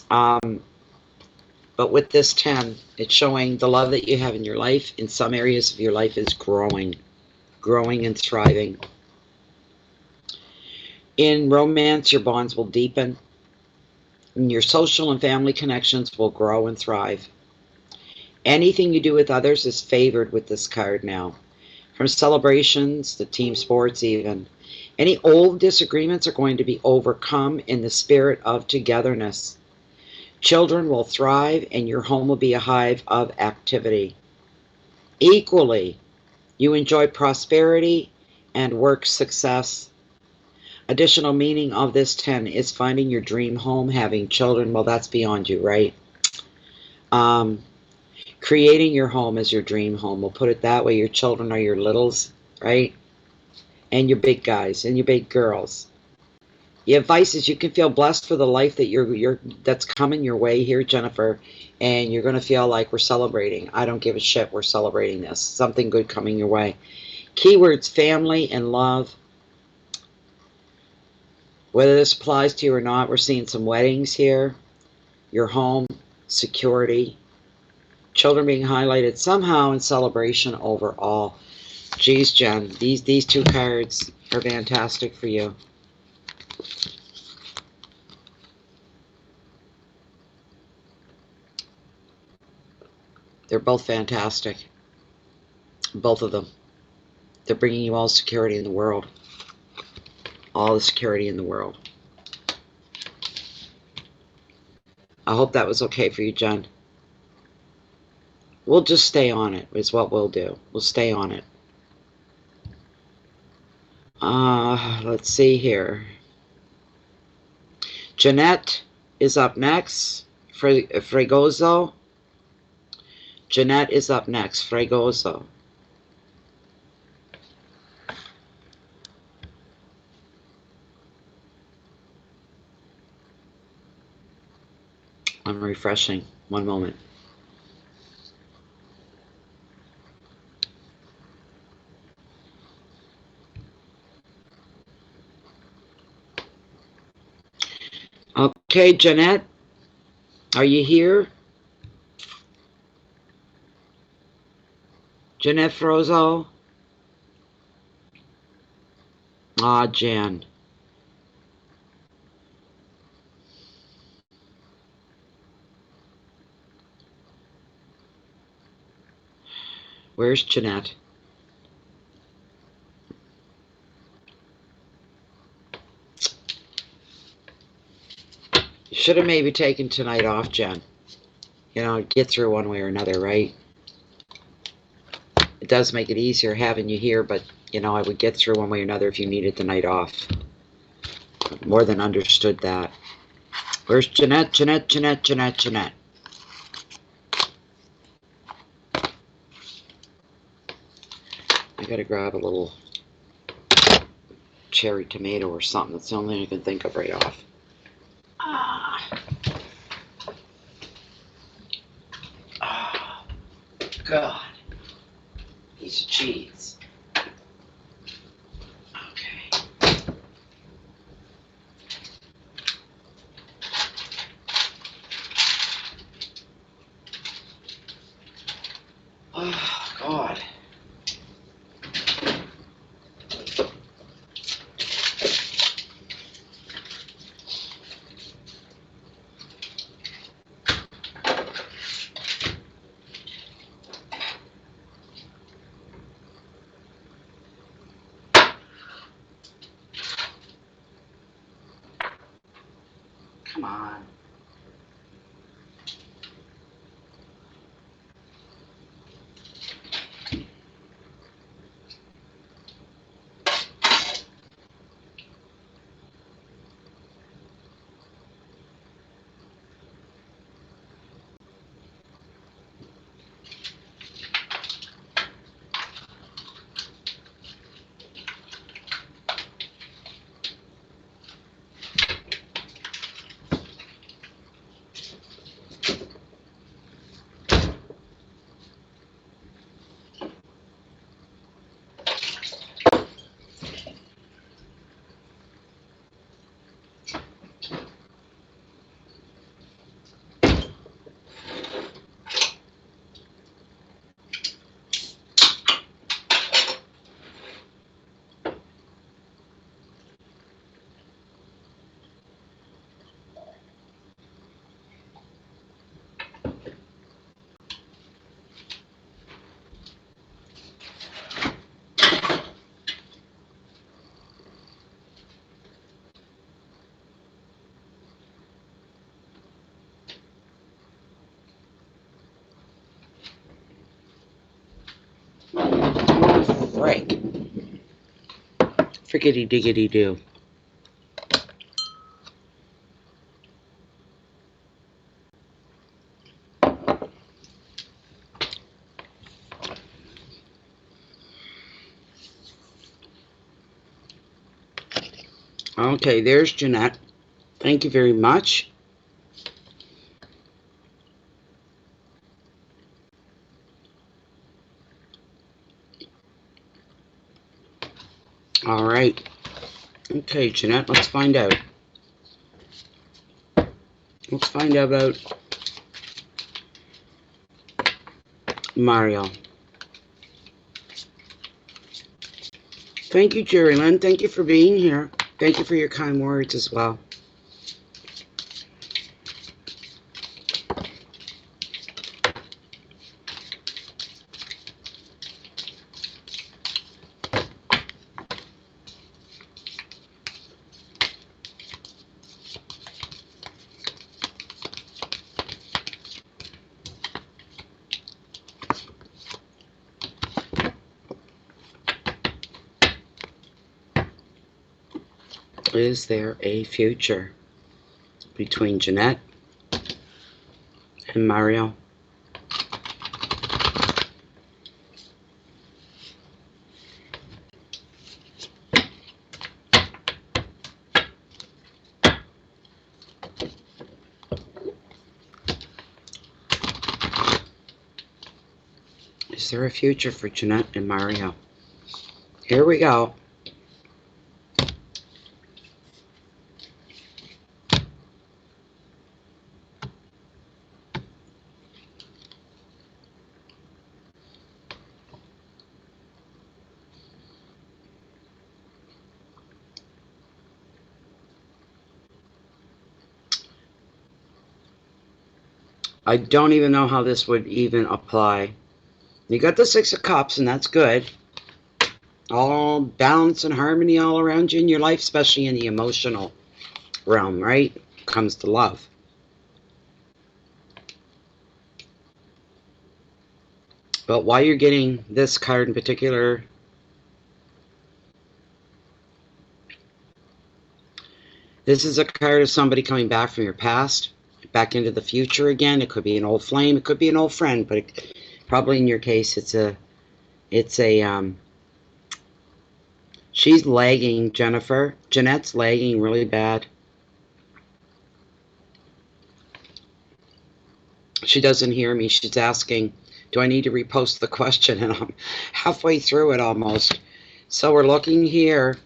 But with this 10, it's showing the love that you have in your life, in some areas of your life, is growing and thriving. In romance, your bonds will deepen, and your social and family connections will grow and thrive. Anything you do with others is favored with this card now. From celebrations to team sports even. Any old disagreements are going to be overcome in the spirit of togetherness. Children will thrive and your home will be a hive of activity. Equally, you enjoy prosperity and work success. Additional meaning of this 10 is finding your dream home, having children. Well, that's beyond you, right? Creating your home as your dream home. We'll put it that way. Your children are your littles, right? And your big guys and your big girls. The advice is you can feel blessed for the life that that's coming your way here, Jennifer, and you're going to feel like we're celebrating. I don't give a shit. We're celebrating this. Something good coming your way. Keywords: family and love. Whether this applies to you or not, we're seeing some weddings here. Your home, security, children being highlighted somehow in celebration overall. Geez, Jen, these two cards are fantastic for you. They're both fantastic. Both of them. They're bringing you all security in the world. All the security in the world. I hope that was okay for you, Jen. We'll just stay on it, is what we'll do. We'll stay on it. Let's see here. Jeanette is up next. Fregoso. Jeanette is up next. Fregoso. I'm refreshing. One moment. Okay, Jeanette, are you here? Jeanette Frozo? Ah, Jan. Where's Jeanette? You should have maybe taken tonight off, Jen. You know, get through one way or another, right? It does make it easier having you here, but, you know, I would get through one way or another if you needed the night off. More than understood that. Where's Jeanette? Jeanette, Jeanette, Jeanette, Jeanette. I gotta grab a little cherry tomato or something. That's the only thing I can think of right off. God. Piece of cheese. Okay. Oh, God. Come on. Frick. Frickety diggity do. Okay, there's Jeanette. Thank you very much. All right. Okay, Jeanette, let's find out. Let's find out about Mario. Thank you, Jerry Lynn. Thank you for being here. Thank you for your kind words as well. Is there a future between Jeanette and Mario? Is there a future for Jeanette and Mario? Here we go. I don't even know how this would even apply. You got the Six of Cups, and that's good. All balance and harmony all around you in your life, especially in the emotional realm, right? Comes to love. But why you're getting this card in particular, this is a card of somebody coming back from your past, back into the future again. It could be an old flame, it could be an old friend, but probably in your case, she's lagging, Jennifer. Jeanette's lagging really bad. She doesn't hear me. She's asking Do I need to repost the question? And I'm halfway through it almost. So we're looking here.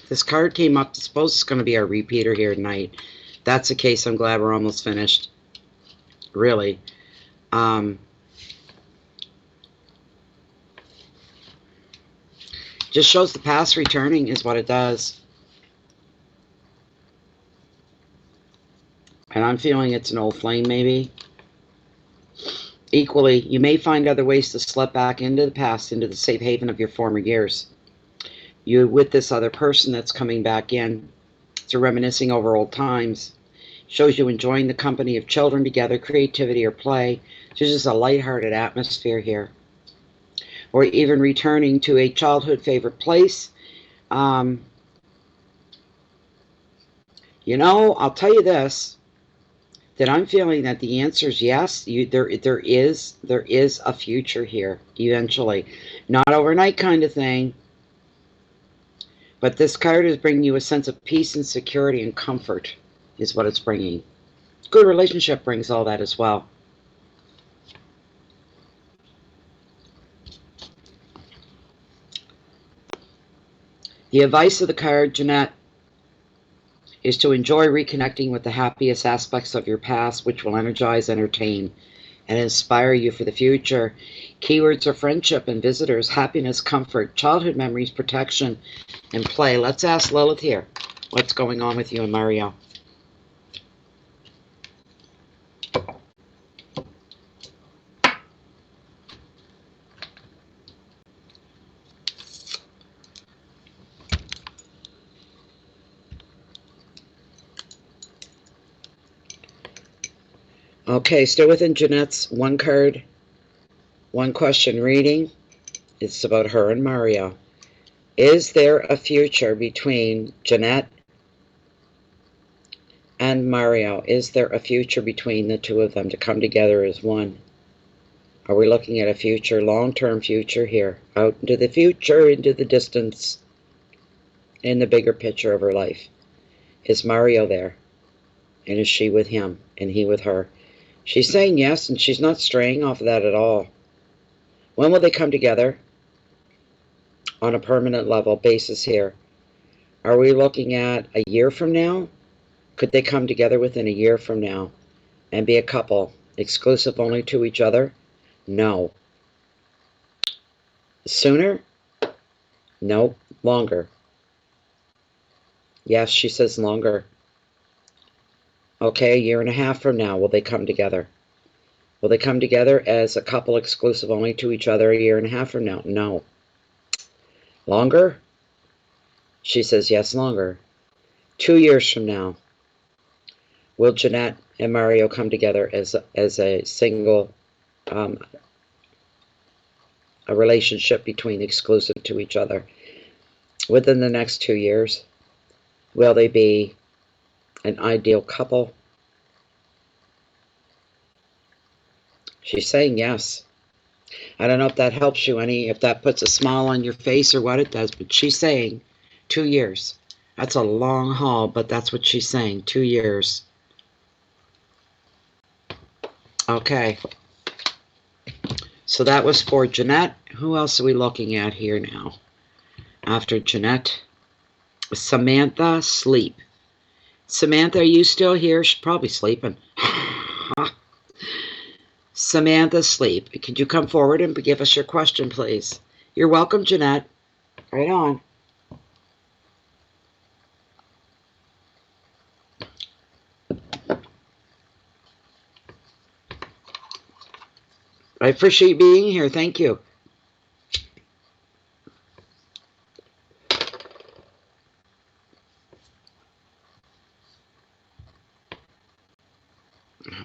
This card came up. I suppose it's going to be our repeater here tonight. If that's the case, I'm glad we're almost finished. Really. Just shows the past returning is what it does. And I'm feeling it's an old flame maybe. Equally, you may find other ways to slip back into the past, into the safe haven of your former years. You with this other person that's coming back in. It's reminiscing over old times. Shows you enjoying the company of children together, creativity or play. There's just a lighthearted atmosphere here. Or even returning to a childhood favorite place. You know, I'll tell you this, that I'm feeling that the answer is yes. There is a future here eventually. Not overnight kind of thing. But this card is bringing you a sense of peace and security and comfort is what it's bringing. Good relationship brings all that as well. The advice of the card, Jeanette, is to enjoy reconnecting with the happiest aspects of your past, which will energize, entertain, and inspire you for the future. Keywords are friendship and visitors, happiness, comfort, childhood memories, protection, and play. Let's ask Lilith here. What's going on with you and Mario? Okay, still within Jeanette's one card, one question reading. It's about her and Mario. Is there a future between Jeanette and Mario? Is there a future between the two of them to come together as one? Are we looking at a future, long-term future here? Out into the future, into the distance, in the bigger picture of her life. Is Mario there? And is she with him and he with her? She's saying yes, and she's not straying off of that at all. When will they come together? On a permanent level basis here. Are we looking at a year from now? Could they come together within a year from now and be a couple, exclusive only to each other? No. Sooner? No. Longer. Yes, she says longer. Okay, a year and a half from now, will they come together? Will they come together as a couple exclusive only to each other a year and a half from now? No. Longer? She says yes, longer. 2 years from now, will Jeanette and Mario come together as a single, a relationship between exclusive to each other? Within the next 2 years, will they be an ideal couple? She's saying yes. I don't know if that helps you any, if that puts a smile on your face or what it does, but she's saying 2 years. That's a long haul, but that's what she's saying, 2 years. Okay. So that was for Jeanette. Who else are we looking at here now? After Jeanette, Samantha, sleep. Samantha, are you still here? She's probably sleeping. Samantha, sleep. Could you come forward and give us your question, please? You're welcome, Jeanette. Right on. I appreciate being here. Thank you.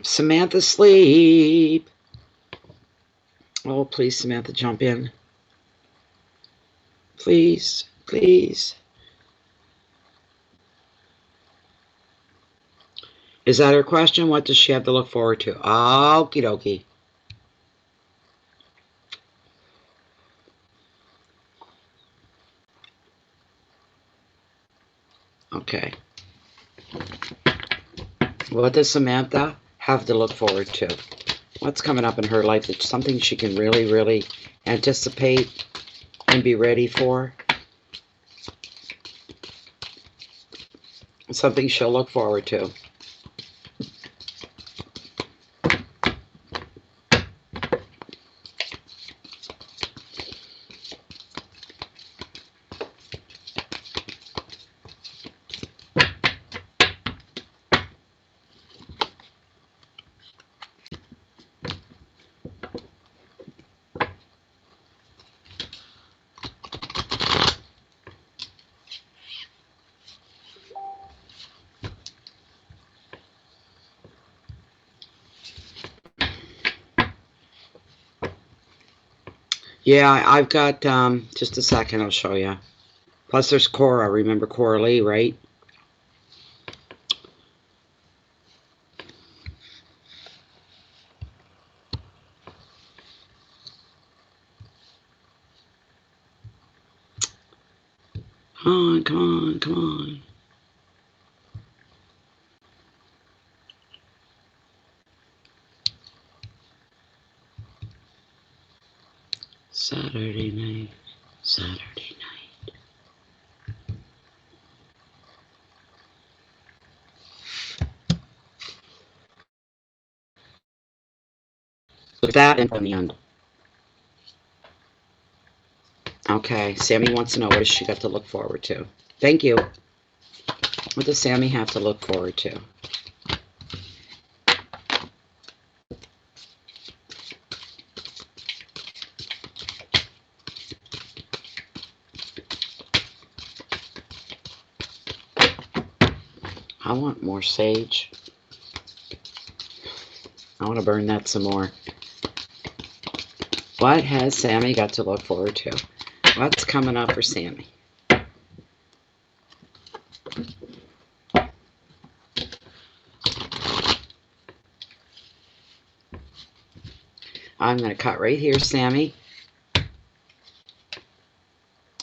Samantha, sleep. Oh, please, Samantha, jump in. Please, please. Is that her question? What does she have to look forward to? Okie dokie. Okay. What does Samantha have to look forward to? What's coming up in her life? It's something she can really, really anticipate and be ready for. Something she'll look forward to. Yeah, I've got, just a second, I'll show you. Plus there's Cora. Remember Cora Lee, right? Come on, come on, come on. Saturday night, Saturday night. With that and on the end. Okay, Sammy wants to know what has she got to look forward to. Thank you. What does Sammy have to look forward to? I want more sage. I want to burn that some more. What has Sammy got to look forward to? What's coming up for Sammy? I'm going to cut right here, Sammy.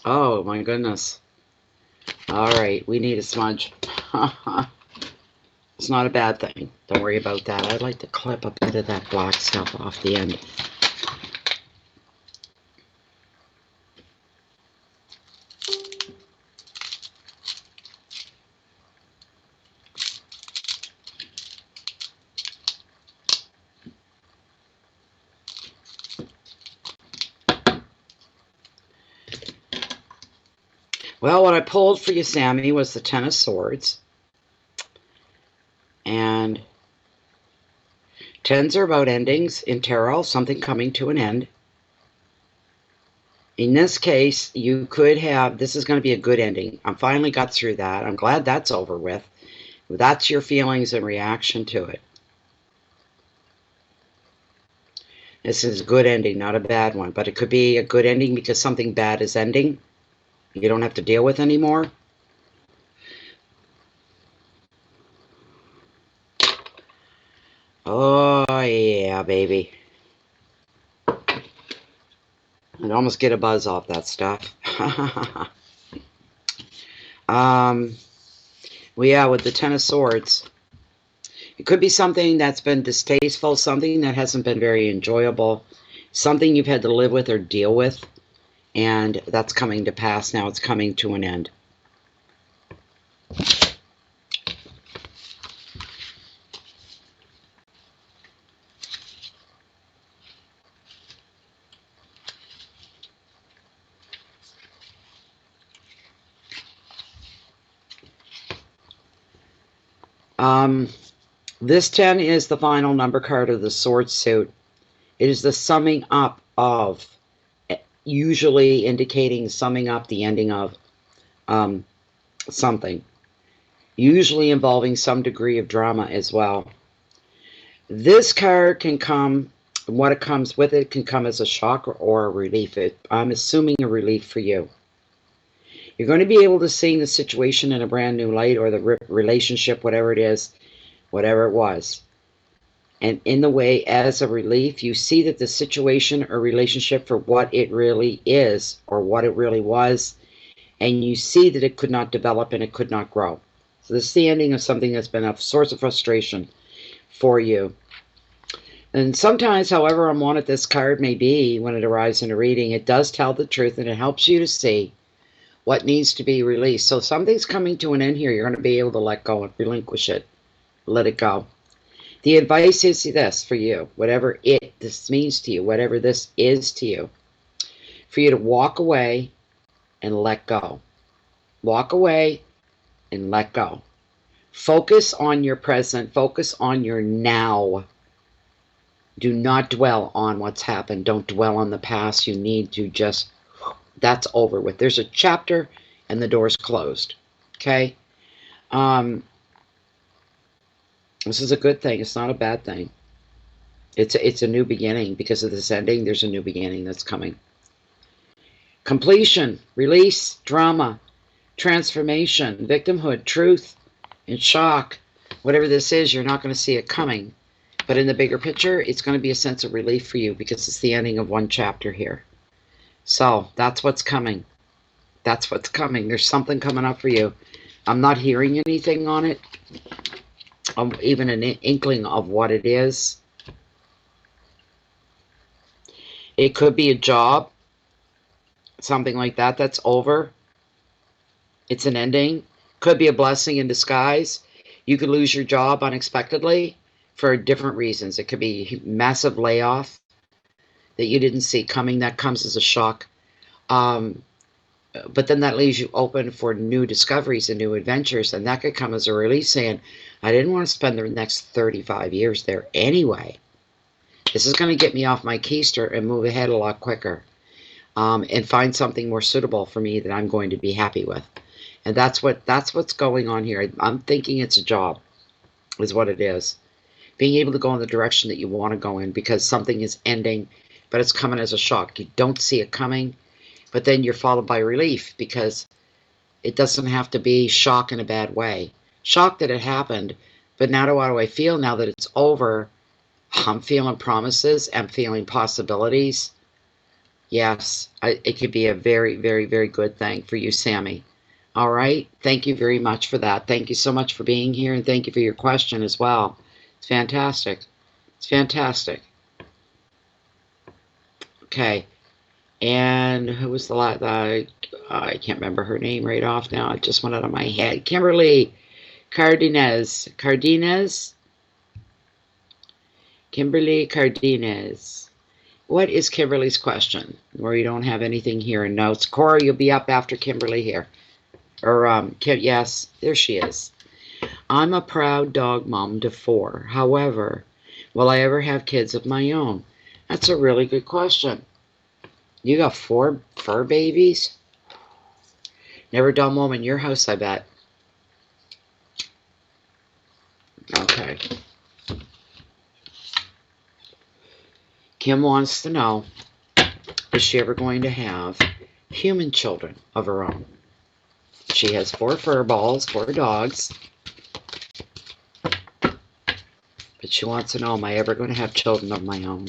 Oh, my goodness. All right, we need a smudge. It's not a bad thing. Don't worry about that. I'd like to clip a bit of that black stuff off the end. Well, what I pulled for you, Sammy, was the Ten of Swords. And tens are about endings in tarot, something coming to an end. In this case, you could have, this is going to be a good ending. I finally got through that. I'm glad that's over with. That's your feelings and reaction to it. This is a good ending, not a bad one. But it could be a good ending because something bad is ending. You don't have to deal with anymore. Oh, yeah, baby. I'd almost get a buzz off that stuff. Well, yeah, with the Ten of Swords, it could be something that's been distasteful, something that hasn't been very enjoyable, something you've had to live with or deal with, and that's coming to pass now. It's coming to an end. This 10 is the final number card of the sword suit. It is the summing up of, usually indicating summing up the ending of something, usually involving some degree of drama as well. This card can come, what it comes with it can come as a shock or a relief. I'm assuming a relief for you. You're going to be able to see the situation in a brand new light, or the relationship, whatever it is, whatever it was. And in the way, as a relief, you see that the situation or relationship for what it really is, or what it really was, and you see that it could not develop and it could not grow. So this is the ending of something that's been a source of frustration for you. And sometimes, however unwanted this card may be when it arrives in a reading, it does tell the truth and it helps you to see what needs to be released. So something's coming to an end here. You're going to be able to let go and relinquish it. Let it go. The advice is this for you, whatever this means to you, whatever this is to you, for you to walk away and let go. Walk away and let go. Focus on your present. Focus on your now. Do not dwell on what's happened. Don't dwell on the past. You need to just, that's over with. There's a chapter and the door's closed. Okay? This is a good thing. It's not a bad thing. It's a new beginning. Because of this ending, there's a new beginning that's coming. Completion, release, drama, transformation, victimhood, truth, and shock. Whatever this is, you're not going to see it coming. But in the bigger picture, it's going to be a sense of relief for you because it's the ending of one chapter here. So that's what's coming. That's what's coming. There's something coming up for you. I'm not hearing anything on it. Even an inkling of what it is. It could be a job. Something like that that's over. It's an ending. Could be a blessing in disguise. You could lose your job unexpectedly for different reasons. It could be massive layoff that you didn't see coming. That comes as a shock. But then that leaves you open for new discoveries and new adventures. And that could come as a release saying, I didn't want to spend the next 35 years there anyway. This is going to get me off my keister and move ahead a lot quicker. And find something more suitable for me that I'm going to be happy with. And that's what's going on here. I'm thinking it's a job is what it is. Being able to go in the direction that you want to go in because something is ending, but it's coming as a shock. You don't see it coming, but then you're followed by relief because it doesn't have to be shock in a bad way. Shock that it happened, but now how do I feel now that it's over? I'm feeling promises. I'm feeling possibilities. Yes, it could be a very, very, very good thing for you, Sammy. All right. Thank you very much for that. Thank you so much for being here, and thank you for your question as well. It's fantastic. It's fantastic. Okay. And who was the last? I can't remember her name right off now. It just went out of my head. Kimberly Cardenas. Kimberly Cardenas. What is Kimberly's question? Where you don't have anything here in notes. Cora, you'll be up after Kimberly here. Or, yes, there she is. I'm a proud dog mom to 4. However, will I ever have kids of my own? That's a really good question. You got 4 fur babies? Never a dull moment in your house, I bet. Okay. Kim wants to know, is she ever going to have human children of her own? She has 4 fur balls, 4 dogs. But she wants to know, am I ever going to have children of my own?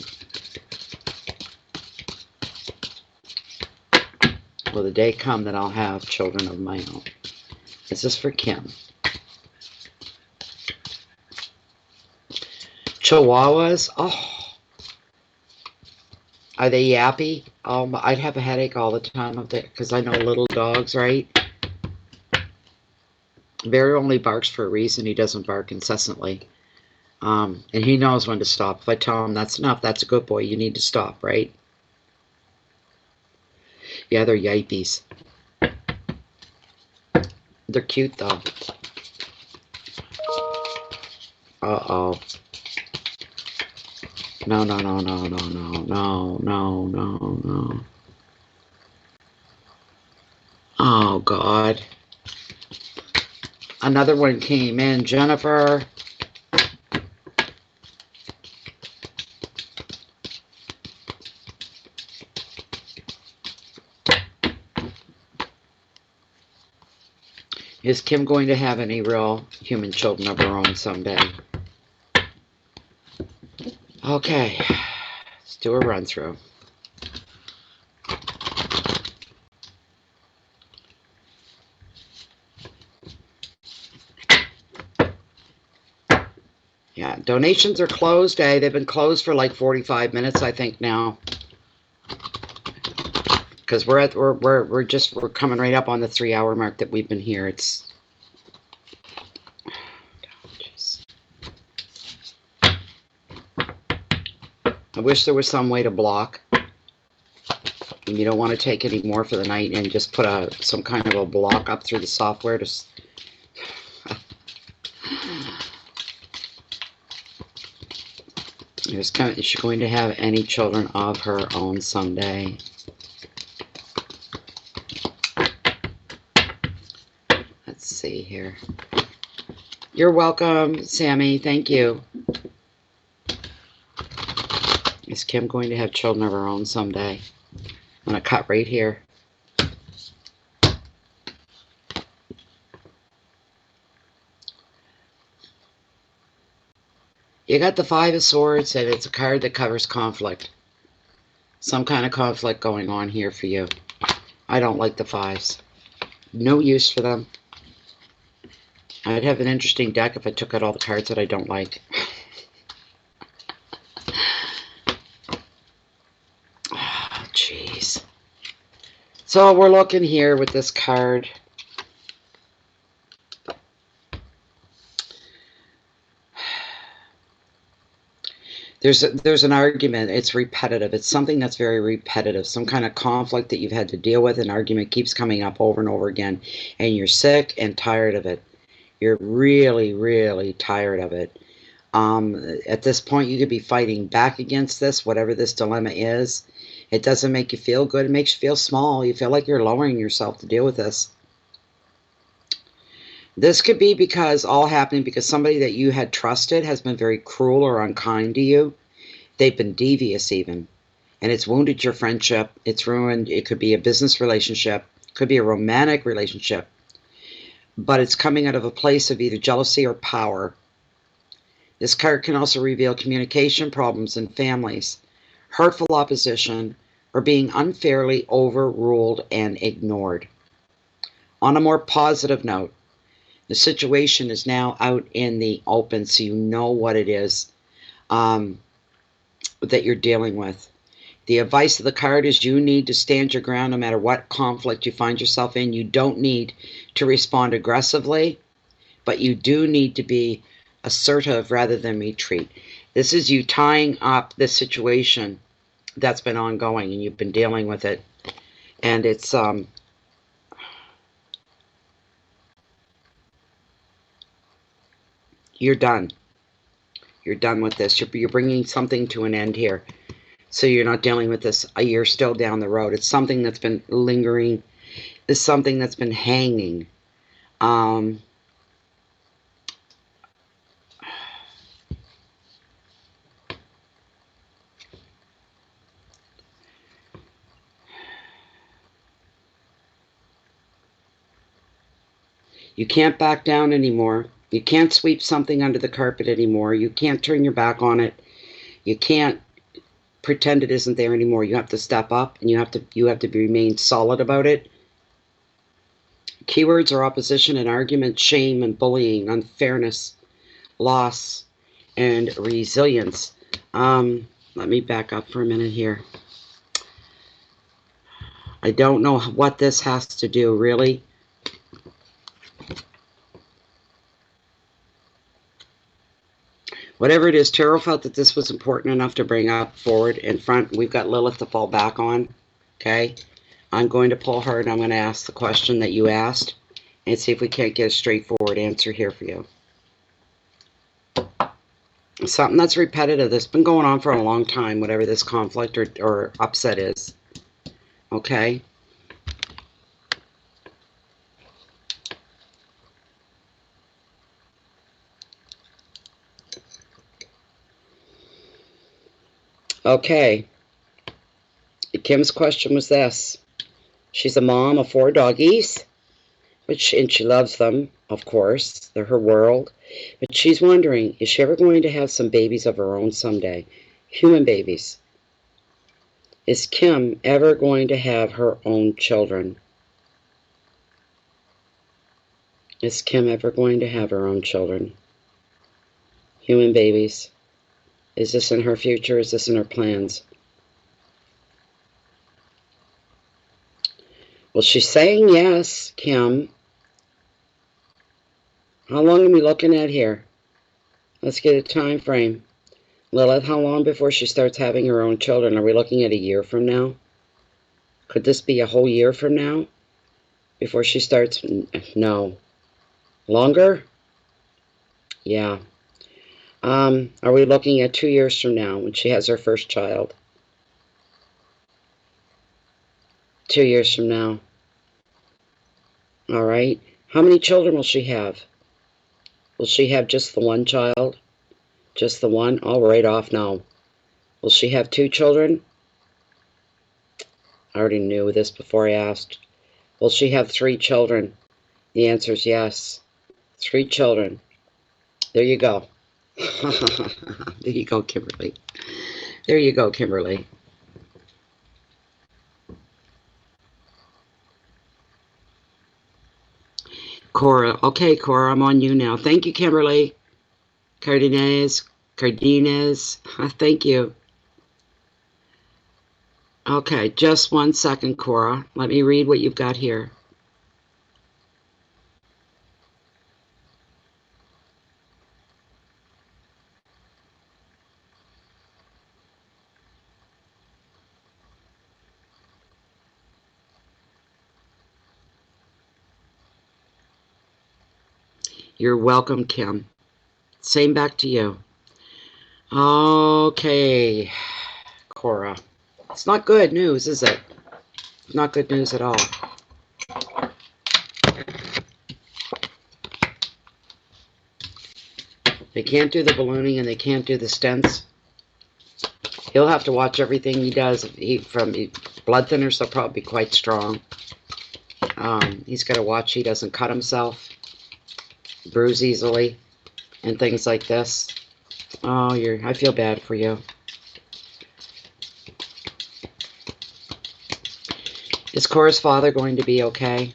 Will the day come that I'll have children of my own? This is for Kim. Chihuahuas? Oh. Are they yappy? I'd have a headache all the time of that because I know little dogs, right? Barry only barks for a reason. He doesn't bark incessantly. And he knows when to stop. If I tell him that's enough, that's a good boy, you need to stop, right? Yeah, they're yipies. They're cute, though. Uh-oh. No. Oh, God. Another one came in. Jennifer. Is Kim going to have any real human children of her own someday? Okay, let's do a run through. Yeah, Donations are closed. Hey, they've been closed for like 45 minutes, I think now. Because we're coming right up on the 3-hour mark that we've been here. It's I wish there was some way to block. And you don't want to take any more for the night and just put some kind of a block up through the software to. Is she going to have any children of her own someday? Let's see here. You're welcome, Sammy. Thank you. Is Kim going to have children of her own someday? I'm going to cut right here. You got the Five of Swords, and it's a card that covers conflict. Some kind of conflict going on here for you. I don't like the fives. No use for them. I'd have an interesting deck if I took out all the cards that I don't like. Jeez. So we're looking here with this card. There's an argument. It's repetitive. It's something that's very repetitive. Some kind of conflict that you've had to deal with. An argument keeps coming up over and over again. And you're sick and tired of it. You're really, really tired of it. At this point, you could be fighting back against this, whatever this dilemma is. It doesn't make you feel good. It makes you feel small. You feel like you're lowering yourself to deal with this. This could be all happening because somebody that you had trusted has been very cruel or unkind to you. They've been devious even. And it's wounded your friendship. It's ruined. It could be a business relationship. It could be a romantic relationship. But it's coming out of a place of either jealousy or power. This card can also reveal communication problems in families, hurtful opposition, or being unfairly overruled and ignored. On a more positive note, the situation is now out in the open, so you know what it is that you're dealing with. The advice of the card is you need to stand your ground no matter what conflict you find yourself in. You don't need to respond aggressively, but you do need to be assertive rather than retreat. This is you tying up this situation that's been ongoing and you've been dealing with it. And it's you're done. You're done with this. You're bringing something to an end here. So you're not dealing with this a year still down the road. It's something that's been lingering. It's something that's been hanging. You can't back down anymore. You can't sweep something under the carpet anymore. You can't turn your back on it. You can't pretend it isn't there anymore. You have to step up and you have to remain solid about it. Keywords are opposition and argument, shame and bullying, unfairness, loss, and resilience. Let me back up for a minute here. I don't know what this has to do, really. Whatever it is, Tarot felt that this was important enough to bring up forward in front. We've got Lilith to fall back on. Okay? I'm going to pull her and I'm going to ask the question that you asked and see if we can't get a straightforward answer here for you. Something that's repetitive, that's been going on for a long time, whatever this conflict or upset is. Okay? Okay. Kim's question was this. She's a mom of 4 doggies, and she loves them, of course. They're her world. But she's wondering, is she ever going to have some babies of her own someday? Human babies. Is Kim ever going to have her own children? Is Kim ever going to have her own children? Human babies. Is this in her future? Is this in her plans? Well, she's saying yes, Kim. How long are we looking at here? Let's get a time frame. Lilith, how long before she starts having her own children? Are we looking at a year from now? Could this be a whole year from now? Before she starts? No. Longer? Yeah. Are we looking at 2 years from now when she has her first child? 2 years from now. All right. How many children will she have? Will she have just the one child? Just the one? I'll write off now. Will she have 2 children? I already knew this before I asked. Will she have 3 children? The answer is yes. 3 children. There you go. There you go, Kimberly. There you go, Kimberly. Cora. Okay, Cora, I'm on you now. Thank you, Kimberly. Cardenas. Thank you. Okay, just 1 second, Cora. Let me read what you've got here. You're welcome, Kim. Same back to you. Okay, Cora. It's not good news, is it? Not good news at all. They can't do the ballooning and they can't do the stents. He'll have to watch everything he does. Blood thinners, they'll probably be quite strong. He's got to watch he doesn't cut himself, bruise easily, and things like this. Oh, I feel bad for you. Is Cora's father going to be okay?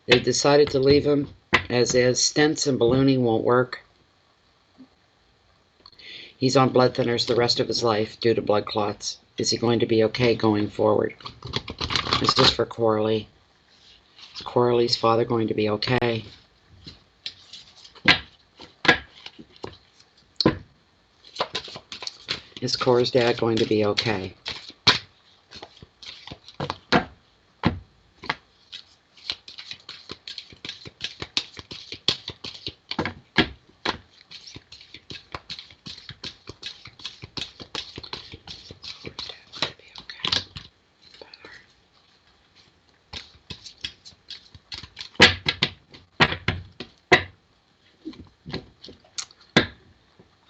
They've decided to leave him as is. Stents and ballooning won't work. He's on blood thinners the rest of his life due to blood clots. Is he going to be okay going forward? This is for Coralie. Is Coralie's father going to be okay? Is Cora's dad going to be okay?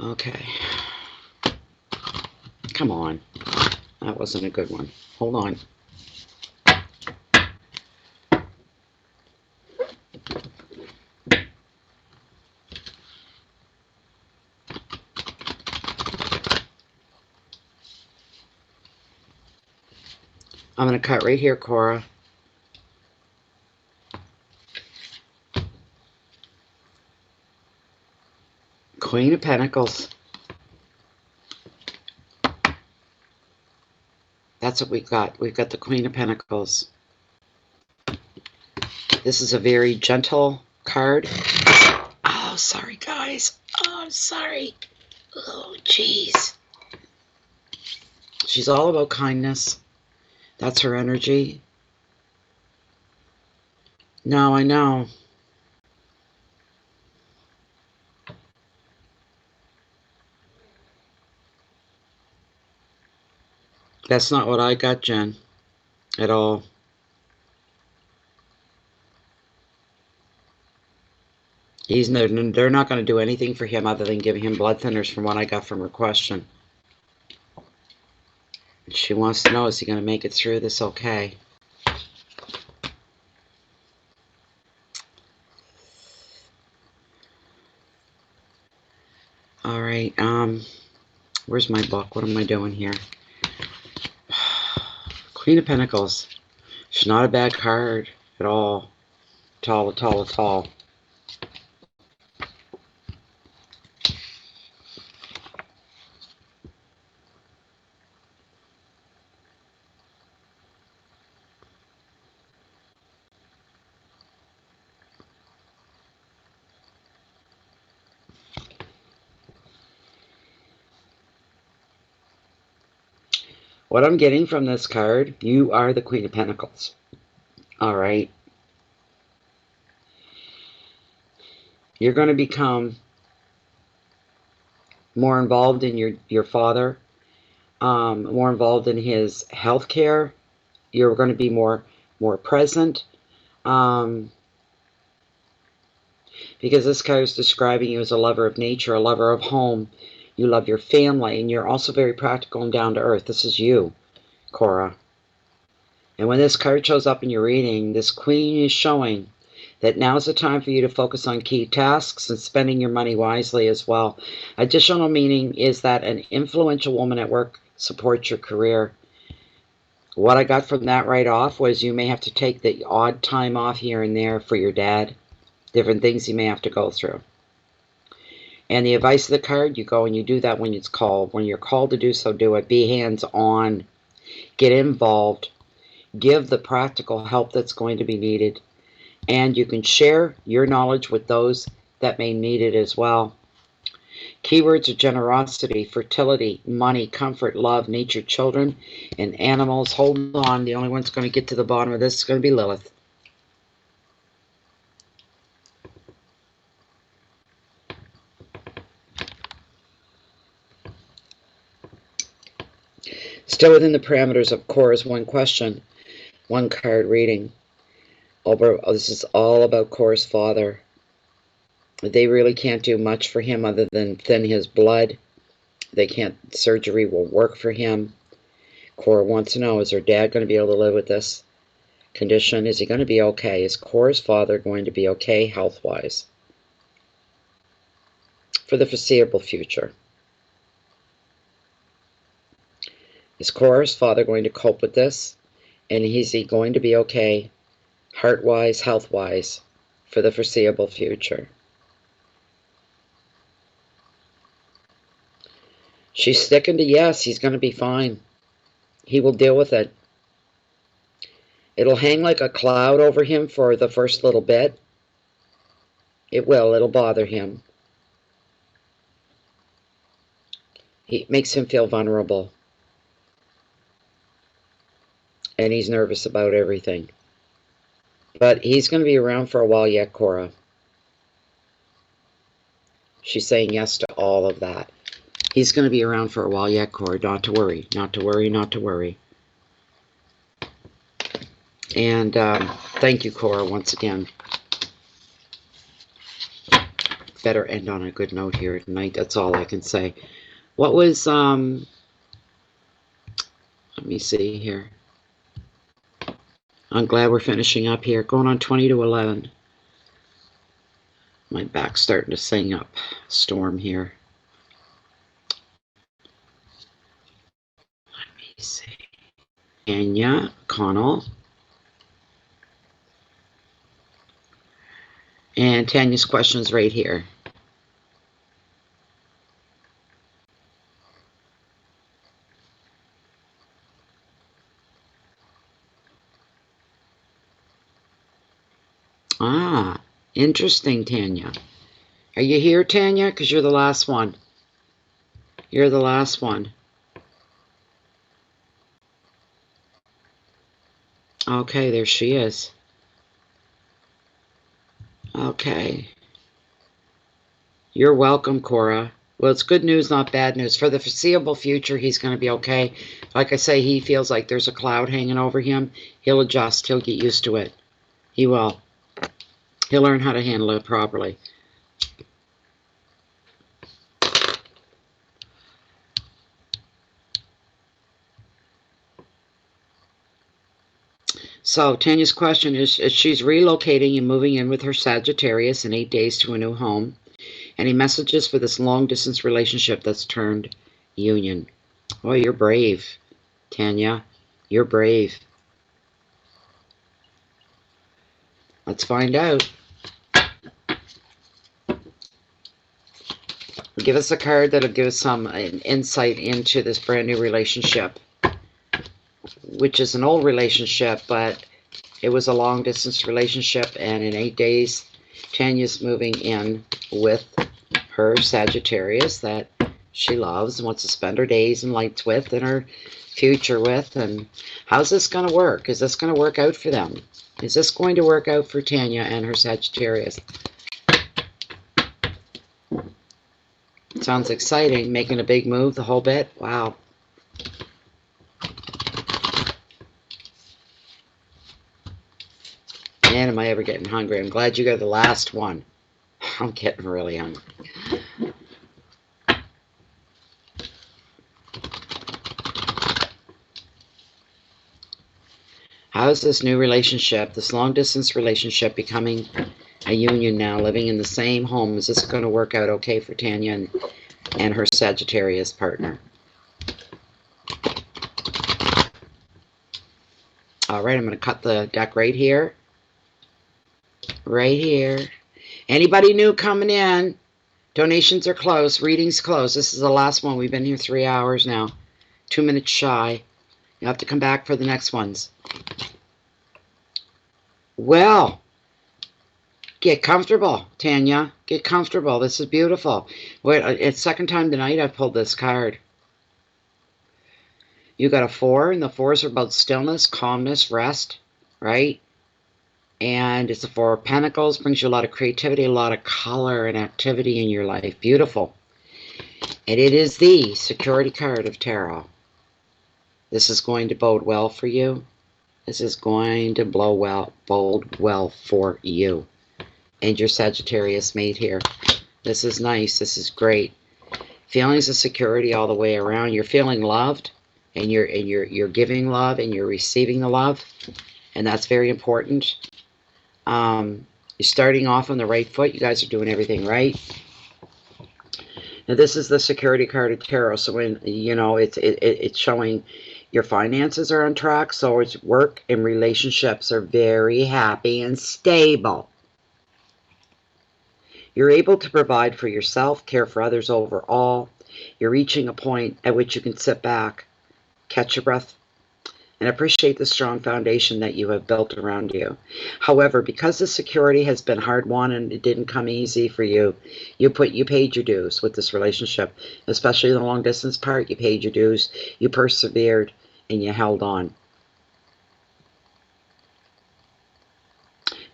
Okay. Come on. That wasn't a good one. Hold on. I'm going to cut right here, Cora. Queen of Pentacles. That's what we've got. We've got the Queen of Pentacles. This is a very gentle card. Oh, sorry, guys. Oh, I'm sorry. Oh, jeez. She's all about kindness. That's her energy. No, I know. That's not what I got, Jen, at all. They're not going to do anything for him other than giving him blood thinners from what I got from her question. She wants to know, is he going to make it through this okay? All right, where's my book? What am I doing here? Queen of Pentacles. She's not a bad card at all. At all. What I'm getting from this card, you are the Queen of Pentacles. All right. You're going to become more involved in your father, more involved in his health care. You're going to be more present. Because this card is describing you as a lover of nature, a lover of home. You love your family, and you're also very practical and down to earth. This is you, Cora. And when this card shows up in your reading, this Queen is showing that now is the time for you to focus on key tasks and spending your money wisely as well. Additional meaning is that an influential woman at work supports your career. What I got from that right off was you may have to take the odd time off here and there for your dad. Different things you may have to go through. And the advice of the card, you go and you do that when it's called. When you're called to do so, do it. Be hands-on. Get involved. Give the practical help that's going to be needed. And you can share your knowledge with those that may need it as well. Keywords are generosity, fertility, money, comfort, love, nature, children, and animals. Hold on. The only one's going to get to the bottom of this is going to be Lilith. Still within the parameters of Cora's one question, one card reading. This is all about Cora's father. They really can't do much for him other than thin his blood. They can't, surgery will work for him. Cora wants to know, is her dad going to be able to live with this condition? Is he going to be okay? Is Cora's father going to be okay health-wise for the foreseeable future? Is Cora's father going to cope with this? And is he going to be okay heart-wise, health-wise for the foreseeable future? She's sticking to yes, he's going to be fine. He will deal with it. It'll hang like a cloud over him for the first little bit. It will. It'll bother him. It makes him feel vulnerable. And he's nervous about everything. But he's going to be around for a while yet, Cora. She's saying yes to all of that. He's going to be around for a while yet, Cora. Not to worry. Not to worry. Not to worry. And thank you, Cora, once again. Better end on a good note here tonight. That's all I can say. What was, let me see here. I'm glad we're finishing up here. Going on 20 to 11. My back's starting to sing up. Storm here. Let me see. Tanya Connell. And Tanya's question's right here. Ah, interesting, Tanya. Are you here, Tanya? Because you're the last one. You're the last one. Okay, there she is. Okay. You're welcome, Cora. Well, it's good news, not bad news. For the foreseeable future, he's going to be okay. Like I say, he feels like there's a cloud hanging over him. He'll adjust. He'll get used to it. He will. He'll learn how to handle it properly. So Tanya's question is she's relocating and moving in with her Sagittarius in 8 days to a new home. Any messages for this long-distance relationship that's turned union? Oh, you're brave, Tanya. You're brave. Let's find out. Give us a card that'll give us some insight into this brand new relationship, which is an old relationship, but it was a long-distance relationship, and in 8 days, Tanya's moving in with her Sagittarius that she loves and wants to spend her days and lights with and her future with. And how's this going to work? Is this going to work out for them? Is this going to work out for Tanya and her Sagittarius? Sounds exciting. Making a big move, the whole bit. Wow. Man, am I ever getting hungry. I'm glad you got the last one. I'm getting really hungry. How's this new relationship, this long-distance relationship, becoming a union now, living in the same home? Is this going to work out okay for Tanya and her Sagittarius partner? All right, I'm going to cut the deck right here. Right here. Anybody new coming in? Donations are closed. Readings closed. This is the last one. We've been here 3 hours now. 2 minutes shy. You have to come back for the next ones. Well, get comfortable, Tanya. Get comfortable. This is beautiful. Wait, it's second time tonight I've pulled this card. You got a 4, and the 4s are about stillness, calmness, rest, right? And it's the 4 of Pentacles. Brings you a lot of creativity, a lot of color and activity in your life. Beautiful. And it is the security card of tarot. This is going to bode well for you. This is going to bode well for you and your Sagittarius mate here. This is nice. This is great. Feelings of security all the way around. You're feeling loved, and you're giving love, and you're receiving the love, and that's very important. You're starting off on the right foot. You guys are doing everything right. Now, this is the security card of tarot. So when it's showing your finances are on track. So it's work and relationships are very happy and stable. You're able to provide for yourself, care for others overall. You're reaching a point at which you can sit back, catch your breath, and appreciate the strong foundation that you have built around you. However, because the security has been hard-won and it didn't come easy for you, you paid your dues with this relationship, especially the long-distance part. You paid your dues, you persevered, and you held on.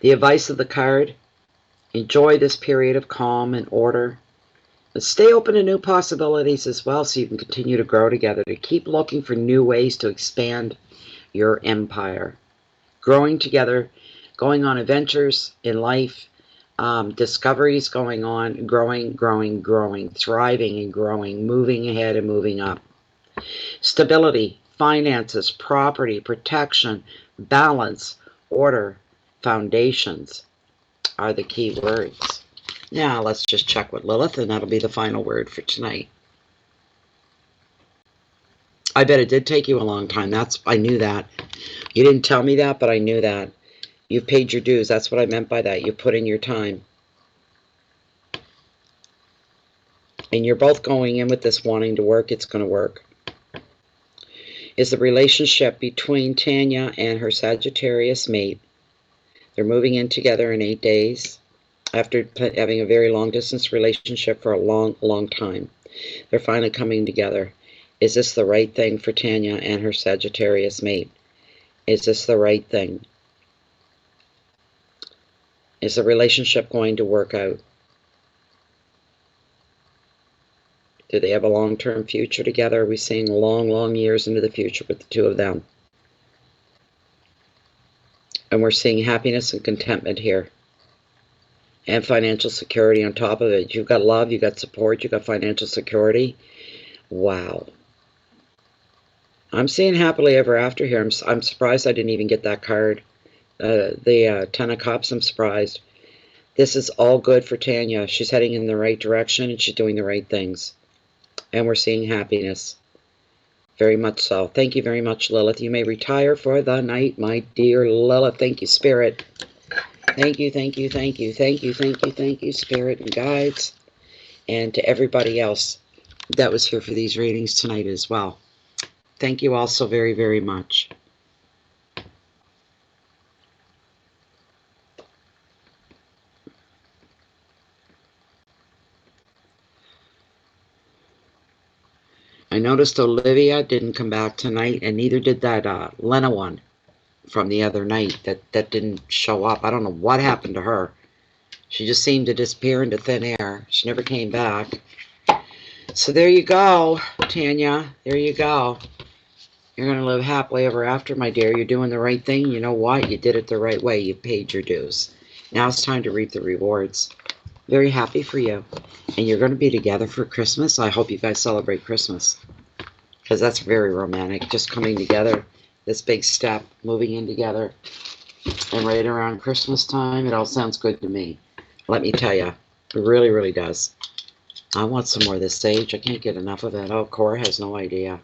The advice of the card: enjoy this period of calm and order. But stay open to new possibilities as well, so you can continue to grow together, to keep looking for new ways to expand your empire. Growing together, going on adventures in life, discoveries going on, growing, thriving and growing, moving ahead and moving up. Stability, finances, property, protection, balance, order, foundations are the key words. Now let's just check with Lilith, and that'll be the final word for tonight. I bet it did take you a long time. I knew that. You didn't tell me that, but I knew that. You've paid your dues. That's what I meant by that. You put in your time. And you're both going in with this wanting to work. It's going to work. Is the relationship between Tanya and her Sagittarius mate. They're moving in together in 8 days after having a very long-distance relationship for a long time. They're finally coming together. Is this the right thing for Tanya and her Sagittarius mate? Is this the right thing? Is the relationship going to work out? Do they have a long-term future together? Are we seeing long years into the future with the two of them? And we're seeing happiness and contentment here. And financial security on top of it. You've got love, you've got support, you've got financial security. Wow. I'm seeing happily ever after here. I'm surprised I didn't even get that card. The 10 of Cups, I'm surprised. This is all good for Tanya. She's heading in the right direction and she's doing the right things. And we're seeing happiness. Very much so. Thank you very much, Lilith. You may retire for the night, my dear Lilith. Thank you, Spirit. Thank you, Spirit and guides. And to everybody else that was here for these readings tonight as well. Thank you all so very much. noticed Olivia didn't come back tonight, and neither did that Lena one from the other night. That didn't show up. I don't know what happened to her. She just seemed to disappear into thin air. She never came back. So there you go, Tanya. There you go. You're going to live happily ever after, my dear. You're doing the right thing. You know what? You did it the right way. You paid your dues. Now it's time to reap the rewards. Very happy for you. And you're going to be together for Christmas. I hope you guys celebrate Christmas, because that's very romantic. Just coming together, this big step, moving in together. And right around Christmas time, it all sounds good to me. Let me tell you, it really, really does. I want some more of this sage. I can't get enough of it. Oh, Cora has no idea.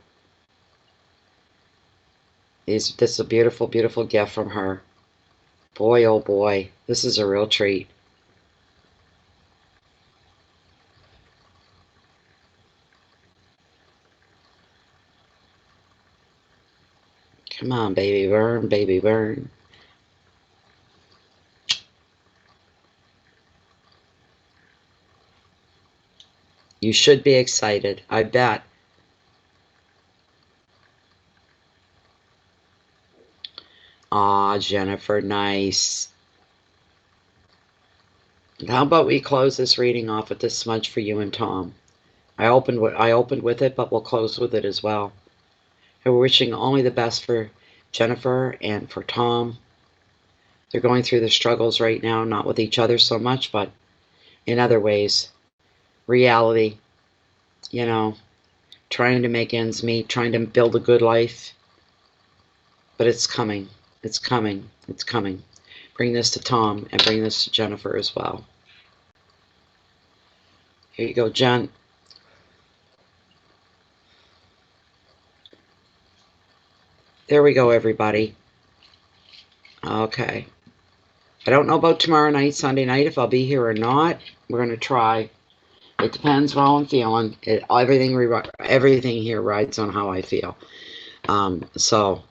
This is a beautiful, beautiful gift from her. Boy, oh boy, this is a real treat. Come on, baby, burn, baby, burn. You should be excited, I bet. Aw, Jennifer, nice. How about we close this reading off with this smudge for you and Tom? I opened with it, but we'll close with it as well. And we're wishing only the best for Jennifer and for Tom. They're going through the struggles right now, not with each other so much, but in other ways. Reality, you know, trying to make ends meet, trying to build a good life. But it's coming. It's coming. It's coming. Bring this to Tom and bring this to Jennifer as well. Here you go, Jen. There we go, everybody. Okay. I don't know about tomorrow night, Sunday night, if I'll be here or not. We're going to try. It depends how I'm feeling. Everything here rides on how I feel. So...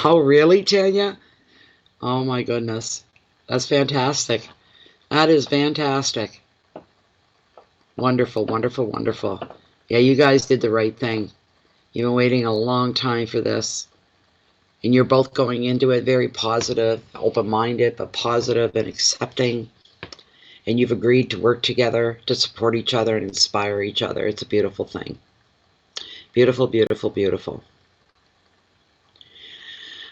Oh, really, Tanya? Oh, my goodness. That's fantastic. That is fantastic. Wonderful, wonderful, wonderful. Yeah, you guys did the right thing. You've been waiting a long time for this. And you're both going into it very positive, open-minded, but positive and accepting. And you've agreed to work together to support each other and inspire each other. It's a beautiful thing. Beautiful, beautiful, beautiful.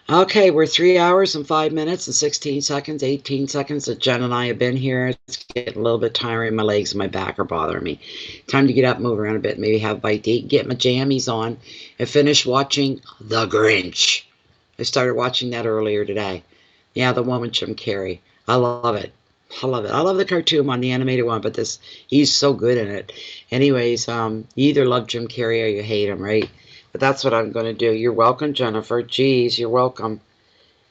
Okay, we're 3 hours and 5 minutes and 16 seconds, 18 seconds that Jen and I have been here. It's getting a little bit tiring. My legs and my back are bothering me. Time to get up, move around a bit, maybe have a bite to eat, get my jammies on, and finish watching The Grinch. I started watching that earlier today. Yeah, the one with Jim Carrey. I love it. I love it. I love the cartoon one, the animated one, but he's so good in it. Anyways, you either love Jim Carrey or you hate him, right? But that's what I'm going to do. You're welcome, Jennifer. Geez, you're welcome.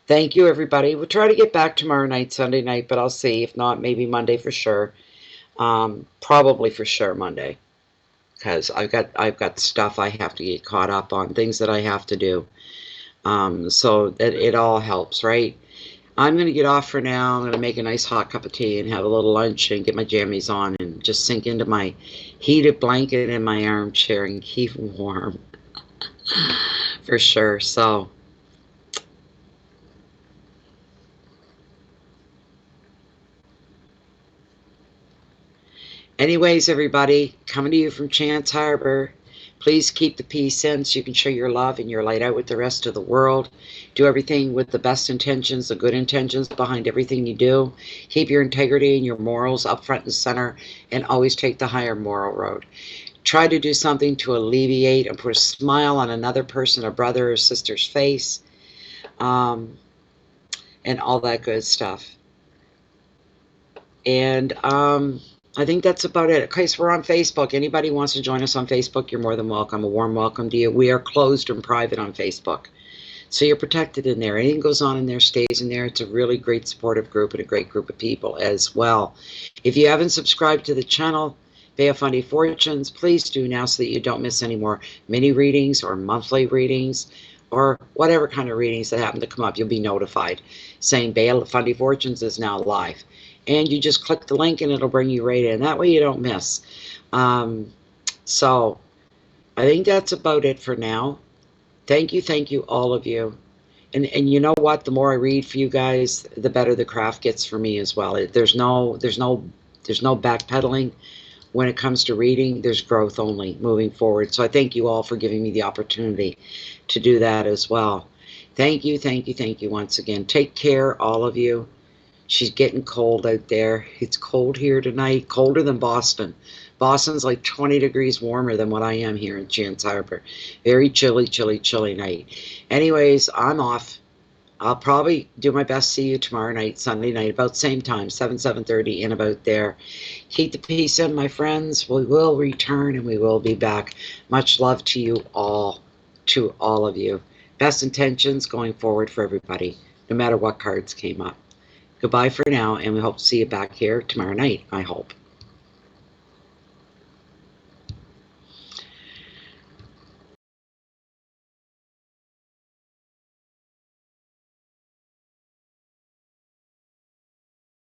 Thank you, everybody. We'll try to get back tomorrow night, Sunday night, but I'll see. If not, maybe Monday for sure. Probably for sure Monday, because I've got stuff I have to get caught up on, things that I have to do. So that it all helps, right? I'm going to get off for now. I'm going to make a nice hot cup of tea and have a little lunch and get my jammies on and just sink into my heated blanket in my armchair and keep warm. For sure. So anyways, everybody, coming to you from Chance Harbor. Please keep the peace in so you can show your love and your light out with the rest of the world. Do everything with the best intentions, the good intentions behind everything you do. Keep your integrity and your morals up front and center, and always take the higher moral road. Try to do something to alleviate and put a smile on another person, a brother or sister's face, and all that good stuff. And I think that's about it. Okay, so we're on Facebook. Anybody wants to join us on Facebook, you're more than welcome. A warm welcome to you. We are closed and private on Facebook, so you're protected in there. Anything goes on in there stays in there. It's a really great supportive group and a great group of people as well. If you haven't subscribed to the channel, Bay of Fundy Fortunes, please do now so that you don't miss any more mini readings or monthly readings or whatever kind of readings that happen to come up, you'll be notified saying Bail of Fundy Fortunes is now live. And you just click the link and it'll bring you right in. That way you don't miss. So I think that's about it for now. Thank you, all of you. And you know what? The more I read for you guys, the better the craft gets for me as well. There's no backpedaling when it comes to reading. There's growth only moving forward. So I thank you all for giving me the opportunity to do that as well. Thank you once again. Take care, all of you. She's getting cold out there. It's cold here tonight, colder than Boston. Boston's like 20 degrees warmer than what I am here in Chance Harbor. Very chilly night. Anyways, I'm off. I'll probably do my best to see you tomorrow night, Sunday night, about same time, 7:30, in about there. Keep the peace in, my friends. We will return and we will be back. Much love to you all, to all of you. Best intentions going forward for everybody, no matter what cards came up. Goodbye for now, and we hope to see you back here tomorrow night, I hope.